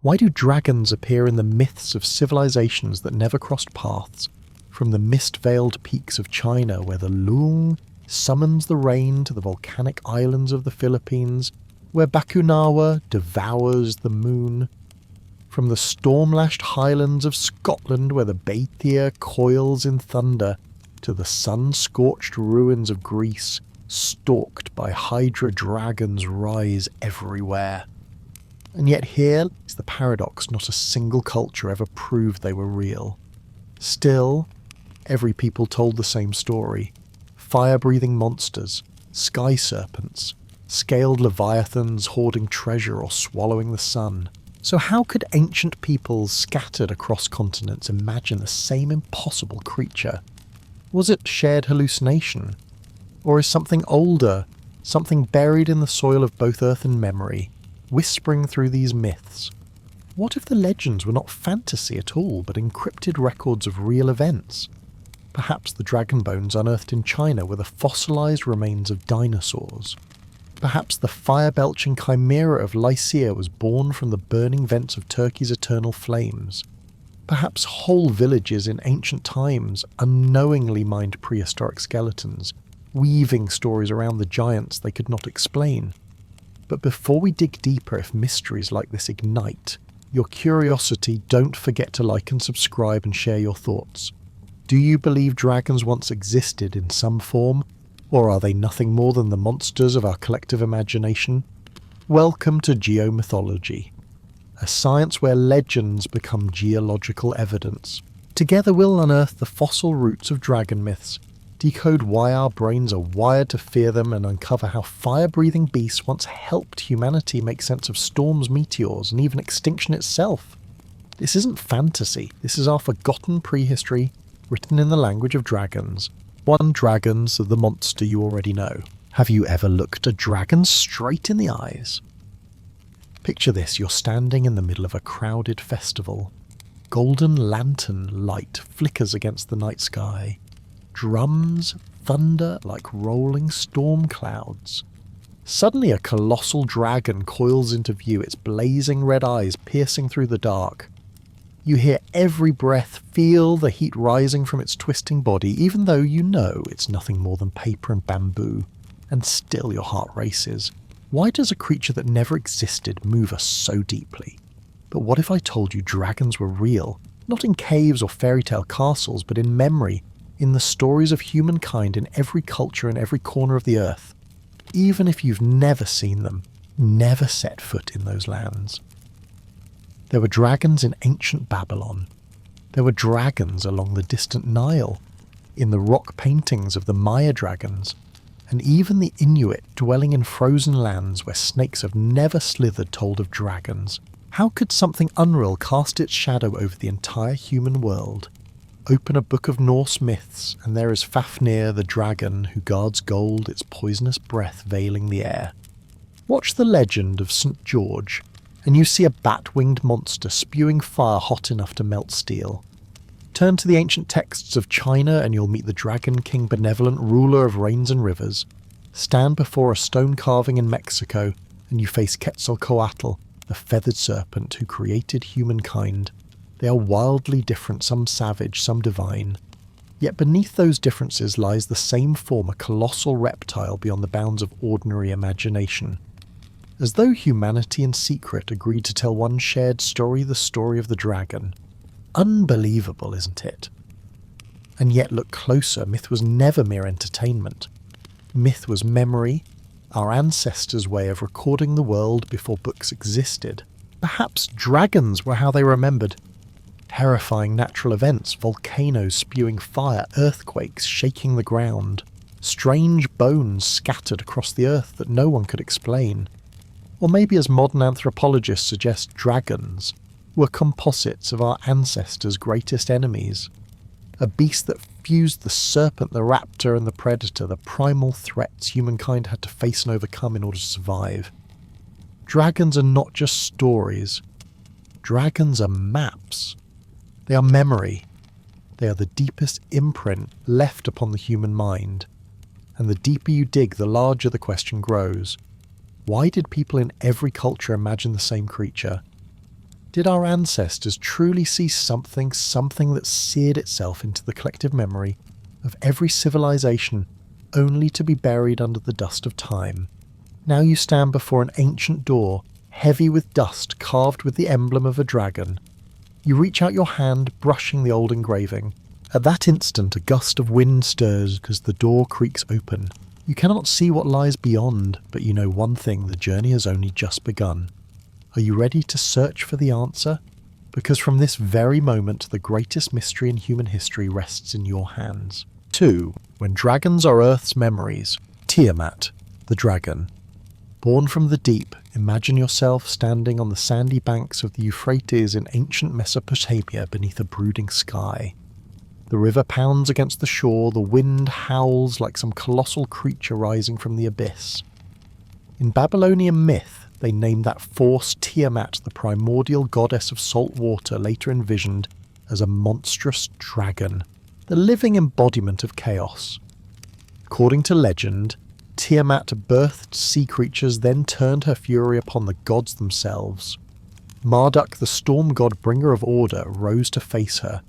Why do dragons appear in the myths of civilizations that never crossed paths, from the mist-veiled peaks of China where the Lung summons the rain to the volcanic islands of the Philippines, where Bakunawa devours the moon, from the storm-lashed highlands of Scotland where the Beitir coils in thunder, to the sun-scorched ruins of Greece, stalked by hydra dragons rise everywhere. And yet here is the paradox: not a single culture ever proved they were real. Still, every people told the same story: fire-breathing monsters, sky serpents, scaled leviathans hoarding treasure or swallowing the sun. So how could ancient peoples scattered across continents imagine the same impossible creature? Was it shared hallucination? Or is something older, something buried in the soil of both earth and memory, whispering through these myths? What if the legends were not fantasy at all, but encrypted records of real events? Perhaps the dragon bones unearthed in China were the fossilized remains of dinosaurs. Perhaps the fire-belching chimera of Lycia was born from the burning vents of Turkey's eternal flames. Perhaps whole villages in ancient times unknowingly mined prehistoric skeletons, weaving stories around the giants they could not explain. But before we dig deeper, if mysteries like this ignite your curiosity, don't forget to like and subscribe and share your thoughts. Do you believe dragons once existed in some form? Or are they nothing more than the monsters of our collective imagination? Welcome to geomythology, a science where legends become geological evidence. Together we'll unearth the fossil roots of dragon myths, decode why our brains are wired to fear them, and uncover how fire-breathing beasts once helped humanity make sense of storms, meteors, and even extinction itself. This isn't fantasy, this is our forgotten prehistory, written in the language of dragons. One dragons, the monster you already know. Have you ever looked a dragon straight in the eyes? Picture this: you're standing in the middle of a crowded festival. Golden lantern light flickers against the night sky. Drums thunder like rolling storm clouds. Suddenly a colossal dragon coils into view, its blazing red eyes piercing through the dark. You hear every breath, feel the heat rising from its twisting body, even though you know it's nothing more than paper and bamboo, and still your heart races. Why does a creature that never existed move us so deeply? But what if I told you dragons were real, not in caves or fairy tale castles, but in memory, in the stories of humankind in every culture and every corner of the earth? Even if you've never seen them, never set foot in those lands. There were dragons in ancient Babylon. There were dragons along the distant Nile, in the rock paintings of the Maya dragons, and even the Inuit dwelling in frozen lands where snakes have never slithered told of dragons. How could something unreal cast its shadow over the entire human world? Open a book of Norse myths, and there is Fafnir the dragon who guards gold, its poisonous breath veiling the air. Watch the legend of St. George, and you see a bat-winged monster spewing fire hot enough to melt steel. Turn to the ancient texts of China and you'll meet the Dragon King, benevolent ruler of rains and rivers. Stand before a stone carving in Mexico and you face Quetzalcoatl, the feathered serpent who created humankind. They are wildly different, some savage, some divine. Yet beneath those differences lies the same form, a colossal reptile beyond the bounds of ordinary imagination. As though humanity in secret agreed to tell one shared story, the story of the dragon. Unbelievable, isn't it? And yet look closer, myth was never mere entertainment. Myth was memory, our ancestors' way of recording the world before books existed. Perhaps dragons were how they remembered. Terrifying natural events, volcanoes spewing fire, earthquakes shaking the ground, strange bones scattered across the earth that no one could explain. Or maybe, as modern anthropologists suggest, dragons were composites of our ancestors' greatest enemies. A beast that fused the serpent, the raptor and the predator, the primal threats humankind had to face and overcome in order to survive. Dragons are not just stories. Dragons are maps. They are memory. They are the deepest imprint left upon the human mind. And the deeper you dig, the larger the question grows. Why did people in every culture imagine the same creature? Did our ancestors truly see something that seared itself into the collective memory of every civilization, only to be buried under the dust of time? Now you stand before an ancient door, heavy with dust carved with the emblem of a dragon. You reach out your hand, brushing the old engraving. At that instant, a gust of wind stirs as the door creaks open. You cannot see what lies beyond, but you know one thing: the journey has only just begun. Are you ready to search for the answer? Because from this very moment, the greatest mystery in human history rests in your hands. 2. When dragons are Earth's memories. Tiamat, the dragon. Born from the deep, imagine yourself standing on the sandy banks of the Euphrates in ancient Mesopotamia beneath a brooding sky. The river pounds against the shore, the wind howls like some colossal creature rising from the abyss. In Babylonian myth, they named that force Tiamat, the primordial goddess of salt water, later envisioned as a monstrous dragon, the living embodiment of chaos. According to legend, Tiamat birthed sea creatures, then turned her fury upon the gods themselves. Marduk, the storm god bringer of order, rose to face her.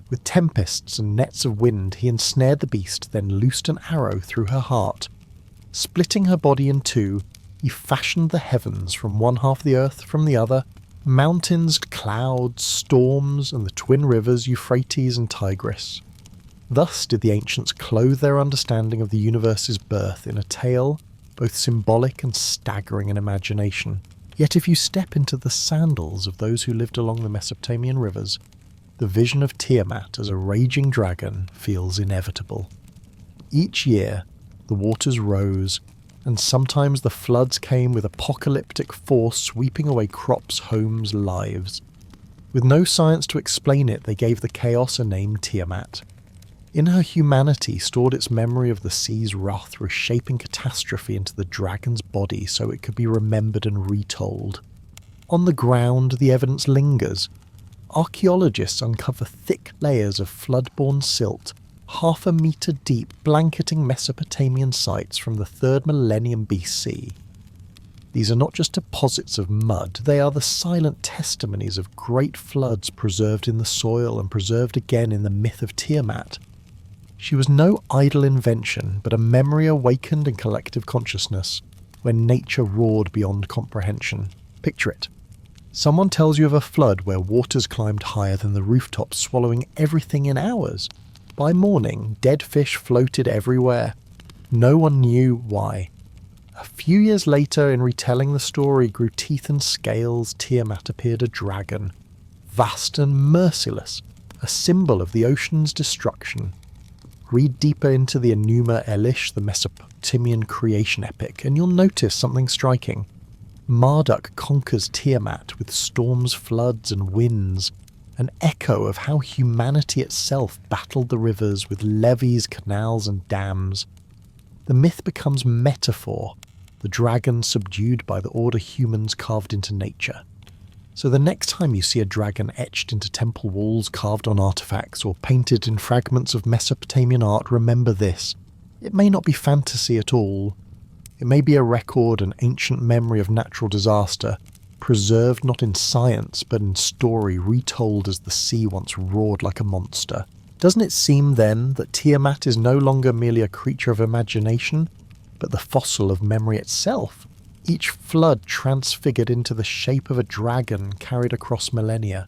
With tempests and nets of wind, he ensnared the beast, then loosed an arrow through her heart. Splitting her body in two, he fashioned the heavens, from one half the earth from the other, mountains, clouds, storms, and the twin rivers Euphrates and Tigris. Thus did the ancients clothe their understanding of the universe's birth in a tale both symbolic and staggering in imagination. Yet if you step into the sandals of those who lived along the Mesopotamian rivers, the vision of Tiamat as a raging dragon feels inevitable. Each year, the waters rose, and sometimes the floods came with apocalyptic force, sweeping away crops, homes, lives. With no science to explain it, they gave the chaos a name: Tiamat. In her humanity stored its memory of the sea's wrath, reshaping catastrophe into the dragon's body so it could be remembered and retold. On the ground, the evidence lingers. Archaeologists uncover thick layers of flood-borne silt, half a metre deep, blanketing Mesopotamian sites from the 3rd millennium BC. These are not just deposits of mud, they are the silent testimonies of great floods preserved in the soil and preserved again in the myth of Tiamat. She was no idle invention, but a memory awakened in collective consciousness, when nature roared beyond comprehension. Picture it. Someone tells you of a flood where waters climbed higher than the rooftops, swallowing everything in hours. By morning, dead fish floated everywhere. No one knew why. A few years later, in retelling the story, grew teeth and scales, Tiamat appeared a dragon, vast and merciless, a symbol of the ocean's destruction. Read deeper into the Enuma Elish, the Mesopotamian creation epic, and you'll notice something striking. Marduk conquers Tiamat with storms, floods, and winds, an echo of how humanity itself battled the rivers with levees, canals, and dams. The myth becomes metaphor, the dragon subdued by the order humans carved into nature. So the next time you see a dragon etched into temple walls, carved on artifacts, or painted in fragments of Mesopotamian art, remember this: it may not be fantasy at all. It may be a record, an ancient memory of natural disaster, preserved not in science but in story, retold as the sea once roared like a monster. Doesn't it seem then that Tiamat is no longer merely a creature of imagination, but the fossil of memory itself? Each flood transfigured into the shape of a dragon carried across millennia.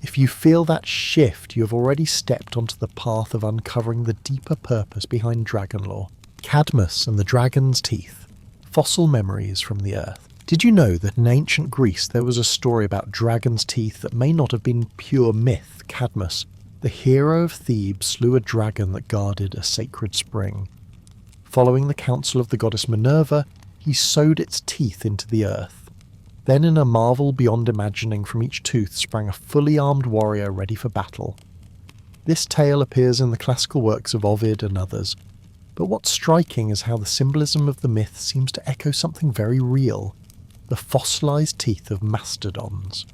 If you feel that shift, you have already stepped onto the path of uncovering the deeper purpose behind dragon lore. Cadmus and the dragon's teeth. Fossil memories from the earth. Did you know that in ancient Greece there was a story about dragon's teeth that may not have been pure myth? Cadmus, the hero of Thebes, slew a dragon that guarded a sacred spring. Following the counsel of the goddess Minerva, he sewed its teeth into the earth. Then, in a marvel beyond imagining, from each tooth sprang a fully armed warrior ready for battle. This tale appears in the classical works of Ovid and others, but what's striking is how the symbolism of the myth seems to echo something very real: the fossilized teeth of mastodons.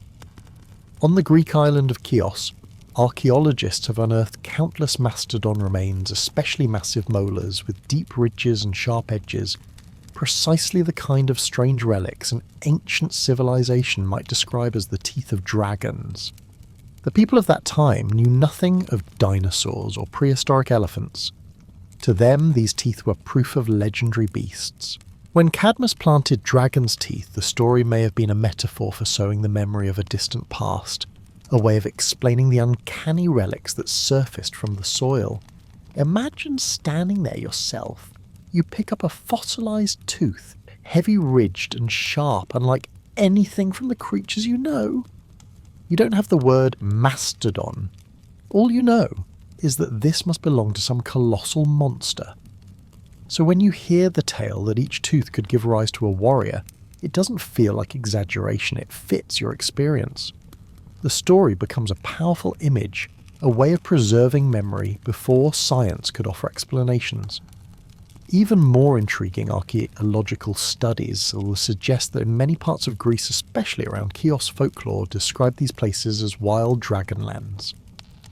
On the Greek island of Chios, archaeologists have unearthed countless mastodon remains, especially massive molars with deep ridges and sharp edges, precisely the kind of strange relics an ancient civilization might describe as the teeth of dragons. The people of that time knew nothing of dinosaurs or prehistoric elephants. To them, these teeth were proof of legendary beasts. When Cadmus planted dragon's teeth, the story may have been a metaphor for sowing the memory of a distant past, a way of explaining the uncanny relics that surfaced from the soil. Imagine standing there yourself. You pick up a fossilized tooth, heavy-ridged and sharp, unlike anything from the creatures you know. You don't have the word mastodon. All you know is that this must belong to some colossal monster. So when you hear the tale that each tooth could give rise to a warrior, it doesn't feel like exaggeration, it fits your experience. The story becomes a powerful image, a way of preserving memory before science could offer explanations. Even more intriguing archaeological studies will suggest that in many parts of Greece, especially around Chios folklore, describe these places as wild dragonlands.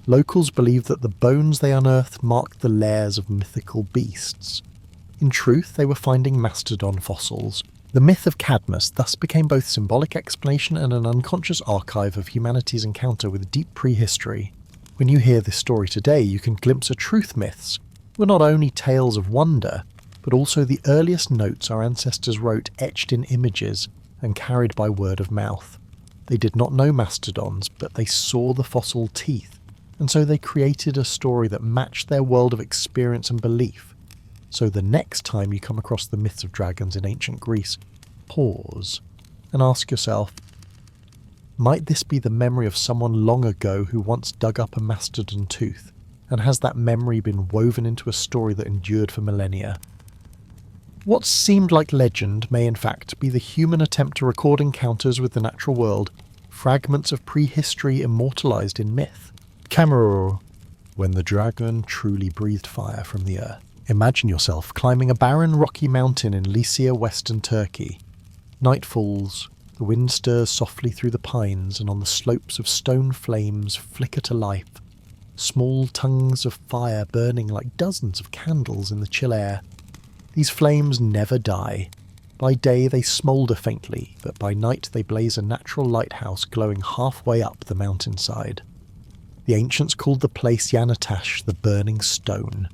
Locals believe that the bones they unearthed marked the lairs of mythical beasts. In truth, they were finding mastodon fossils. The myth of Cadmus thus became both symbolic explanation and an unconscious archive of humanity's encounter with deep prehistory. When you hear this story today, you can glimpse at truth myths were not only tales of wonder, but also the earliest notes our ancestors wrote etched in images and carried by word of mouth. They did not know mastodons, but they saw the fossil teeth, and so they created a story that matched their world of experience and belief. So the next time you come across the myths of dragons in ancient Greece, pause and ask yourself, might this be the memory of someone long ago who once dug up a mastodon tooth? And has that memory been woven into a story that endured for millennia? What seemed like legend may in fact be the human attempt to record encounters with the natural world, fragments of prehistory immortalized in myth. Camero, when the dragon truly breathed fire from the earth. Imagine yourself climbing a barren rocky mountain in Lycia, western Turkey. Night falls, the wind stirs softly through the pines, and on the slopes of stone flames flicker to life. Small tongues of fire burning like dozens of candles in the chill air. These flames never die. By day they smoulder faintly, but by night they blaze a natural lighthouse glowing halfway up the mountainside. The ancients called the place Yanatash, the burning stone.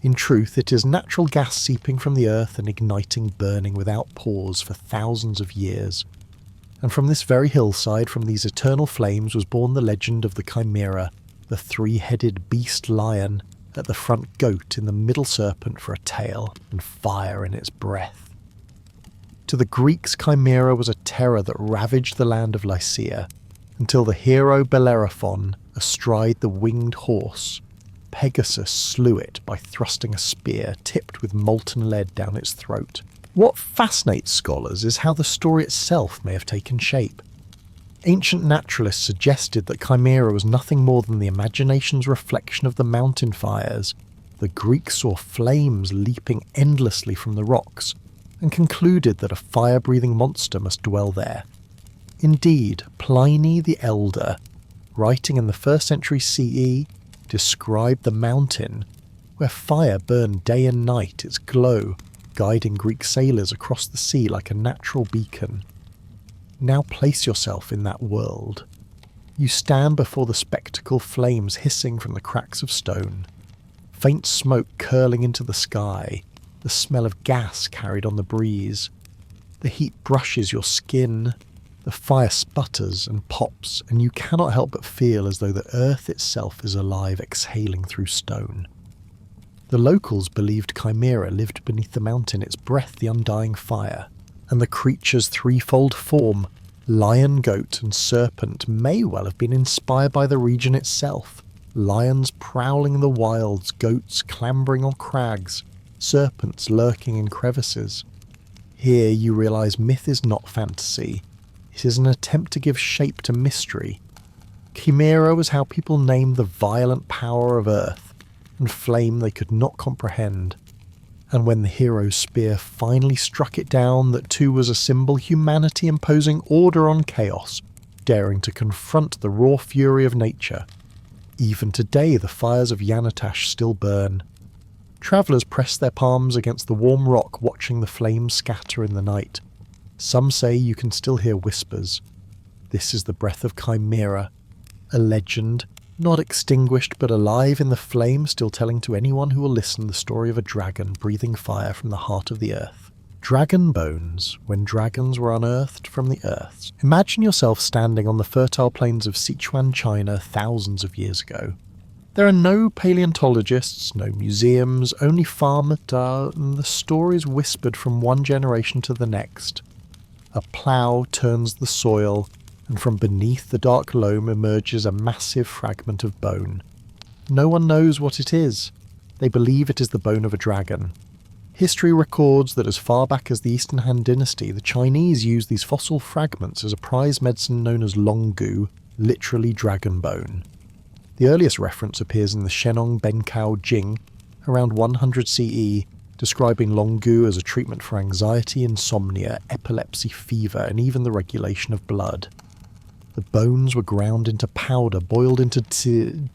In truth, it is natural gas seeping from the earth and igniting burning without pause for thousands of years. And from this very hillside, from these eternal flames, was born the legend of the Chimera, the three-headed beast lion, at the front goat, in the middle serpent for a tail, and fire in its breath. To the Greeks, Chimera was a terror that ravaged the land of Lycia, until the hero Bellerophon, astride the winged horse, Pegasus slew it by thrusting a spear tipped with molten lead down its throat. What fascinates scholars is how the story itself may have taken shape. Ancient naturalists suggested that Chimera was nothing more than the imagination's reflection of the mountain fires. The Greeks saw flames leaping endlessly from the rocks, and concluded that a fire-breathing monster must dwell there. Indeed, Pliny the Elder, writing in the 1st century CE, described the mountain, where fire burned day and night, its glow guiding Greek sailors across the sea like a natural beacon. Now place yourself in that world. You stand before the spectacle, flames hissing from the cracks of stone, faint smoke curling into the sky, the smell of gas carried on the breeze. The heat brushes your skin, the fire sputters and pops, and you cannot help but feel as though the earth itself is alive, exhaling through stone. The locals believed Chimera lived beneath the mountain, its breath the undying fire, and the creature's threefold form, lion, goat and serpent, may well have been inspired by the region itself. Lions prowling the wilds, goats clambering on crags, serpents lurking in crevices. Here you realise myth is not fantasy. It is an attempt to give shape to mystery. Chimera was how people named the violent power of earth and flame they could not comprehend. And when the hero's spear finally struck it down, that too was a symbol, humanity imposing order on chaos, daring to confront the raw fury of nature. Even today the fires of Yanatash still burn. Travellers press their palms against the warm rock, watching the flames scatter in the night. Some say you can still hear whispers. This is the breath of Chimera, a legend, not extinguished but alive in the flame, still telling to anyone who will listen the story of a dragon breathing fire from the heart of the earth. Dragon bones, when dragons were unearthed from the earth. Imagine yourself standing on the fertile plains of Sichuan, China, thousands of years ago. There are no paleontologists, no museums, only farm data, and the stories whispered from one generation to the next. A plough turns the soil, and from beneath the dark loam emerges a massive fragment of bone. No one knows what it is. They believe it is the bone of a dragon. History records that as far back as the Eastern Han Dynasty, the Chinese used these fossil fragments as a prize medicine known as Longgu, literally dragon bone. The earliest reference appears in the Shennong Benkao Jing, around 100 CE, describing Longgu as a treatment for anxiety, insomnia, epilepsy, fever, and even the regulation of blood. The bones were ground into powder, boiled into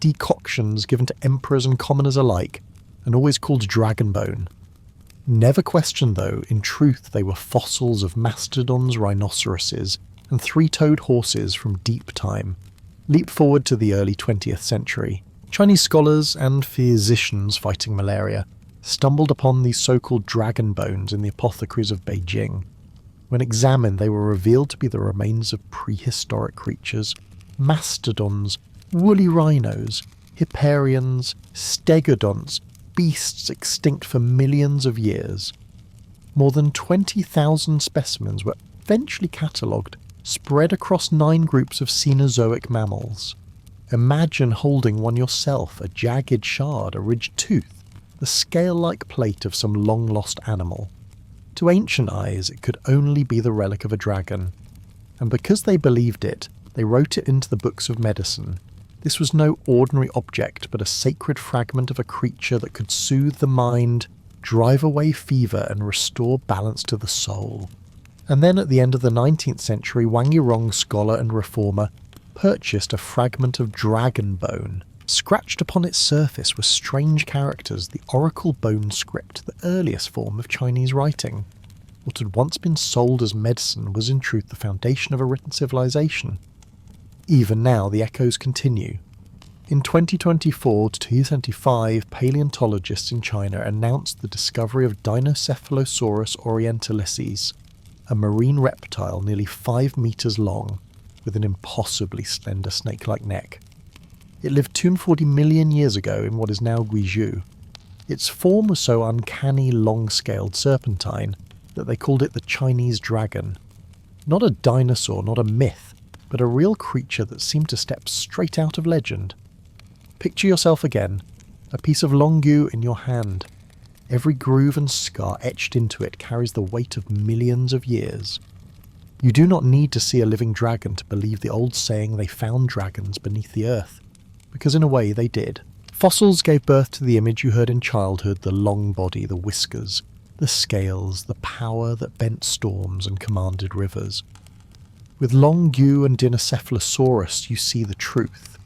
decoctions given to emperors and commoners alike, and always called dragon bone. Never questioned though, in truth they were fossils of mastodons, rhinoceroses, and three-toed horses from deep time. Leap forward to the early 20th century. Chinese scholars and physicians fighting malaria stumbled upon these so-called dragon bones in the apothecaries of Beijing. When examined, they were revealed to be the remains of prehistoric creatures, mastodons, woolly rhinos, hipparions, stegodonts, beasts extinct for millions of years. More than 20,000 specimens were eventually catalogued, spread across 9 groups of Cenozoic mammals. Imagine holding one yourself, a jagged shard, a ridged tooth, the scale-like plate of some long-lost animal. To ancient eyes, it could only be the relic of a dragon, and because they believed it, they wrote it into the books of medicine. This was no ordinary object, but a sacred fragment of a creature that could soothe the mind, drive away fever, and restore balance to the soul. And then at the end of the 19th century, Wang Yirong, scholar and reformer, purchased a fragment of dragon bone. Scratched upon its surface were strange characters, the oracle bone script, the earliest form of Chinese writing. What had once been sold as medicine was in truth the foundation of a written civilization. Even now, the echoes continue. In 2024 to 2025, paleontologists in China announced the discovery of Dinocephalosaurus orientalis, a marine reptile nearly 5 meters long, with an impossibly slender snake-like neck. It lived 240 million years ago in what is now Guizhou. Its form was so uncanny, long-scaled serpentine that they called it the Chinese dragon. Not a dinosaur, not a myth, but a real creature that seemed to step straight out of legend. Picture yourself again, a piece of Longgu in your hand. Every groove and scar etched into it carries the weight of millions of years. You do not need to see a living dragon to believe the old saying they found dragons beneath the earth, because in a way they did. Fossils gave birth to the image you heard in childhood, the long body, the whiskers, the scales, the power that bent storms and commanded rivers. With Longgu and Dinocephalosaurus you see the truth.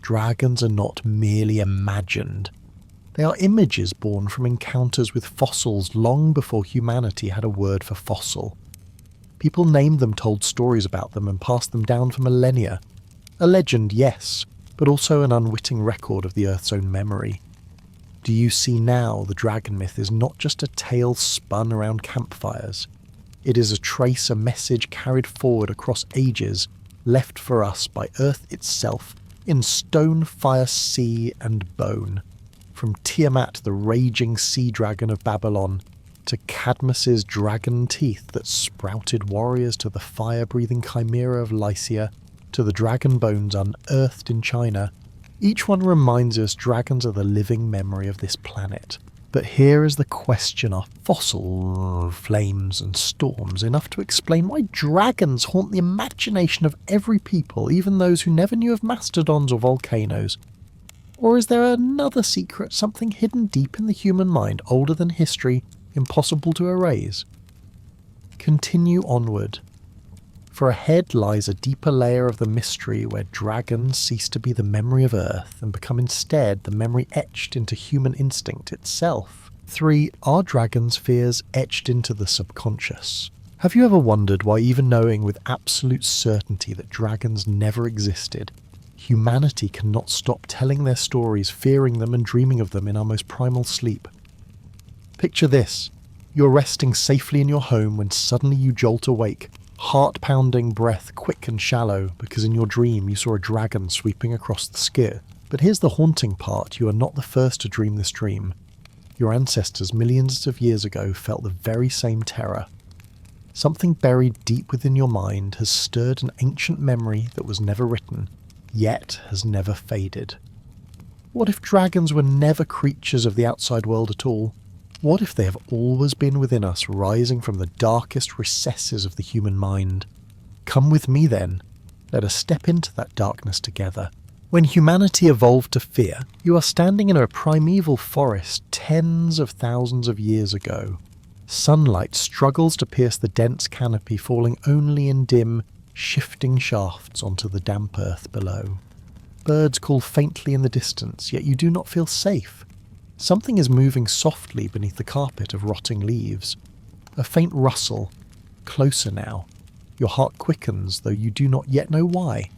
Dragons are not merely imagined. They are images born from encounters with fossils long before humanity had a word for fossil. People named them, told stories about them, and passed them down for millennia. A legend, yes, but also an unwitting record of the Earth's own memory. Do you see now the dragon myth is not just a tale spun around campfires? It is a trace, a message carried forward across ages, left for us by Earth itself, in stone, fire, sea, and bone. From Tiamat, the raging sea dragon of Babylon, to Cadmus's dragon teeth that sprouted warriors, to the fire-breathing chimera of Lycia, to the dragon bones unearthed in China, each one reminds us dragons are the living memory of this planet. But here is the question, are fossil flames and storms enough to explain why dragons haunt the imagination of every people, even those who never knew of mastodons or volcanoes? Or is there another secret, something hidden deep in the human mind, older than history, impossible to erase? Continue onward. For ahead lies a deeper layer of the mystery where dragons cease to be the memory of Earth and become instead the memory etched into human instinct itself. 3. Are dragons' fears etched into the subconscious? Have you ever wondered why, even knowing with absolute certainty that dragons never existed, humanity cannot stop telling their stories, fearing them and dreaming of them in our most primal sleep? Picture this. You're resting safely in your home when suddenly you jolt awake, heart-pounding breath quick and shallow, because in your dream you saw a dragon sweeping across the sky. But here's the haunting part. You are not the first to dream this dream. Your ancestors millions of years ago felt the very same terror. Something buried deep within your mind has stirred an ancient memory that was never written, yet has never faded. What if dragons were never creatures of the outside world at all? What if they have always been within us, rising from the darkest recesses of the human mind? Come with me then. Let us step into that darkness together. When humanity evolved to fear, you are standing in a primeval forest tens of thousands of years ago. Sunlight struggles to pierce the dense canopy, falling only in dim, shifting shafts onto the damp earth below. Birds call faintly in the distance, yet you do not feel safe. Something is moving softly beneath the carpet of rotting leaves. A faint rustle, closer now. Your heart quickens, though you do not yet know why.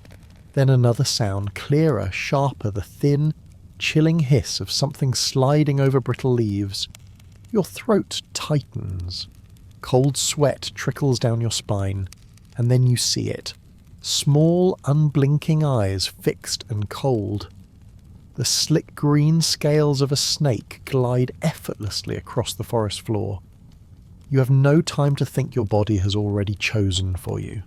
Then another sound, clearer, sharper, the thin, chilling hiss of something sliding over brittle leaves. Your throat tightens. Cold sweat trickles down your spine, and then you see it. Small, unblinking eyes, fixed and cold. The slick green scales of a snake glide effortlessly across the forest floor. You have no time to think. Your body has already chosen for you.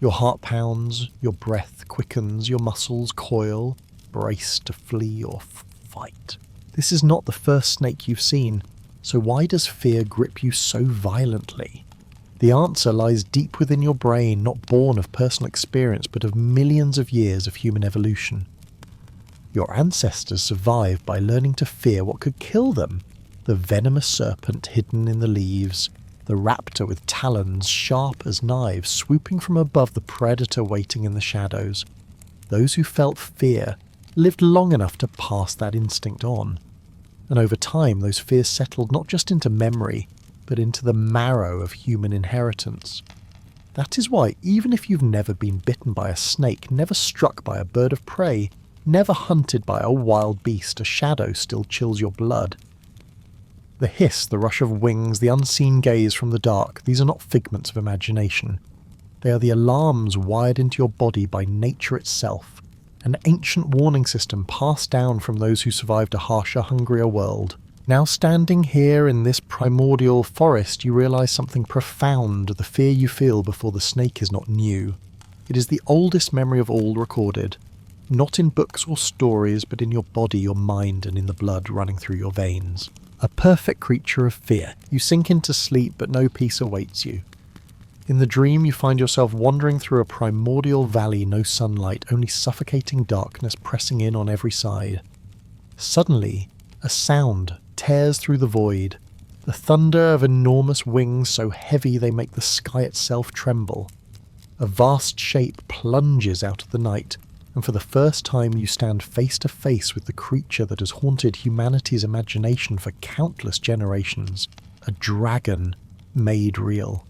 Your heart pounds, your breath quickens, your muscles coil, braced to flee or fight. This is not the first snake you've seen, so why does fear grip you so violently? The answer lies deep within your brain, not born of personal experience, but of millions of years of human evolution. Your ancestors survived by learning to fear what could kill them. The venomous serpent hidden in the leaves, the raptor with talons sharp as knives swooping from above the predator waiting in the shadows. Those who felt fear lived long enough to pass that instinct on. And over time those fears settled not just into memory, but into the marrow of human inheritance. That is why, even if you've never been bitten by a snake, never struck by a bird of prey, never hunted by a wild beast, a shadow still chills your blood. The hiss, the rush of wings, the unseen gaze from the dark, these are not figments of imagination. They are the alarms wired into your body by nature itself, an ancient warning system passed down from those who survived a harsher, hungrier world. Now standing here in this primordial forest, you realize something profound. The fear you feel before the snake is not new. It is the oldest memory of all recorded. Not in books or stories, but in your body, your mind, and in the blood running through your veins. A perfect creature of fear. You sink into sleep, but no peace awaits you. In the dream, you find yourself wandering through a primordial valley, no sunlight, only suffocating darkness pressing in on every side. Suddenly, a sound tears through the void. The thunder of enormous wings so heavy they make the sky itself tremble. A vast shape plunges out of the night, and for the first time you stand face to face with the creature that has haunted humanity's imagination for countless generations, a dragon made real.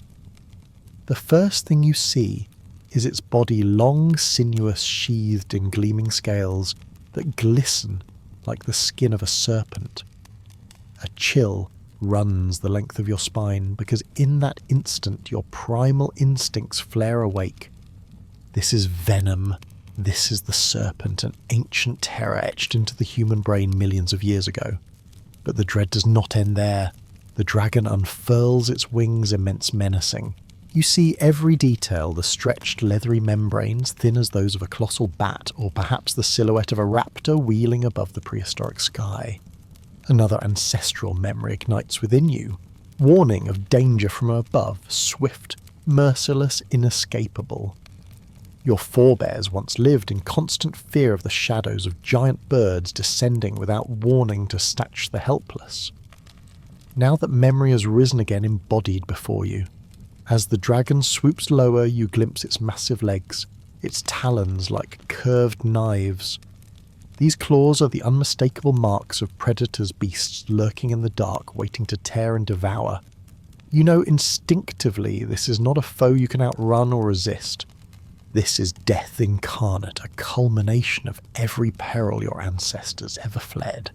The first thing you see is its body, long, sinuous, sheathed in gleaming scales that glisten like the skin of a serpent. A chill runs the length of your spine, because in that instant your primal instincts flare awake. This is venom. This is the serpent, an ancient terror etched into the human brain millions of years ago. But the dread does not end there. The dragon unfurls its wings, immense menacing. You see every detail, the stretched leathery membranes, thin as those of a colossal bat, or perhaps the silhouette of a raptor wheeling above the prehistoric sky. Another ancestral memory ignites within you. Warning of danger from above, swift, merciless, inescapable. Your forebears once lived in constant fear of the shadows of giant birds descending without warning to snatch the helpless. Now that memory has risen again embodied before you, As the dragon swoops lower, you glimpse its massive legs, its talons like curved knives. These claws are the unmistakable marks of predators' beasts lurking in the dark, waiting to tear and devour. You know instinctively this is not a foe you can outrun or resist. This is death incarnate, a culmination of every peril your ancestors ever fled.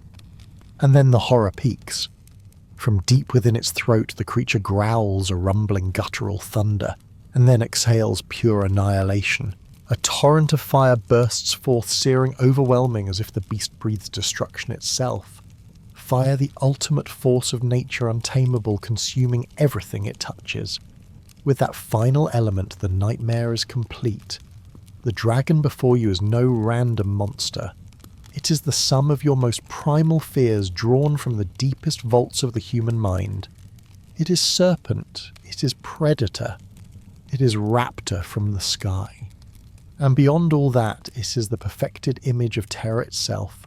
And then the horror peaks. From deep within its throat, the creature growls a rumbling guttural thunder, and then exhales pure annihilation. A torrent of fire bursts forth, searing, overwhelming, as if the beast breathes destruction itself. Fire, the ultimate force of nature, untamable, consuming everything it touches. With that final element, the nightmare is complete. The dragon before you is no random monster. It is the sum of your most primal fears drawn from the deepest vaults of the human mind. It is serpent. It is predator. It is raptor from the sky. And beyond all that, it is the perfected image of terror itself,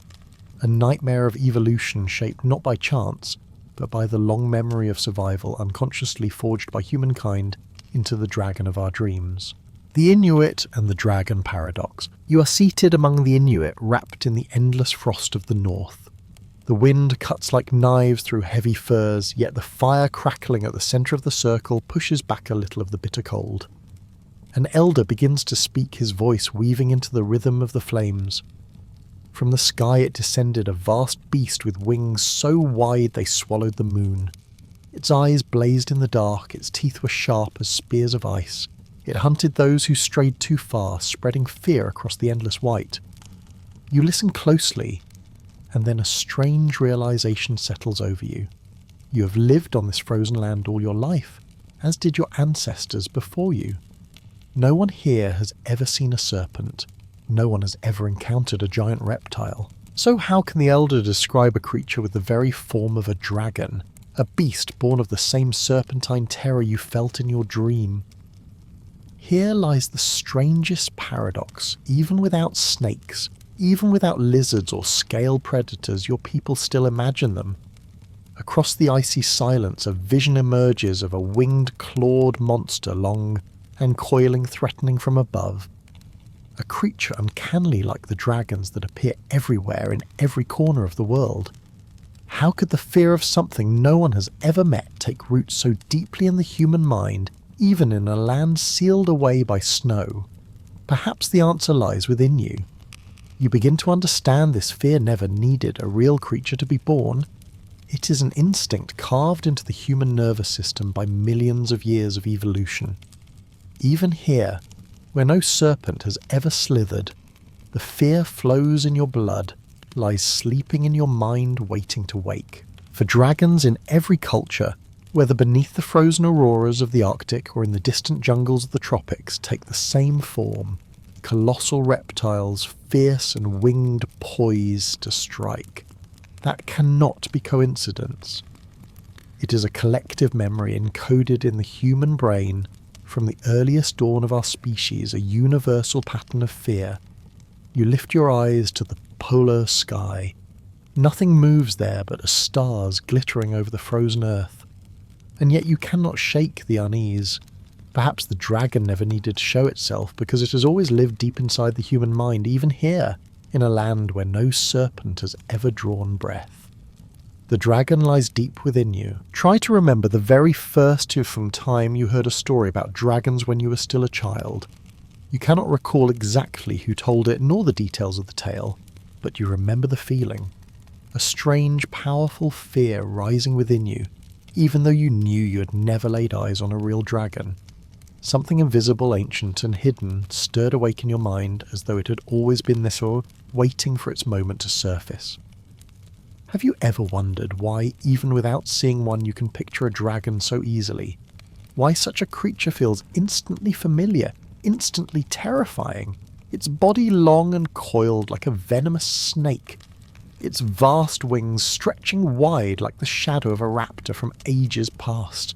a nightmare of evolution shaped not by chance, but by the long memory of survival unconsciously forged by humankind into the dragon of our dreams. The Inuit and the dragon paradox. You are seated among the Inuit, wrapped in the endless frost of the north. The wind cuts like knives through heavy furs, yet the fire crackling at the centre of the circle pushes back a little of the bitter cold. An elder begins to speak, his voice weaving into the rhythm of the flames. From the sky it descended, a vast beast with wings so wide they swallowed the moon. Its eyes blazed in the dark, its teeth were sharp as spears of ice. It hunted those who strayed too far, spreading fear across the endless white. You listen closely, and then a strange realization settles over you. You have lived on this frozen land all your life, as did your ancestors before you. No one here has ever seen a serpent. No one has ever encountered a giant reptile. So how can the elder describe a creature with the very form of a dragon, a beast born of the same serpentine terror you felt in your dream? Here lies the strangest paradox. Even without snakes, even without lizards or scale predators, your people still imagine them. Across the icy silence, a vision emerges of a winged, clawed monster, long and coiling, threatening from above. A creature uncannily like the dragons that appear everywhere in every corner of the world. How could the fear of something no one has ever met take root so deeply in the human mind, even in a land sealed away by snow? Perhaps the answer lies within you. You begin to understand this fear never needed a real creature to be born. It is an instinct carved into the human nervous system by millions of years of evolution. Even here, where no serpent has ever slithered, the fear flows in your blood, lies sleeping in your mind waiting to wake. For dragons in every culture, whether beneath the frozen auroras of the Arctic or in the distant jungles of the tropics, take the same form. Colossal reptiles, fierce and winged, poised to strike. That cannot be coincidence. It is a collective memory encoded in the human brain from the earliest dawn of our species, a universal pattern of fear. You lift your eyes to the polar sky. Nothing moves there but the stars glittering over the frozen earth. And yet you cannot shake the unease. Perhaps the dragon never needed to show itself, because it has always lived deep inside the human mind, even here, in a land where no serpent has ever drawn breath. The dragon lies deep within you. Try to remember the very first from time you heard a story about dragons when you were still a child. You cannot recall exactly who told it, nor the details of the tale, but you remember the feeling. A strange, powerful fear rising within you, even though you knew you had never laid eyes on a real dragon. Something invisible, ancient and hidden stirred awake in your mind as though it had always been there, waiting for its moment to surface. Have you ever wondered why, even without seeing one, you can picture a dragon so easily? Why such a creature feels instantly familiar, instantly terrifying? Its body long and coiled like a venomous snake, its vast wings stretching wide like the shadow of a raptor from ages past.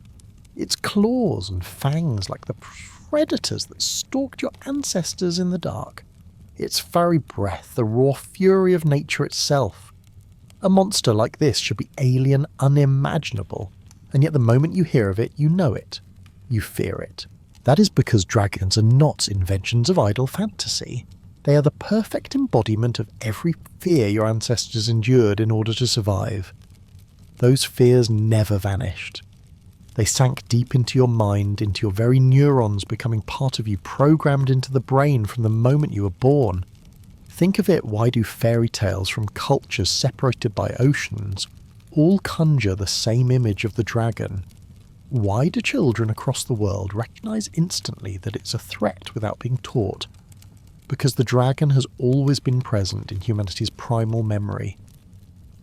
Its claws and fangs like the predators that stalked your ancestors in the dark. Its furry breath, the raw fury of nature itself. A monster like this should be alien, unimaginable, and yet the moment you hear of it, you know it. you fear it. That is because dragons are not inventions of idle fantasy. They are the perfect embodiment of every fear your ancestors endured in order to survive. Those fears never vanished. They sank deep into your mind, into your very neurons, becoming part of you, programmed into the brain from the moment you were born. Think of it, why do fairy tales from cultures separated by oceans all conjure the same image of the dragon? Why do children across the world recognise instantly that it's a threat without being taught? Because the dragon has always been present in humanity's primal memory.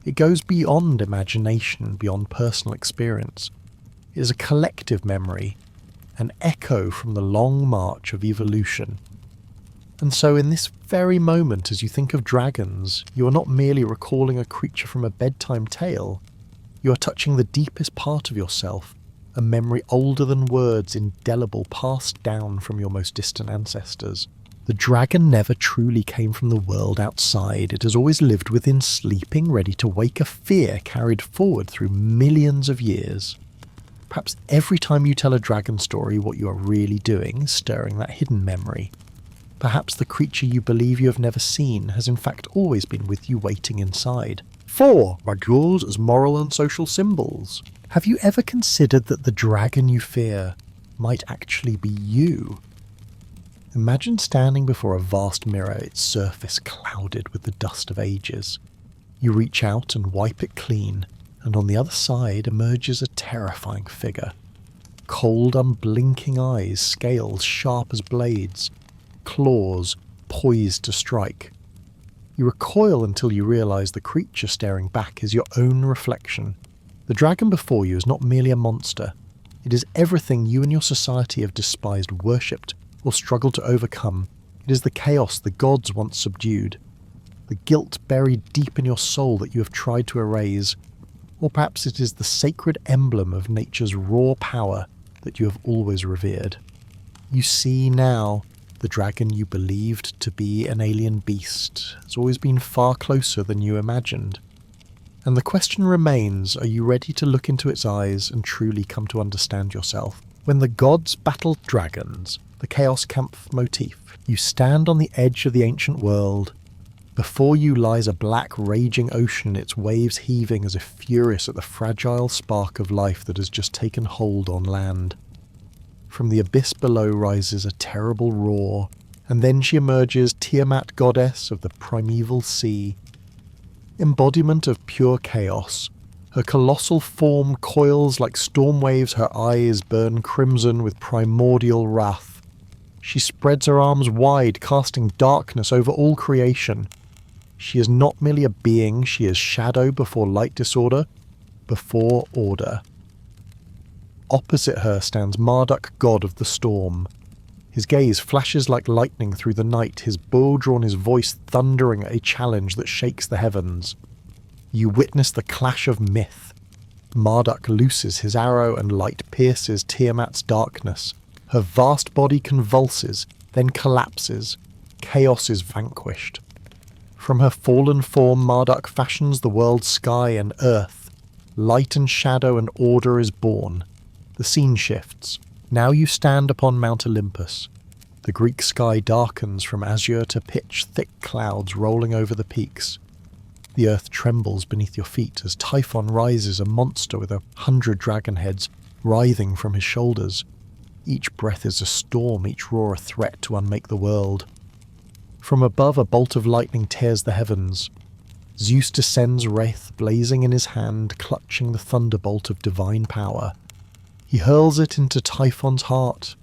It goes beyond imagination, beyond personal experience. It is a collective memory, an echo from the long march of evolution. And so in this very moment, as you think of dragons, you are not merely recalling a creature from a bedtime tale. You are touching the deepest part of yourself, a memory older than words, indelible, passed down from your most distant ancestors. The dragon never truly came from the world outside. It has always lived within, sleeping, ready to wake a fear carried forward through millions of years. Perhaps every time you tell a dragon story, what you are really doing is stirring that hidden memory. Perhaps the creature you believe you have never seen has in fact always been with you, waiting inside. 4. Magurs as moral and social symbols. Have you ever considered that the dragon you fear might actually be you? Imagine standing before a vast mirror, its surface clouded with the dust of ages. You reach out and wipe it clean, and on the other side emerges a terrifying figure. Cold, unblinking eyes, scales sharp as blades, claws poised to strike. You recoil until you realise the creature staring back is your own reflection. The dragon before you is not merely a monster. It is everything you and your society have despised, worshipped, or struggled to overcome. It is the chaos the gods once subdued, the guilt buried deep in your soul that you have tried to erase. Or perhaps it is the sacred emblem of nature's raw power that you have always revered. You see now, the dragon you believed to be an alien beast has always been far closer than you imagined. And the question remains, are you ready to look into its eyes and truly come to understand yourself? When the gods battled dragons, the Chaos Kampf motif, you stand on the edge of the ancient world. Before you lies a black, raging ocean, its waves heaving as if furious at the fragile spark of life that has just taken hold on land. From the abyss below rises a terrible roar, and then she emerges, Tiamat, goddess of the primeval sea. Embodiment of pure chaos, her colossal form coils like storm waves, her eyes burn crimson with primordial wrath. She spreads her arms wide, casting darkness over all creation. She is not merely a being, she is shadow before light disorder, before order. Opposite her stands Marduk, god of the storm. His gaze flashes like lightning through the night, his bow drawn, his voice thundering a challenge that shakes the heavens. You witness the clash of myth. Marduk looses his arrow and light pierces Tiamat's darkness. Her vast body convulses, then collapses. Chaos is vanquished. From her fallen form, Marduk fashions the world's sky and earth. Light and shadow and order is born. The scene shifts. Now you stand upon Mount Olympus. The Greek sky darkens from azure to pitch, thick clouds rolling over the peaks. The earth trembles beneath your feet as Typhon rises, a monster with 100 dragon heads writhing from his shoulders. Each breath is a storm, each roar a threat to unmake the world. From above, a bolt of lightning tears the heavens. Zeus descends, wraith blazing in his hand, clutching the thunderbolt of divine power. He hurls it into Typhon's heart.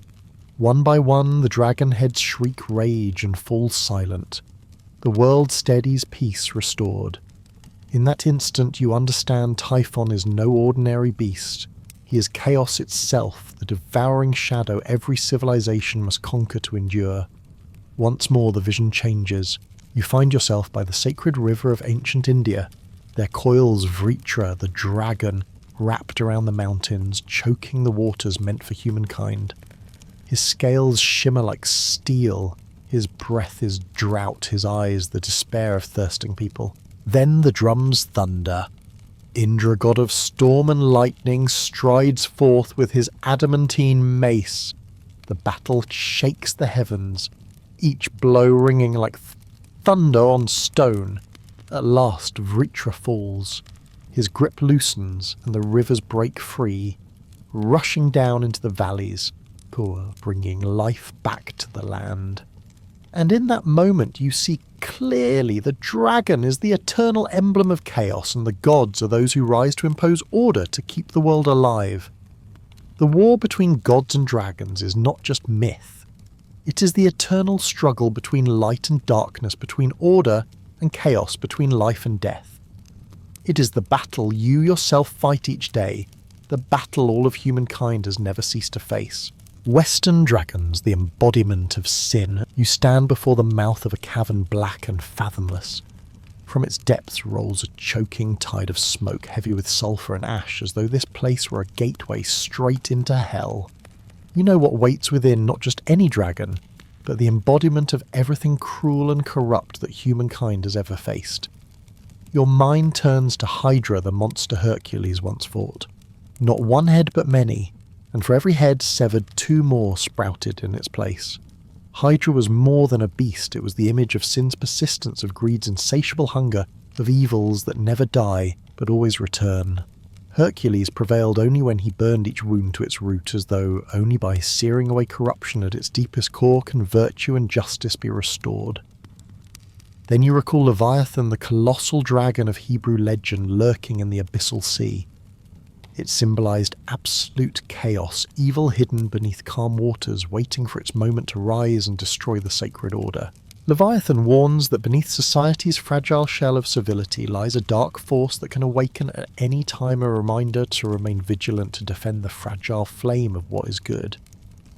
One by one, the dragon heads shriek rage and fall silent. The world steadies, peace restored. In that instant, you understand Typhon is no ordinary beast. He is chaos itself, the devouring shadow every civilization must conquer to endure. Once more the vision changes. You find yourself by the sacred river of ancient India. There coils Vritra, the dragon, wrapped around the mountains, choking the waters meant for humankind. His scales shimmer like steel. His breath is drought, his eyes the despair of thirsting people. Then the drums thunder. Indra, god of storm and lightning, strides forth with his adamantine mace. The battle shakes the heavens, each blow ringing like thunder on stone. At last Vritra falls. His grip loosens and the rivers break free, rushing down into the valleys, bringing life back to the land. And in that moment you see clearly the dragon is the eternal emblem of chaos, and the gods are those who rise to impose order to keep the world alive. The war between gods and dragons is not just myth. It is the eternal struggle between light and darkness, between order and chaos, between life and death. It is the battle you yourself fight each day, the battle all of humankind has never ceased to face. Western dragons, the embodiment of sin, you stand before the mouth of a cavern black and fathomless. From its depths rolls a choking tide of smoke, heavy with sulphur and ash, as though this place were a gateway straight into hell. You know what waits within not just any dragon, but the embodiment of everything cruel and corrupt that humankind has ever faced. Your mind turns to Hydra, the monster Hercules once fought. Not one head but many, and for every head severed, two more sprouted in its place. Hydra was more than a beast, it was the image of sin's persistence, of greed's insatiable hunger, of evils that never die, but always return. Hercules prevailed only when he burned each wound to its root, as though only by searing away corruption at its deepest core can virtue and justice be restored. Then you recall Leviathan, the colossal dragon of Hebrew legend lurking in the abyssal sea. It symbolized absolute chaos, evil hidden beneath calm waters, waiting for its moment to rise and destroy the sacred order. Leviathan warns that beneath society's fragile shell of civility lies a dark force that can awaken at any time, a reminder to remain vigilant, to defend the fragile flame of what is good.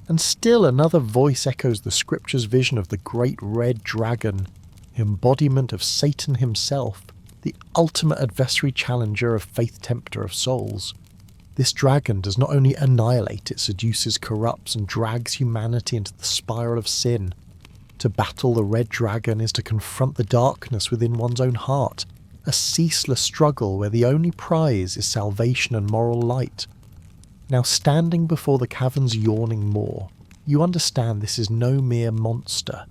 And still another voice echoes the scripture's vision of the great red dragon, embodiment of Satan himself, the ultimate adversary challenger of faith, tempter of souls. This dragon does not only annihilate, it seduces, corrupts, and drags humanity into the spiral of sin. To battle the red dragon is to confront the darkness within one's own heart, a ceaseless struggle where the only prize is salvation and moral light. Now, standing before the cavern's yawning maw, you understand this is no mere monster.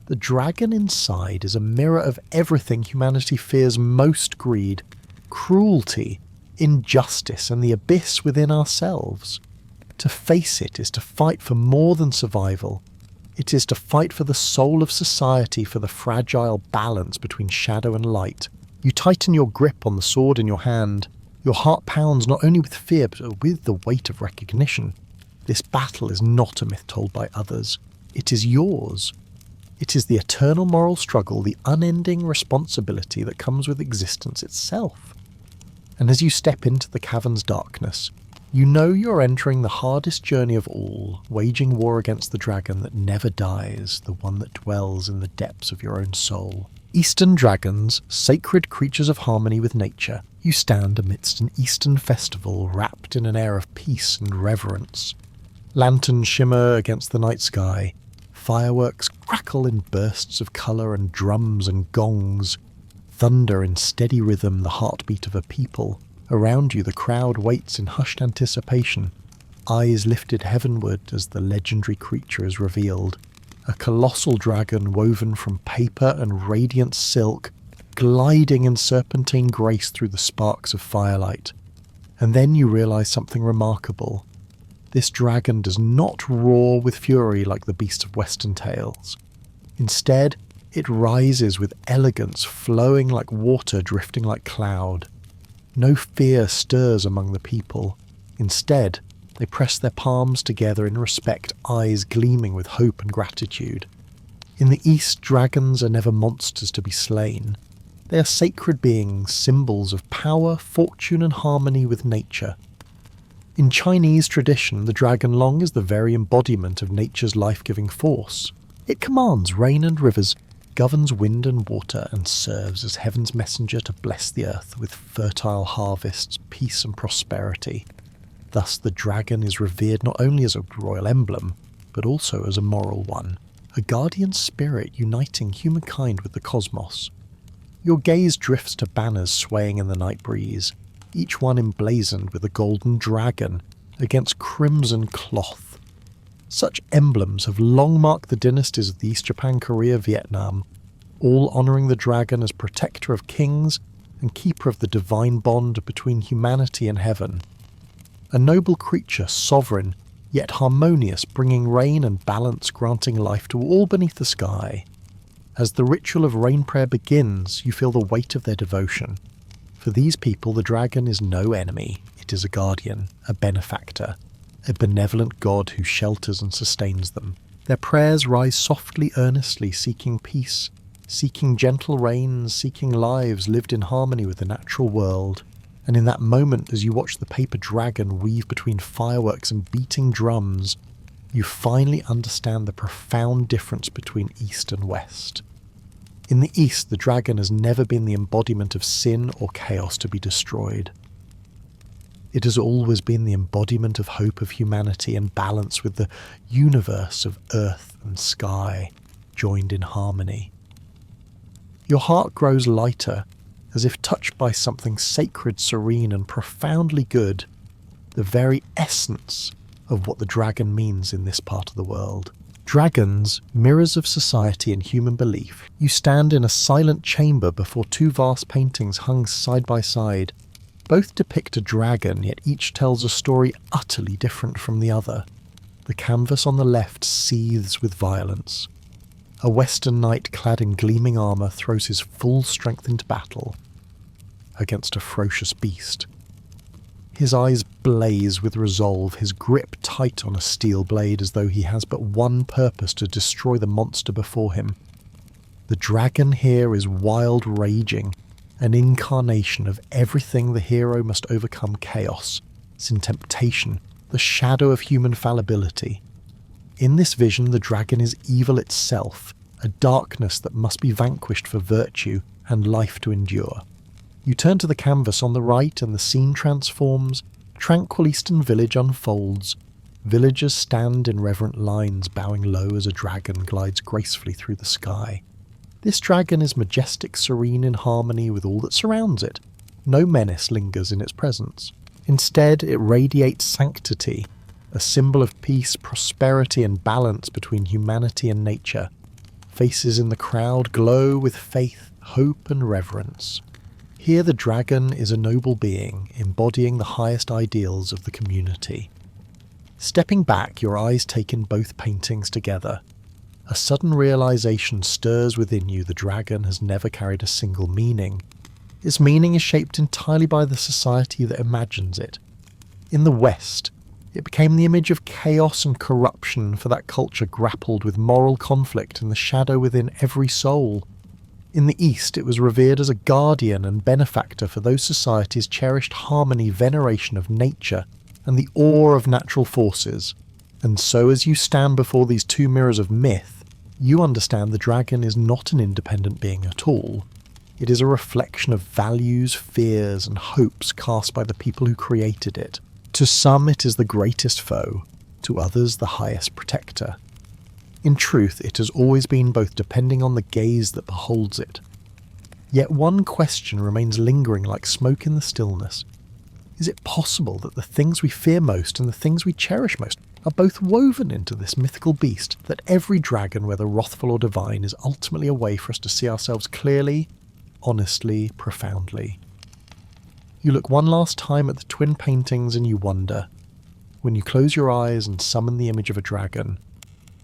The dragon inside is a mirror of everything humanity fears most: greed, cruelty, injustice, and the abyss within ourselves. To face it is to fight for more than survival. It is to fight for the soul of society, for the fragile balance between shadow and light. You tighten your grip on the sword in your hand. Your heart pounds not only with fear, but with the weight of recognition. This battle is not a myth told by others. It is yours. It is the eternal moral struggle, the unending responsibility that comes with existence itself. And as you step into the cavern's darkness, you know you're entering the hardest journey of all, waging war against the dragon that never dies, the one that dwells in the depths of your own soul. Eastern dragons, sacred creatures of harmony with nature, you stand amidst an Eastern festival wrapped in an air of peace and reverence. Lanterns shimmer against the night sky, fireworks crackle in bursts of colour, and drums and gongs thunder in steady rhythm, the heartbeat of a people. Around you the crowd waits in hushed anticipation, eyes lifted heavenward as the legendary creature is revealed. A colossal dragon woven from paper and radiant silk, gliding in serpentine grace through the sparks of firelight. And then you realise something remarkable. This dragon does not roar with fury like the beasts of Western tales. Instead, it rises with elegance, flowing like water, drifting like cloud. No fear stirs among the people. Instead, they press their palms together in respect, eyes gleaming with hope and gratitude. In the East, dragons are never monsters to be slain. They are sacred beings, symbols of power, fortune, and harmony with nature. In Chinese tradition, the dragon long is the very embodiment of nature's life-giving force. It commands rain and rivers, governs wind and water, and serves as heaven's messenger to bless the earth with fertile harvests, peace and prosperity. Thus the dragon is revered not only as a royal emblem, but also as a moral one, a guardian spirit uniting humankind with the cosmos. Your gaze drifts to banners swaying in the night breeze. each one emblazoned with a golden dragon against crimson cloth. Such emblems have long marked the dynasties of the East Japan, Korea, Vietnam, all honouring the dragon as protector of kings and keeper of the divine bond between humanity and heaven. A noble creature, sovereign, yet harmonious, bringing rain and balance, granting life to all beneath the sky. As the ritual of rain prayer begins, you feel the weight of their devotion. For these people, the dragon is no enemy. It is a guardian, a benefactor, a benevolent god who shelters and sustains them. Their prayers rise softly, earnestly, seeking peace, seeking gentle rains, seeking lives lived in harmony with the natural world. And in that moment, as you watch the paper dragon weave between fireworks and beating drums, you finally understand the profound difference between East and West. In the East, the dragon has never been the embodiment of sin or chaos to be destroyed. It has always been the embodiment of hope of humanity and balance with the universe of earth and sky, joined in harmony. Your heart grows lighter, as if touched by something sacred, serene, and profoundly good, the very essence of what the dragon means in this part of the world. Dragons, mirrors of society and human belief. You stand in a silent chamber before two vast paintings hung side by side. Both depict a dragon, yet each tells a story utterly different from the other. The canvas on the left seethes with violence. A Western knight clad in gleaming armour throws his full strength into battle against a ferocious beast. His eyes blaze with resolve, his grip tight on a steel blade as though he has but one purpose: to destroy the monster before him. The dragon here is wild raging, an incarnation of everything the hero must overcome: chaos, sin, temptation, the shadow of human fallibility. In this vision, the dragon is evil itself, a darkness that must be vanquished for virtue and life to endure. You turn to the canvas on the right and the scene transforms. Tranquil eastern village unfolds. Villagers stand in reverent lines, bowing low as a dragon glides gracefully through the sky. This dragon is majestic, serene, in harmony with all that surrounds it. No menace lingers in its presence. Instead, it radiates sanctity, a symbol of peace, prosperity, and balance between humanity and nature. Faces in the crowd glow with faith, hope, and reverence. Here the dragon is a noble being, embodying the highest ideals of the community. Stepping back, your eyes take in both paintings together. A sudden realization stirs within you: the dragon has never carried a single meaning. Its meaning is shaped entirely by the society that imagines it. In the West, it became the image of chaos and corruption, for that culture grappled with moral conflict and the shadow within every soul. In the East, it was revered as a guardian and benefactor, for those societies cherished harmony, veneration of nature, and the awe of natural forces. And so as you stand before these two mirrors of myth, you understand the dragon is not an independent being at all. It is a reflection of values, fears, and hopes cast by the people who created it. To some it is the greatest foe, to others the highest protector. In truth, it has always been both, depending on the gaze that beholds it. Yet one question remains lingering like smoke in the stillness. Is it possible that the things we fear most and the things we cherish most are both woven into this mythical beast, that every dragon, whether wrathful or divine, is ultimately a way for us to see ourselves clearly, honestly, profoundly? You look one last time at the twin paintings and you wonder, when you close your eyes and summon the image of a dragon,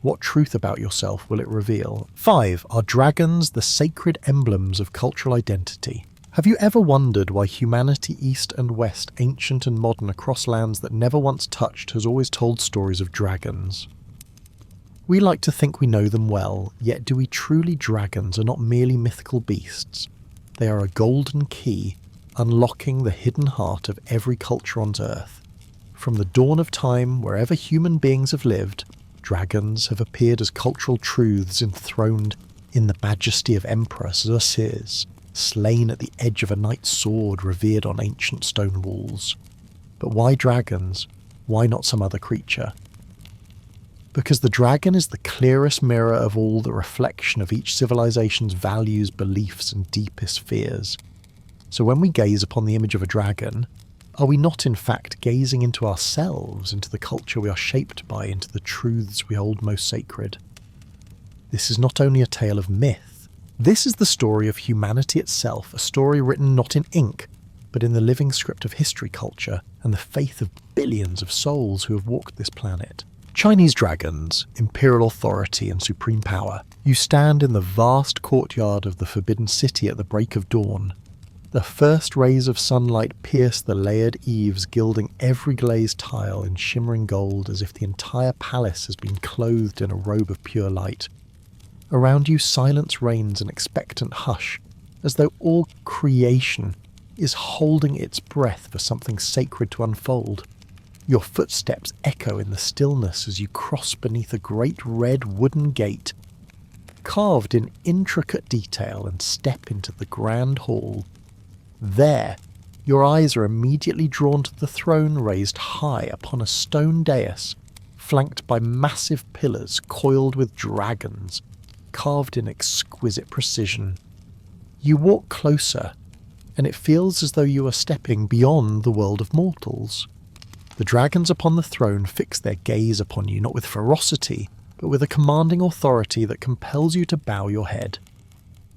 what truth about yourself will it reveal? 5. Are dragons the sacred emblems of cultural identity? Have you ever wondered why humanity, East and West, ancient and modern, across lands that never once touched, has always told stories of dragons? We like to think we know them well, yet do we truly? Dragons are not merely mythical beasts. They are a golden key, unlocking the hidden heart of every culture on Earth. From the dawn of time, wherever human beings have lived, dragons have appeared as cultural truths enthroned in the majesty of Emperor Xerxes, slain at the edge of a knight's sword, revered on ancient stone walls. But why dragons? Why not some other creature? Because the dragon is the clearest mirror of all, the reflection of each civilization's values, beliefs, and deepest fears. So when we gaze upon the image of a dragon, Are we not in fact gazing into ourselves, into the culture we are shaped by, into the truths we hold most sacred? This is not only a tale of myth. This is the story of humanity itself, a story written not in ink, but in the living script of history, culture, and the faith of billions of souls who have walked this planet. Chinese dragons, imperial authority and supreme power. You stand in the vast courtyard of the Forbidden City at the break of dawn. The first rays of sunlight pierce the layered eaves, gilding every glazed tile in shimmering gold as if the entire palace has been clothed in a robe of pure light. Around you silence reigns, an expectant hush, as though all creation is holding its breath for something sacred to unfold. Your footsteps echo in the stillness as you cross beneath a great red wooden gate, carved in intricate detail, and step into the grand hall. There, your eyes are immediately drawn to the throne raised high upon a stone dais, flanked by massive pillars coiled with dragons, carved in exquisite precision. You walk closer, and it feels as though you are stepping beyond the world of mortals. The dragons upon the throne fix their gaze upon you, not with ferocity, but with a commanding authority that compels you to bow your head.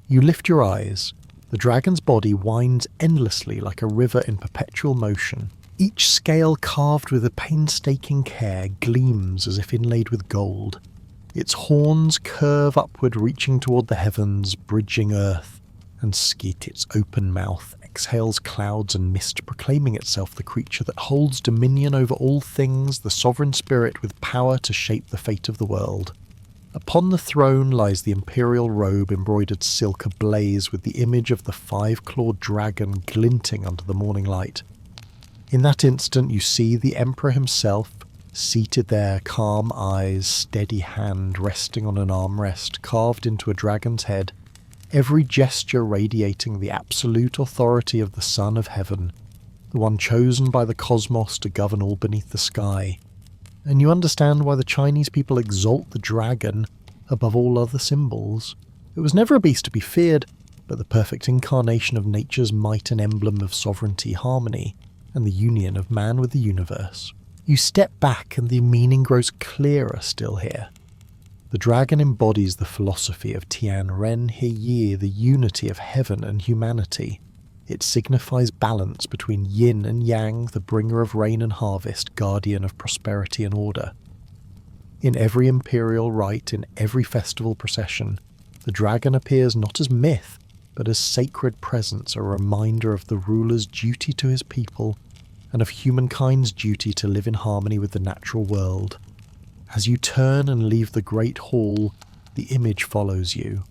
You lift your eyes. The dragon's body winds endlessly like a river in perpetual motion. Each scale, carved with a painstaking care, gleams as if inlaid with gold. Its horns curve upward, reaching toward the heavens, bridging earth, and Skeet, its open mouth, exhales clouds and mist, proclaiming itself the creature that holds dominion over all things, the sovereign spirit with power to shape the fate of the world. Upon the throne lies the imperial robe, embroidered silk ablaze with the image of the five-clawed dragon glinting under the morning light. In that instant you see the emperor himself, seated there, calm eyes, steady hand resting on an armrest carved into a dragon's head, every gesture radiating the absolute authority of the Son of Heaven, the one chosen by the cosmos to govern all beneath the sky. And you understand why the Chinese people exalt the dragon above all other symbols. It was never a beast to be feared, but the perfect incarnation of nature's might, and emblem of sovereignty, harmony, and the union of man with the universe. You step back and the meaning grows clearer still here. The dragon embodies the philosophy of Tian Ren He Yi, the unity of heaven and humanity. It signifies balance between yin and yang, the bringer of rain and harvest, guardian of prosperity and order. In every imperial rite, in every festival procession, the dragon appears not as myth, but as sacred presence, a reminder of the ruler's duty to his people, and of humankind's duty to live in harmony with the natural world. As you turn and leave the great hall, the image follows you.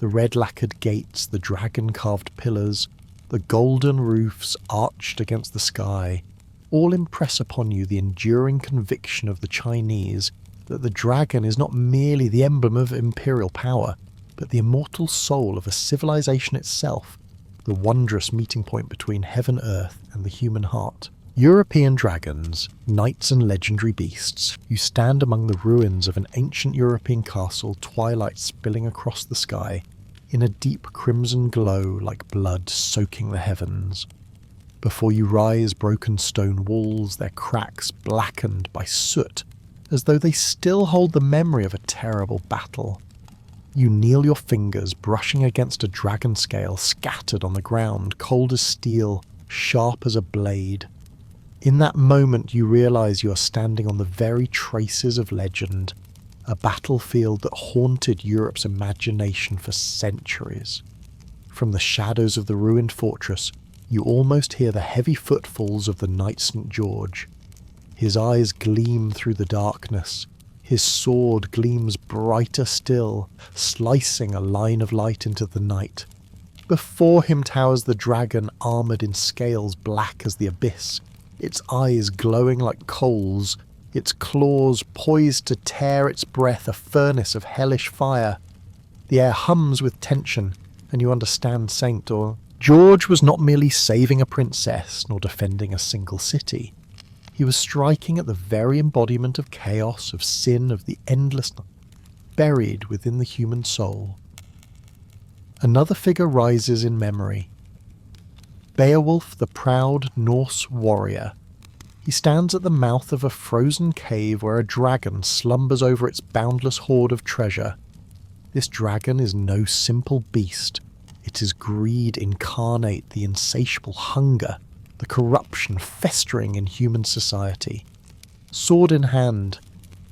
The red lacquered gates, the dragon-carved pillars, the golden roofs arched against the sky, all impress upon you the enduring conviction of the Chinese that the dragon is not merely the emblem of imperial power, but the immortal soul of a civilization itself, the wondrous meeting point between heaven, earth, and the human heart. European dragons, knights and legendary beasts, you stand among the ruins of an ancient European castle, twilight spilling across the sky, in a deep crimson glow like blood soaking the heavens. Before you rise broken stone walls, their cracks blackened by soot, as though they still hold the memory of a terrible battle. You kneel, your fingers brushing against a dragon scale scattered on the ground, cold as steel, sharp as a blade. In that moment you realize you are standing on the very traces of legend, a battlefield that haunted Europe's imagination for centuries. From the shadows of the ruined fortress, you almost hear the heavy footfalls of the Knight St. George. His eyes gleam through the darkness. His sword gleams brighter still, slicing a line of light into the night. Before him towers the dragon, armoured in scales black as the abyss, its eyes glowing like coals, its claws poised to tear its breath, a furnace of hellish fire. The air hums with tension, and you understand Saint or George was not merely saving a princess, nor defending a single city. He was striking at the very embodiment of chaos, of sin, of the endless buried within the human soul. Another figure rises in memory. Beowulf, the proud Norse warrior. He stands at the mouth of a frozen cave where a dragon slumbers over its boundless hoard of treasure. This dragon is no simple beast. It is greed incarnate, the insatiable hunger, the corruption festering in human society. Sword in hand,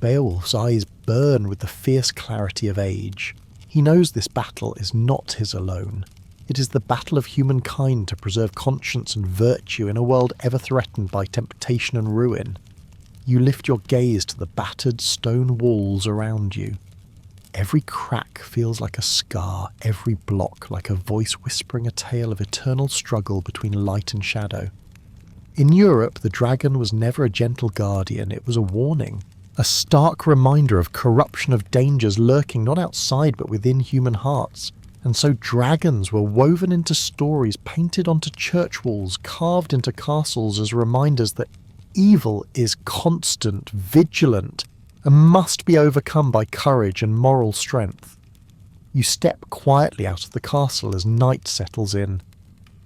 Beowulf's eyes burn with the fierce clarity of age. He knows this battle is not his alone. It is the battle of humankind to preserve conscience and virtue in a world ever threatened by temptation and ruin. You lift your gaze to the battered stone walls around you. Every crack feels like a scar, every block like a voice whispering a tale of eternal struggle between light and shadow. In Europe, the dragon was never a gentle guardian, it was a warning. A stark reminder of corruption, of dangers lurking not outside but within human hearts. And so dragons were woven into stories, painted onto church walls, carved into castles as reminders that evil is constant, vigilant, and must be overcome by courage and moral strength. You step quietly out of the castle as night settles in.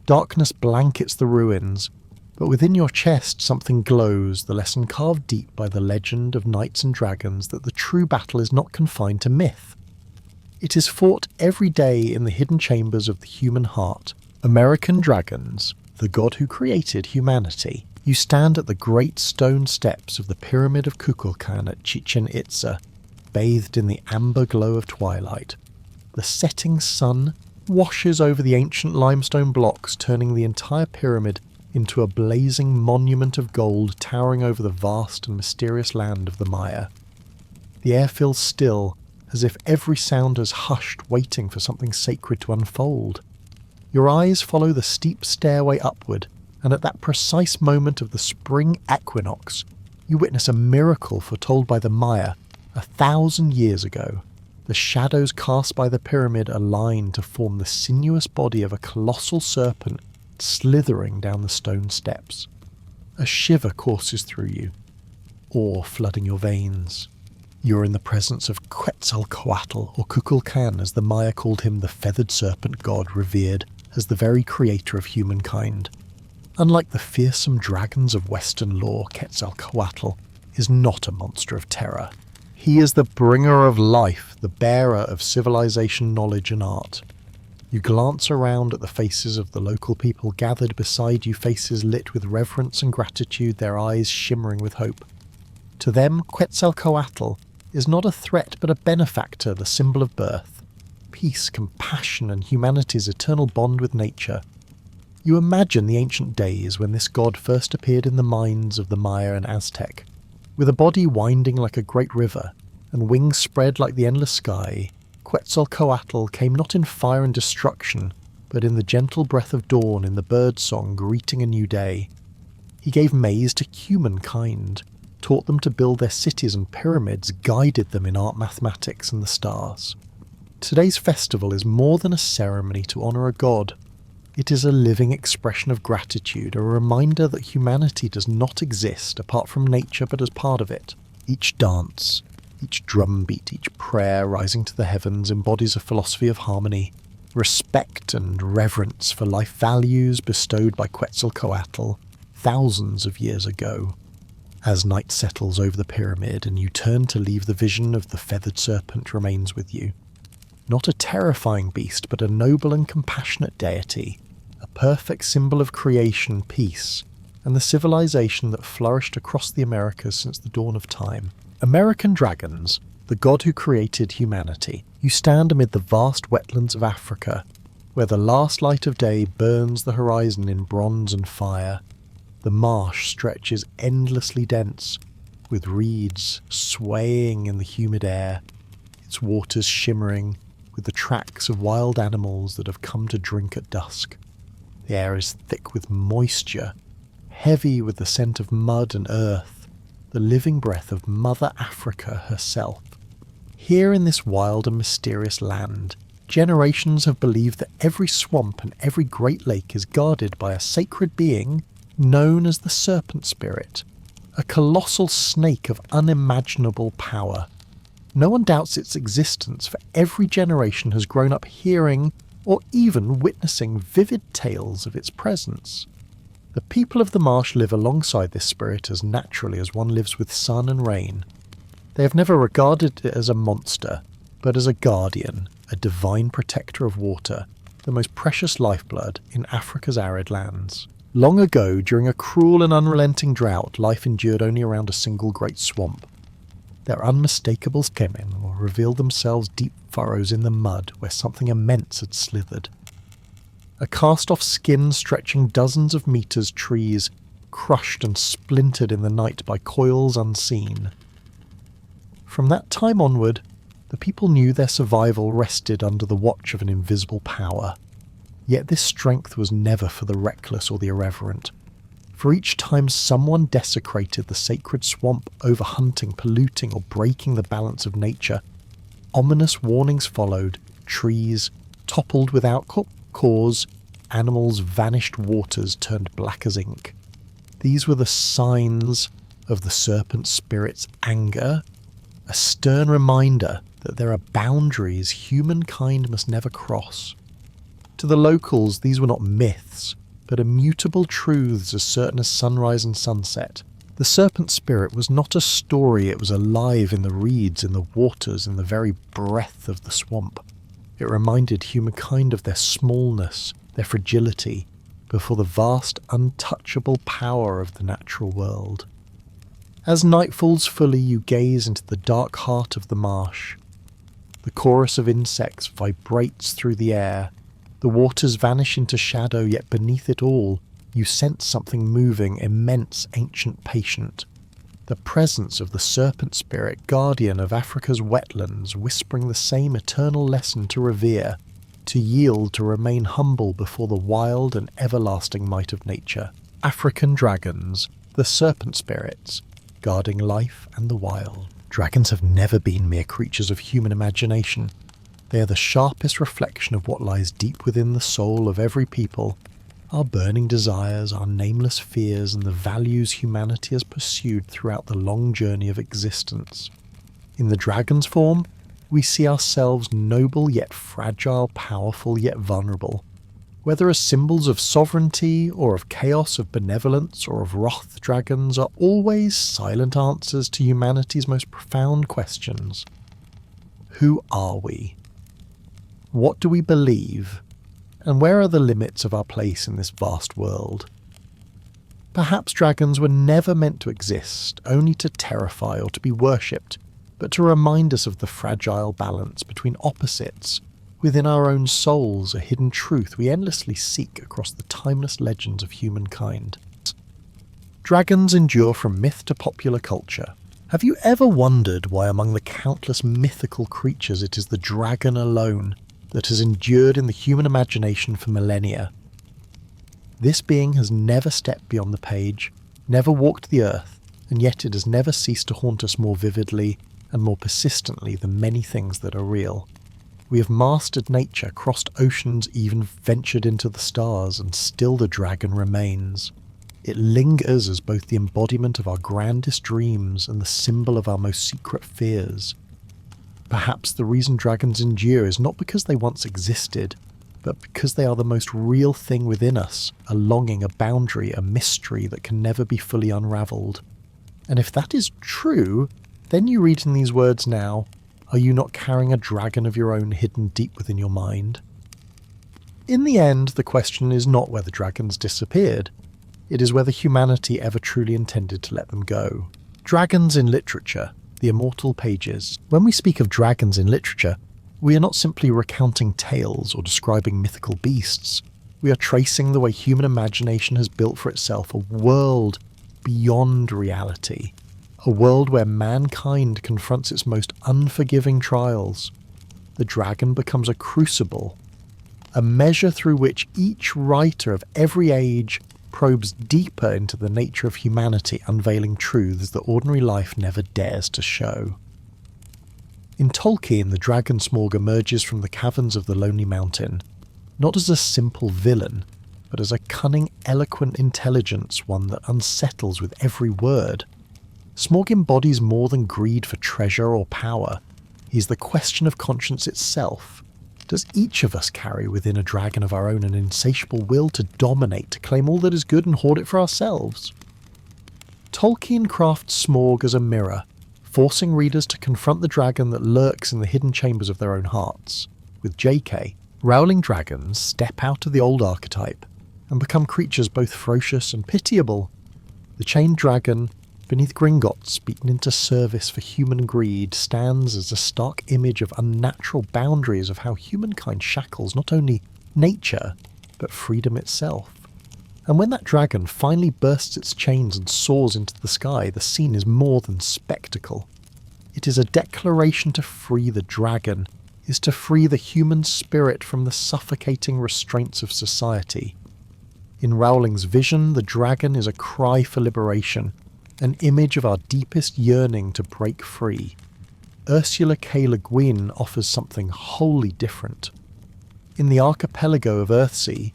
Darkness blankets the ruins, but within your chest something glows, the lesson carved deep by the legend of knights and dragons that the true battle is not confined to myth. It is fought every day in the hidden chambers of the human heart. American dragons, the god who created humanity. You stand at the great stone steps of the Pyramid of Kukulkan at Chichen Itza, bathed in the amber glow of twilight. The setting sun washes over the ancient limestone blocks, turning the entire pyramid into a blazing monument of gold towering over the vast and mysterious land of the Maya. The air feels still, as if every sound has hushed, waiting for something sacred to unfold. Your eyes follow the steep stairway upward, and at that precise moment of the spring equinox, you witness a miracle foretold by the Maya 1,000 years ago. The shadows cast by the pyramid align to form the sinuous body of a colossal serpent slithering down the stone steps. A shiver courses through you, awe flooding your veins. You are in the presence of Quetzalcoatl, or Kukulkan, as the Maya called him, the feathered serpent god revered as the very creator of humankind. Unlike the fearsome dragons of Western lore, Quetzalcoatl is not a monster of terror. He is the bringer of life, the bearer of civilization, knowledge and art. You glance around at the faces of the local people gathered beside you, faces lit with reverence and gratitude, their eyes shimmering with hope. To them, Quetzalcoatl is not a threat but a benefactor, the symbol of birth, peace, compassion and humanity's eternal bond with nature. You imagine the ancient days when this god first appeared in the minds of the Maya and Aztec. With a body winding like a great river, and wings spread like the endless sky, Quetzalcoatl came not in fire and destruction, but in the gentle breath of dawn, in the bird song greeting a new day. He gave maize to humankind, taught them to build their cities and pyramids, guided them in art, mathematics and the stars. Today's festival is more than a ceremony to honour a god. It is a living expression of gratitude, a reminder that humanity does not exist apart from nature but as part of it. Each dance, each drumbeat, each prayer rising to the heavens embodies a philosophy of harmony, respect and reverence for life values bestowed by Quetzalcoatl thousands of years ago. As night settles over the pyramid and you turn to leave, the vision of the feathered serpent remains with you. Not a terrifying beast, but a noble and compassionate deity, a perfect symbol of creation, peace, and the civilization that flourished across the Americas since the dawn of time. American dragons, the god who created humanity. You stand amid the vast wetlands of Africa, where the last light of day burns the horizon in bronze and fire. The marsh stretches endlessly dense, with reeds swaying in the humid air, its waters shimmering with the tracks of wild animals that have come to drink at dusk. The air is thick with moisture, heavy with the scent of mud and earth, the living breath of Mother Africa herself. Here in this wild and mysterious land, generations have believed that every swamp and every great lake is guarded by a sacred being known as the serpent spirit, a colossal snake of unimaginable power. No one doubts its existence, for every generation has grown up hearing or even witnessing vivid tales of its presence. The people of the marsh live alongside this spirit as naturally as one lives with sun and rain. They have never regarded it as a monster, but as a guardian, a divine protector of water, the most precious lifeblood in Africa's arid lands. Long ago, during a cruel and unrelenting drought, life endured only around a single great swamp. Their unmistakable skin will reveal themselves deep furrows in the mud where something immense had slithered. A cast-off skin stretching dozens of meters, trees, crushed and splintered in the night by coils unseen. From that time onward, the people knew their survival rested under the watch of an invisible power. Yet this strength was never for the reckless or the irreverent. For each time someone desecrated the sacred swamp, overhunting, polluting, or breaking the balance of nature, ominous warnings followed. Trees toppled without cause, animals vanished, waters turned black as ink. These were the signs of the serpent spirit's anger, a stern reminder that there are boundaries humankind must never cross. To the locals, these were not myths, but immutable truths as certain as sunrise and sunset. The serpent spirit was not a story, it was alive in the reeds, in the waters, in the very breath of the swamp. It reminded humankind of their smallness, their fragility, before the vast, untouchable power of the natural world. As night falls fully, you gaze into the dark heart of the marsh. The chorus of insects vibrates through the air. The waters vanish into shadow, yet beneath it all, you sense something moving, immense, ancient, patient. The presence of the serpent spirit, guardian of Africa's wetlands, whispering the same eternal lesson to revere, to yield, to remain humble before the wild and everlasting might of nature. African dragons, the serpent spirits, guarding life and the wild. Dragons have never been mere creatures of human imagination. They are the sharpest reflection of what lies deep within the soul of every people, our burning desires, our nameless fears, and the values humanity has pursued throughout the long journey of existence. In the dragon's form, we see ourselves noble yet fragile, powerful yet vulnerable. Whether as symbols of sovereignty, or of chaos, of benevolence, or of wrath, dragons are always silent answers to humanity's most profound questions. Who are we? What do we believe? And where are the limits of our place in this vast world? Perhaps dragons were never meant to exist, only to terrify or to be worshipped, but to remind us of the fragile balance between opposites within our own souls, a hidden truth we endlessly seek across the timeless legends of humankind. Dragons endure from myth to popular culture. Have you ever wondered why among the countless mythical creatures it is the dragon alone that has endured in the human imagination for millennia? This being has never stepped beyond the page, never walked the earth, and yet it has never ceased to haunt us more vividly and more persistently than many things that are real. We have mastered nature, crossed oceans, even ventured into the stars, and still the dragon remains. It lingers as both the embodiment of our grandest dreams and the symbol of our most secret fears. Perhaps the reason dragons endure is not because they once existed, but because they are the most real thing within us, a longing, a boundary, a mystery that can never be fully unravelled. And if that is true, then you read in these words now, are you not carrying a dragon of your own hidden deep within your mind? In the end, the question is not whether dragons disappeared, it is whether humanity ever truly intended to let them go. Dragons in literature, the immortal pages. When we speak of dragons in literature, we are not simply recounting tales or describing mythical beasts. We are tracing the way human imagination has built for itself a world beyond reality, a world where mankind confronts its most unforgiving trials. The dragon becomes a crucible, a measure through which each writer of every age probes deeper into the nature of humanity, unveiling truths that ordinary life never dares to show. In Tolkien, the dragon Smaug emerges from the caverns of the Lonely Mountain, not as a simple villain, but as a cunning, eloquent intelligence, one that unsettles with every word. Smaug embodies more than greed for treasure or power. He is the question of conscience itself. Does each of us carry within a dragon of our own an insatiable will to dominate, to claim all that is good and hoard it for ourselves? Tolkien crafts Smaug as a mirror, forcing readers to confront the dragon that lurks in the hidden chambers of their own hearts. With JK, Rowling dragons step out of the old archetype and become creatures both ferocious and pitiable. The chained dragon, beneath Gringotts beaten into service for human greed, stands as a stark image of unnatural boundaries of how humankind shackles not only nature, but freedom itself. And when that dragon finally bursts its chains and soars into the sky, the scene is more than spectacle. It is a declaration to free the dragon, is to free the human spirit from the suffocating restraints of society. In Rowling's vision, the dragon is a cry for liberation, an image of our deepest yearning to break free. Ursula K. Le Guin offers something wholly different. In the archipelago of Earthsea,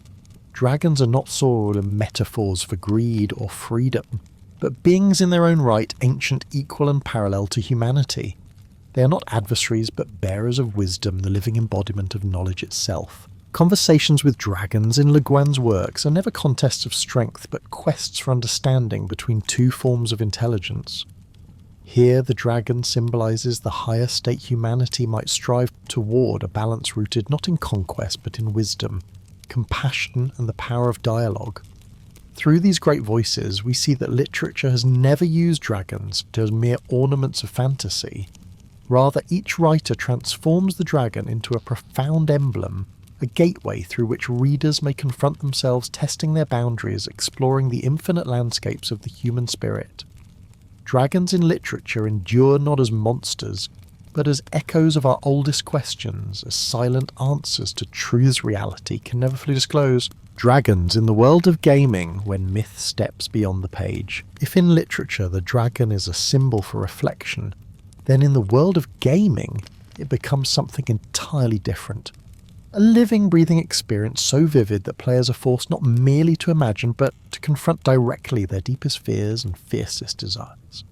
dragons are not sort of metaphors for greed or freedom, but beings in their own right, ancient, equal and parallel to humanity. They are not adversaries, but bearers of wisdom, the living embodiment of knowledge itself. Conversations with dragons in Le Guin's works are never contests of strength, but quests for understanding between two forms of intelligence. Here the dragon symbolises the higher state humanity might strive toward, a balance rooted not in conquest but in wisdom, compassion and the power of dialogue. Through these great voices we see that literature has never used dragons as mere ornaments of fantasy. Rather, each writer transforms the dragon into a profound emblem, a gateway through which readers may confront themselves, testing their boundaries, exploring the infinite landscapes of the human spirit. Dragons in literature endure not as monsters, but as echoes of our oldest questions, as silent answers to truths reality can never fully disclose. Dragons in the world of gaming, when myth steps beyond the page. If in literature the dragon is a symbol for reflection, then in the world of gaming it becomes something entirely different. A living, breathing experience so vivid that players are forced not merely to imagine, but to confront directly their deepest fears and fiercest desires.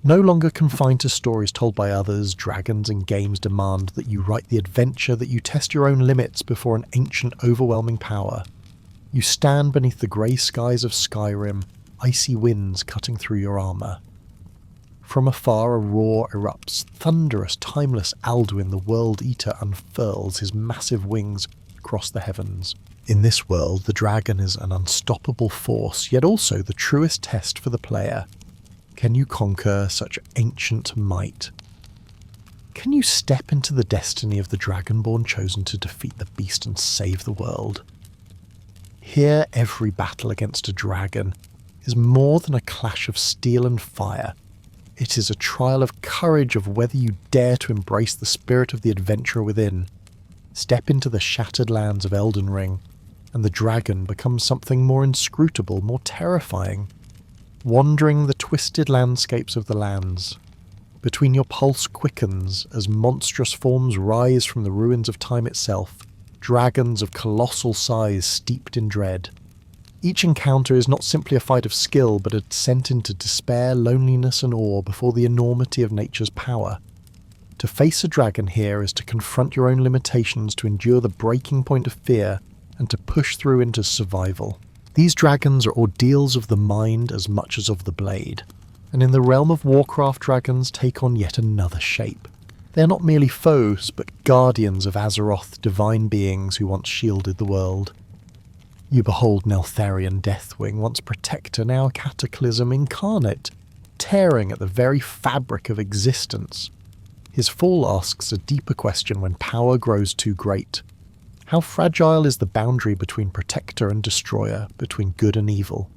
No longer confined to stories told by others, dragons in games demand that you write the adventure, that you test your own limits before an ancient, overwhelming power. You stand beneath the grey skies of Skyrim, icy winds cutting through your armour. From afar a roar erupts, thunderous, timeless Alduin the World Eater unfurls his massive wings across the heavens. In this world, the dragon is an unstoppable force, yet also the truest test for the player. Can you conquer such ancient might? Can you step into the destiny of the dragonborn chosen to defeat the beast and save the world? Here, every battle against a dragon is more than a clash of steel and fire. It is a trial of courage, of whether you dare to embrace the spirit of the adventurer within. Step into the shattered lands of Elden Ring, and the dragon becomes something more inscrutable, more terrifying. Wandering the twisted landscapes of the lands, between your pulse quickens as monstrous forms rise from the ruins of time itself, dragons of colossal size steeped in dread. Each encounter is not simply a fight of skill, but a descent into despair, loneliness and awe before the enormity of nature's power. To face a dragon here is to confront your own limitations, to endure the breaking point of fear, and to push through into survival. These dragons are ordeals of the mind as much as of the blade, and in the realm of Warcraft dragons take on yet another shape. They are not merely foes, but guardians of Azeroth, divine beings who once shielded the world. You behold Neltharion Deathwing, once protector, now cataclysm incarnate, tearing at the very fabric of existence. His fall asks a deeper question when power grows too great. How fragile is the boundary between protector and destroyer, between good and evil?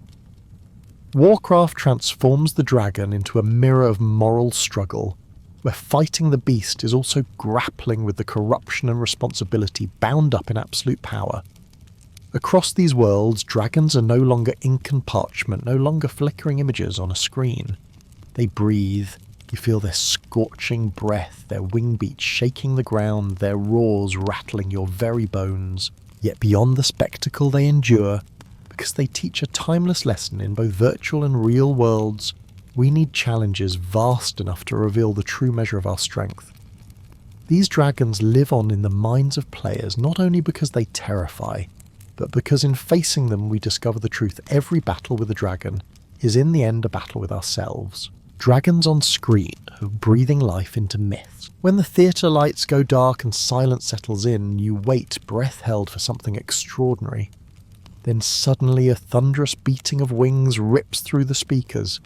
Warcraft transforms the dragon into a mirror of moral struggle, where fighting the beast is also grappling with the corruption and responsibility bound up in absolute power. Across these worlds, dragons are no longer ink and parchment, no longer flickering images on a screen. They breathe, you feel their scorching breath, their wing beats shaking the ground, their roars rattling your very bones. Yet beyond the spectacle they endure, because they teach a timeless lesson in both virtual and real worlds. We need challenges vast enough to reveal the true measure of our strength. These dragons live on in the minds of players not only because they terrify, but because in facing them we discover the truth every battle with a dragon is in the end a battle with ourselves. Dragons on screen are breathing life into myths. When the theatre lights go dark and silence settles in, you wait, breath held for something extraordinary. Then suddenly a thunderous beating of wings rips through the speakers.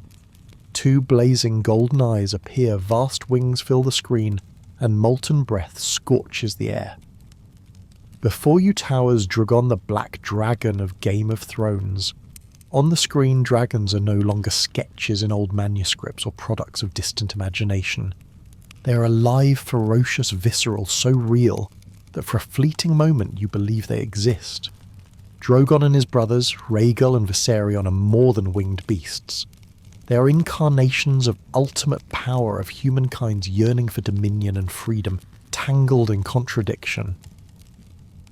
Two blazing golden eyes appear, vast wings fill the screen, and molten breath scorches the air. Before you towers Drogon the Black Dragon of Game of Thrones. On the screen, dragons are no longer sketches in old manuscripts or products of distant imagination. They are alive, ferocious, visceral, so real that for a fleeting moment you believe they exist. Drogon and his brothers, Rhaegal and Viserion, are more than winged beasts. They are incarnations of ultimate power, of humankind's yearning for dominion and freedom, tangled in contradiction.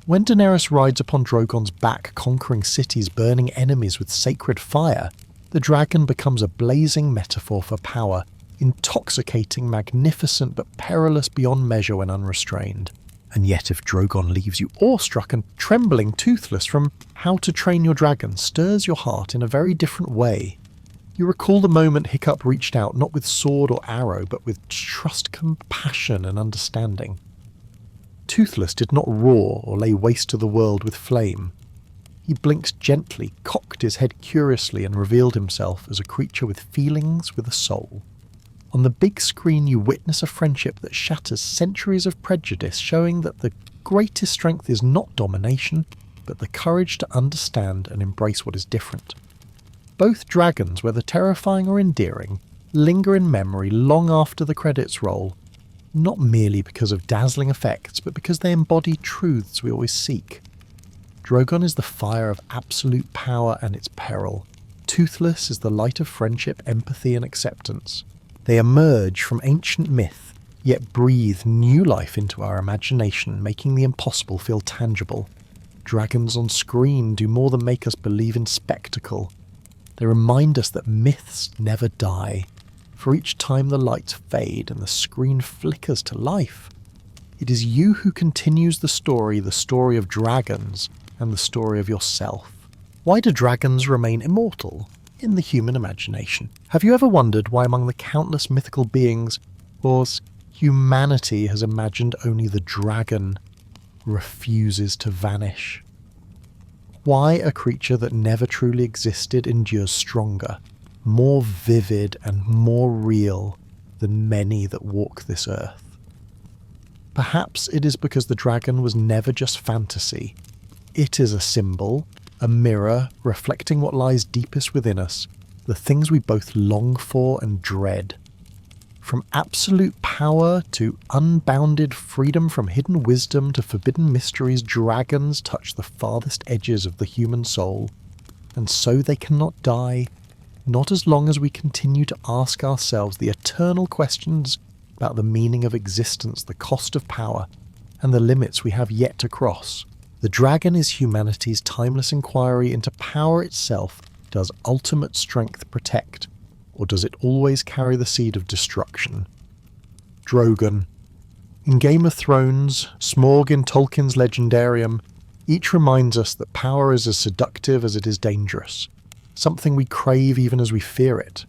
When Daenerys rides upon Drogon's back, conquering cities, burning enemies with sacred fire, the dragon becomes a blazing metaphor for power, intoxicating, magnificent, but perilous beyond measure when unrestrained. And yet if Drogon leaves you awestruck and trembling, toothless from How to Train Your Dragon stirs your heart in a very different way. You recall the moment Hiccup reached out not with sword or arrow, but with trust, compassion and understanding. Toothless did not roar or lay waste to the world with flame. He blinked gently, cocked his head curiously, and revealed himself as a creature with feelings, with a soul. On the big screen you witness a friendship that shatters centuries of prejudice, showing that the greatest strength is not domination, but the courage to understand and embrace what is different. Both dragons, whether terrifying or endearing, linger in memory long after the credits roll, not merely because of dazzling effects, but because they embody truths we always seek. Drogon is the fire of absolute power and its peril. Toothless is the light of friendship, empathy and acceptance. They emerge from ancient myth, yet breathe new life into our imagination, making the impossible feel tangible. Dragons on screen do more than make us believe in spectacle. They remind us that myths never die. For each time the lights fade and the screen flickers to life, it is you who continues the story of dragons and the story of yourself. Why do dragons remain immortal in the human imagination? Have you ever wondered why among the countless mythical beings, humanity has imagined only the dragon refuses to vanish? Why a creature that never truly existed endures stronger, more vivid and more real than many that walk this earth? Perhaps it is because the dragon was never just fantasy. It is a symbol, a mirror reflecting what lies deepest within us, the things we both long for and dread. From absolute power to unbounded freedom, from hidden wisdom to forbidden mysteries, dragons touch the farthest edges of the human soul, and so they cannot die, not as long as we continue to ask ourselves the eternal questions about the meaning of existence, the cost of power, and the limits we have yet to cross. The dragon is humanity's timeless inquiry into power itself. Does ultimate strength protect, or does it always carry the seed of destruction? Drogon. In Game of Thrones, Smaug in Tolkien's Legendarium, each reminds us that power is as seductive as it is dangerous, something we crave even as we fear it.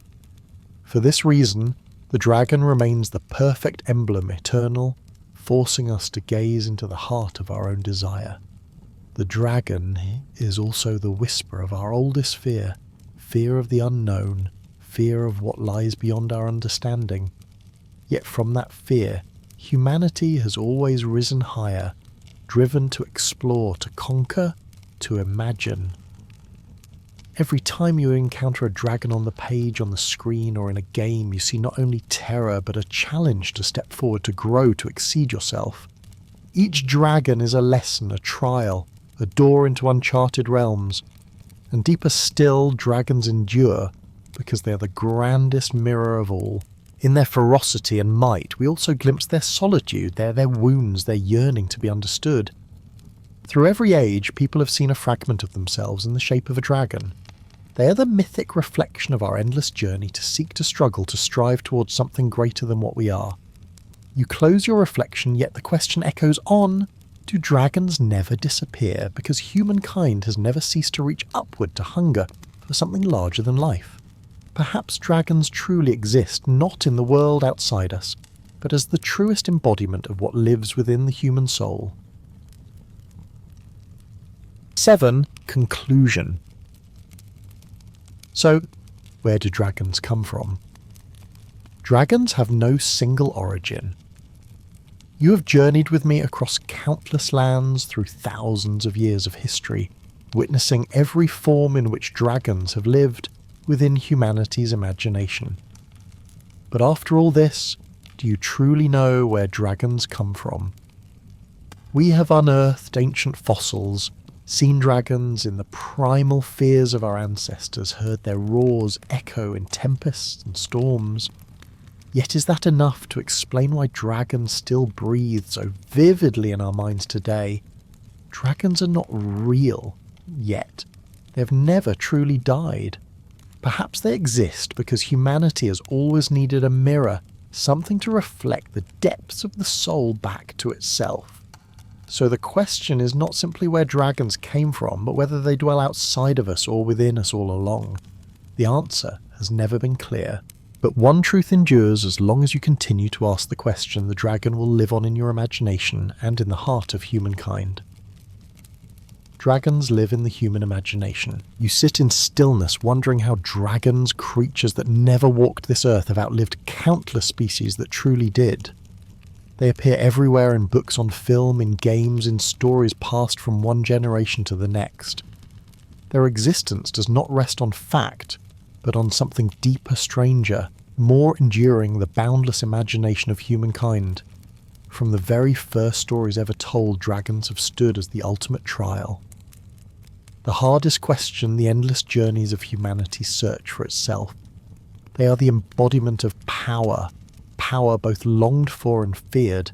For this reason, the dragon remains the perfect emblem, eternal, forcing us to gaze into the heart of our own desire. The dragon is also the whisper of our oldest fear, fear of the unknown, fear of what lies beyond our understanding. Yet from that fear, humanity has always risen higher, driven to explore, to conquer, to imagine. Every time you encounter a dragon on the page, on the screen, or in a game, you see not only terror but a challenge to step forward, to grow, to exceed yourself. Each dragon is a lesson, a trial, a door into uncharted realms. And deeper still, dragons endure because they are the grandest mirror of all. In their ferocity and might, we also glimpse their solitude, their wounds, their yearning to be understood. Through every age, people have seen a fragment of themselves in the shape of a dragon. They are the mythic reflection of our endless journey to seek, to struggle, to strive towards something greater than what we are. You close your reflection, yet the question echoes on. Do dragons never disappear because humankind has never ceased to reach upward to hunger for something larger than life? Perhaps dragons truly exist not in the world outside us, but as the truest embodiment of what lives within the human soul. 7. Conclusion. So, where do dragons come from? Dragons have no single origin. You have journeyed with me across countless lands through thousands of years of history, witnessing every form in which dragons have lived within humanity's imagination. But after all this, do you truly know where dragons come from? We have unearthed ancient fossils, seen dragons in the primal fears of our ancestors, heard their roars echo in tempests and storms. Yet is that enough to explain why dragons still breathe so vividly in our minds today? Dragons are not real, yet. They have never truly died. Perhaps they exist because humanity has always needed a mirror, something to reflect the depths of the soul back to itself. So the question is not simply where dragons came from, but whether they dwell outside of us or within us all along. The answer has never been clear. But one truth endures as long as you continue to ask the question. The dragon will live on in your imagination and in the heart of humankind. Dragons live in the human imagination. You sit in stillness wondering how dragons, creatures that never walked this earth, have outlived countless species that truly did. They appear everywhere in books, on film, in games, in stories passed from one generation to the next. Their existence does not rest on fact, but on something deeper, stranger, more enduring, the boundless imagination of humankind. From the very first stories ever told, dragons have stood as the ultimate trial. The hardest question, the endless journeys of humanity's search for itself. They are the embodiment of power, power both longed for and feared.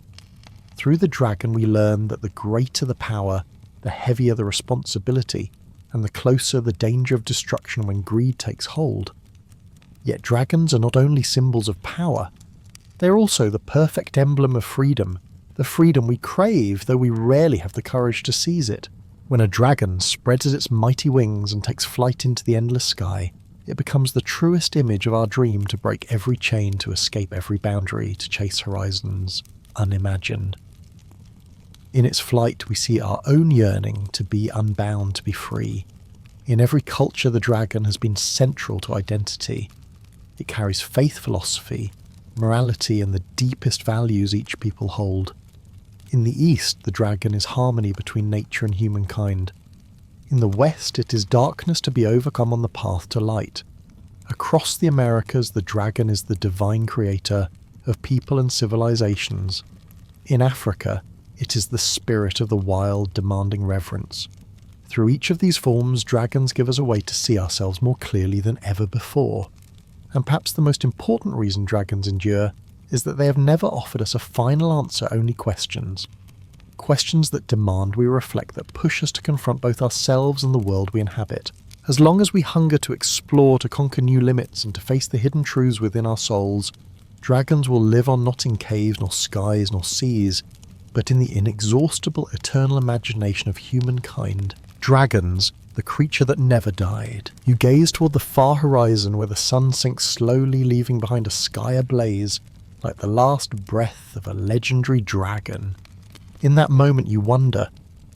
Through the dragon we learn that the greater the power, the heavier the responsibility, and the closer the danger of destruction when greed takes hold. Yet dragons are not only symbols of power, they are also the perfect emblem of freedom, the freedom we crave, though we rarely have the courage to seize it. When a dragon spreads its mighty wings and takes flight into the endless sky, it becomes the truest image of our dream to break every chain, to escape every boundary, to chase horizons unimagined. In its flight we see our own yearning to be unbound, to be free. In every culture the dragon has been central to identity. It carries faith, philosophy, morality and the deepest values each people hold. In the East the dragon is harmony between nature and humankind. In the West it is darkness to be overcome on the path to light. Across the Americas the dragon is the divine creator of people and civilizations. In Africa it is the spirit of the wild, demanding reverence. Through each of these forms, dragons give us a way to see ourselves more clearly than ever before. And perhaps the most important reason dragons endure is that they have never offered us a final answer, only questions. Questions that demand we reflect, that push us to confront both ourselves and the world we inhabit. As long as we hunger to explore, to conquer new limits, and to face the hidden truths within our souls, dragons will live on, not in caves, nor skies, nor seas, but in the inexhaustible eternal imagination of humankind. Dragons, the creature that never died. You gaze toward the far horizon where the sun sinks slowly, leaving behind a sky ablaze, like the last breath of a legendary dragon. In that moment you wonder,